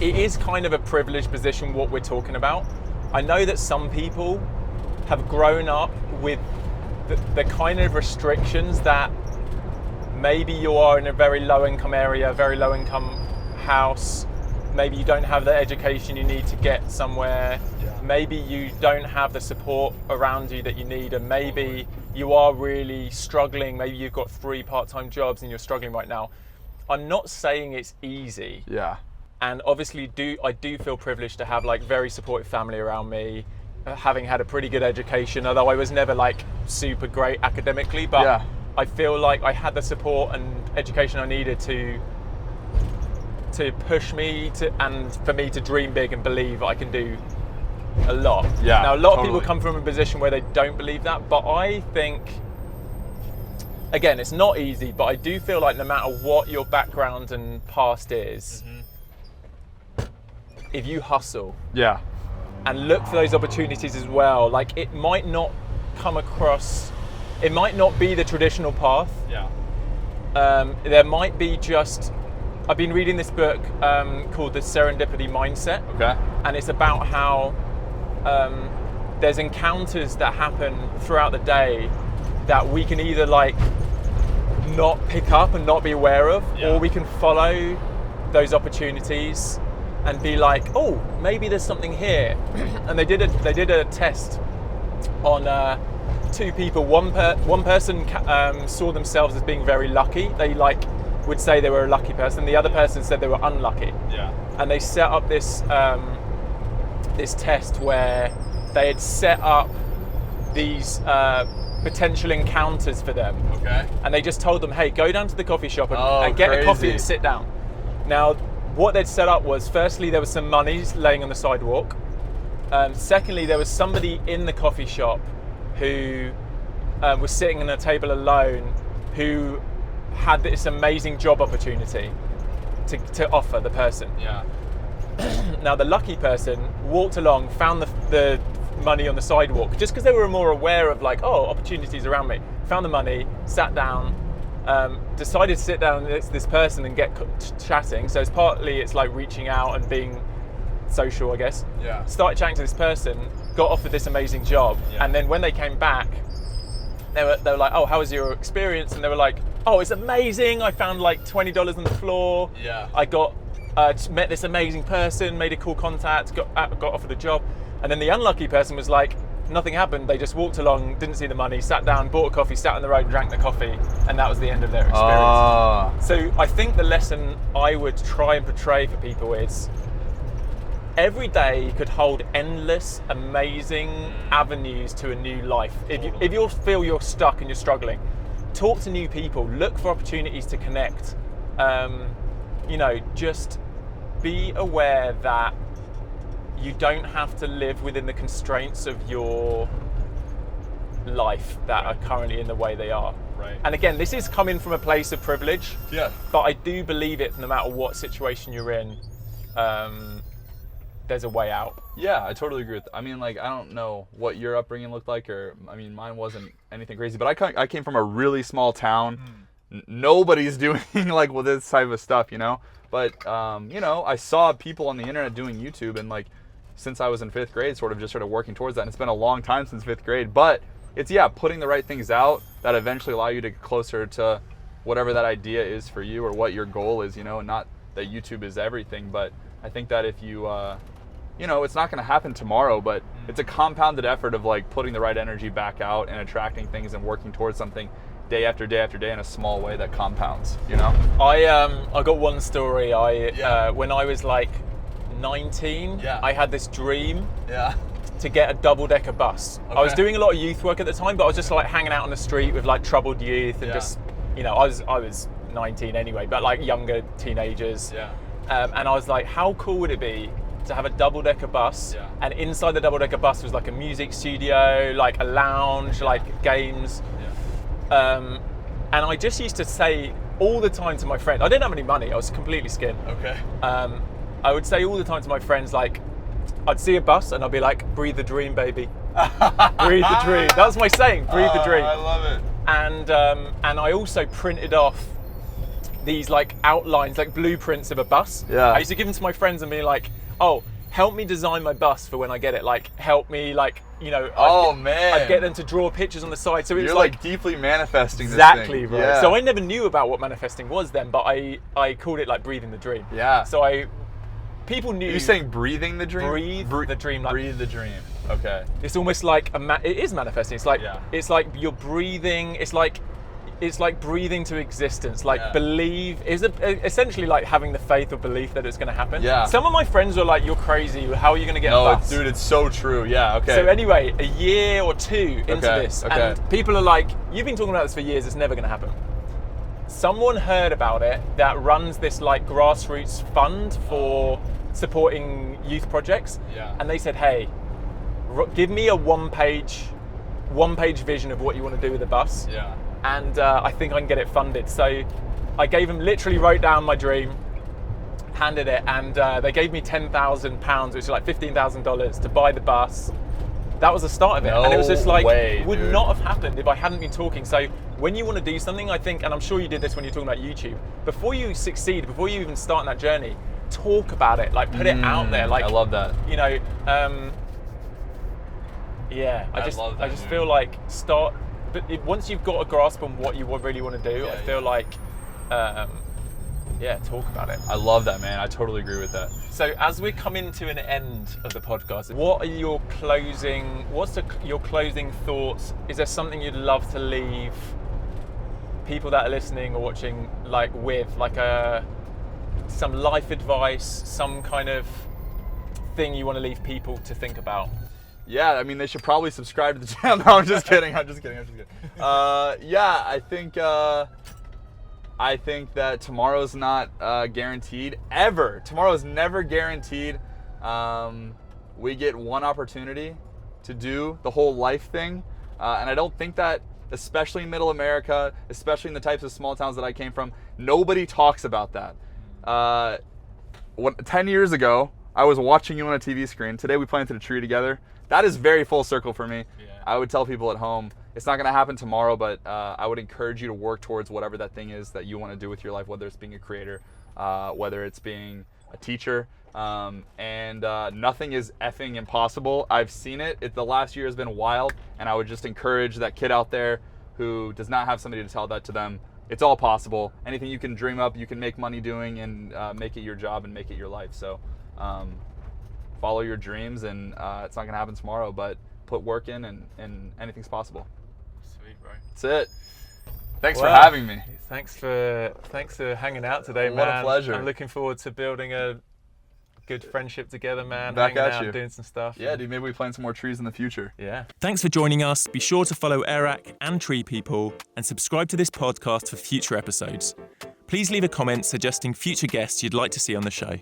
C: it is kind of a privileged position what we're talking about. I know that some people have grown up with the kind of restrictions that maybe you are in a very low income area, very low income house, maybe you don't have the education you need to get somewhere, maybe you don't have the support around you that you need, and maybe you are really struggling, maybe you've got 3 part-time jobs and you're struggling right now. I'm not saying it's easy. And obviously I do feel privileged to have like very supportive family around me, having had a pretty good education, although I was never like super great academically, but I feel like I had the support and education I needed to push me and for me to dream big and believe I can do a lot. Now a lot of people come from a position where they don't believe that, but I think, again, it's not easy, but I do feel like no matter what your background and past is, if you hustle and look for those opportunities as well, like it might not be the traditional path. There might be I've been reading this book called The Serendipity Mindset. And it's about how there's encounters that happen throughout the day that we can either like not pick up and not be aware of, or we can follow those opportunities and be like, oh, maybe there's something here. And they did a test on 2 people. One person saw themselves as being very lucky. They like would say they were a lucky person. The other person said they were unlucky. And they set up this this test where they had set up these potential encounters for them. And they just told them, hey, go down to the coffee shop and get a coffee and sit down. Now, what they'd set up was, firstly, there was some monies laying on the sidewalk. Secondly, there was somebody in the coffee shop who was sitting at a table alone who had this amazing job opportunity to offer the person. Now, the lucky person walked along, found the money on the sidewalk, just because they were more aware of like, oh, opportunities around me. Found the money, sat down, decided to sit down next to this person and get chatting. So it's like reaching out and being social, I guess.
A: Yeah.
C: Started chatting to this person, got offered this amazing job, and then when they came back, they were like, oh, how was your experience? And they were like, oh, it's amazing. I found like $20 on the floor.
A: Yeah.
C: I got met this amazing person, made a cool contact, got offered a job. And then the unlucky person was like, nothing happened. They just walked along, didn't see the money, sat down, bought a coffee, sat on the road, drank the coffee, and that was the end of their experience. So I think the lesson I would try and portray for people is every day could hold endless, amazing avenues to a new life. If you feel you're stuck and you're struggling, talk to new people, look for opportunities to connect. Just be aware that you don't have to live within the constraints of your life that are currently in the way they are.
A: Right.
C: And again, this is coming from a place of privilege.
A: Yeah.
C: But I do believe it, no matter what situation you're in, there's a way out.
A: Yeah, I totally agree with that. I mean, like, I don't know what your upbringing looked like, mine wasn't anything crazy, but I came from a really small town. Nobody's doing like this type of stuff, But, I saw people on the internet doing YouTube, and like, since I was in 5th grade, sort of working towards that. And it's been a long time since 5th grade, but it's, putting the right things out that eventually allow you to get closer to whatever that idea is for you or what your goal is, and not that YouTube is everything, but I think that if you, it's not going to happen tomorrow, but it's a compounded effort of like putting the right energy back out and attracting things and working towards something day after day after day in a small way that compounds,
C: I got one story. When I was like 19, I had this dream to get a double-decker bus. Okay. I was doing a lot of youth work at the time, but I was just like hanging out on the street with like troubled youth and just, I was 19 anyway, but like younger teenagers. And I was like, how cool would it be to have a double-decker bus, and inside the double-decker bus was like a music studio, like a lounge, like games. And I just used to say all the time to my friends, I didn't have any money, I was completely skint.
A: Okay.
C: I would say all the time to my friends, like, I'd see a bus and I'd be like, breathe the dream, baby. Breathe the dream. That was my saying, breathe the dream.
A: I love it.
C: And I also printed off these like outlines, like blueprints of a bus. I used to give them to my friends and be like, oh, help me design my bus for when I get it. Like, help me, like, I'd get them to draw pictures on the side. So it was like
A: deeply manifesting this
C: exactly,
A: thing.
C: Right.
A: Yeah.
C: So I never knew about what manifesting was then, but I called it like breathing the dream.
A: Yeah.
C: So people knew.
A: Are you saying breathing the dream?
C: Breathe the dream. Like,
A: breathe the dream. Okay.
C: It's almost like it is manifesting. It's like it's like you're breathing. It's like breathing to existence. Like believe is essentially like having the faith or belief that it's going to happen. Yeah. Some of my friends were like, "You're crazy. How are you going to get a bus?"
A: Dude, it's so true. Yeah. Okay.
C: So anyway, a year or two into this, and people are like, "You've been talking about this for years. It's never going to happen." Someone heard about it that runs this like grassroots fund for supporting youth projects, and they said, "Hey, give me a one-page vision of what you want to do with the bus." And I think I can get it funded. So I gave them, literally wrote down my dream, handed it, and they gave me £10,000, which is like $15,000 to buy the bus. That was the start of it. And it was just like, would not have happened if I hadn't been talking. So when you want to do something, I think, and I'm sure you did this when you're talking about YouTube, before you succeed, before you even start on that journey, talk about it, like put it out there. Like,
A: I love that.
C: I just feel like start. But once you've got a grasp on what you really want to do, I feel like, talk about it.
A: I love that, man. I totally agree with that.
C: So as we're coming to an end of the podcast, what are your closing thoughts? Is there something you'd love to leave people that are listening or watching, like with, like some life advice, some kind of thing you want to leave people to think about?
A: Yeah, I mean, they should probably subscribe to the channel. No, I'm just kidding. I think that tomorrow's not guaranteed, ever. Tomorrow's never guaranteed. We get one opportunity to do the whole life thing. And I don't think that, especially in middle America, especially in the types of small towns that I came from, nobody talks about that. 10 years ago, I was watching you on a TV screen. Today we planted a tree together. That is very full circle for me. I would tell people at home, it's not going to happen tomorrow, but I would encourage you to work towards whatever that thing is that you want to do with your life, whether it's being a creator, whether it's being a teacher, And nothing is effing impossible. I've seen it. The last year has been wild, and I would just encourage that kid out there who does not have somebody to tell that to them. It's all possible. Anything you can dream up, you can make money doing, and make it your job and make it your life. So follow your dreams, and it's not going to happen tomorrow, but put work in, and anything's possible.
C: Sweet, bro.
A: That's it. Thanks for having me.
C: Thanks for hanging out today, man.
A: What a pleasure.
C: I'm looking forward to building a good friendship together, man.
A: Back
C: hanging
A: at
C: out,
A: you.
C: doing some stuff.
A: Yeah, dude, maybe we plant some more trees in the future.
C: Yeah.
B: Thanks for joining us. Be sure to follow Eric and Tree People and subscribe to this podcast for future episodes. Please leave a comment suggesting future guests you'd like to see on the show.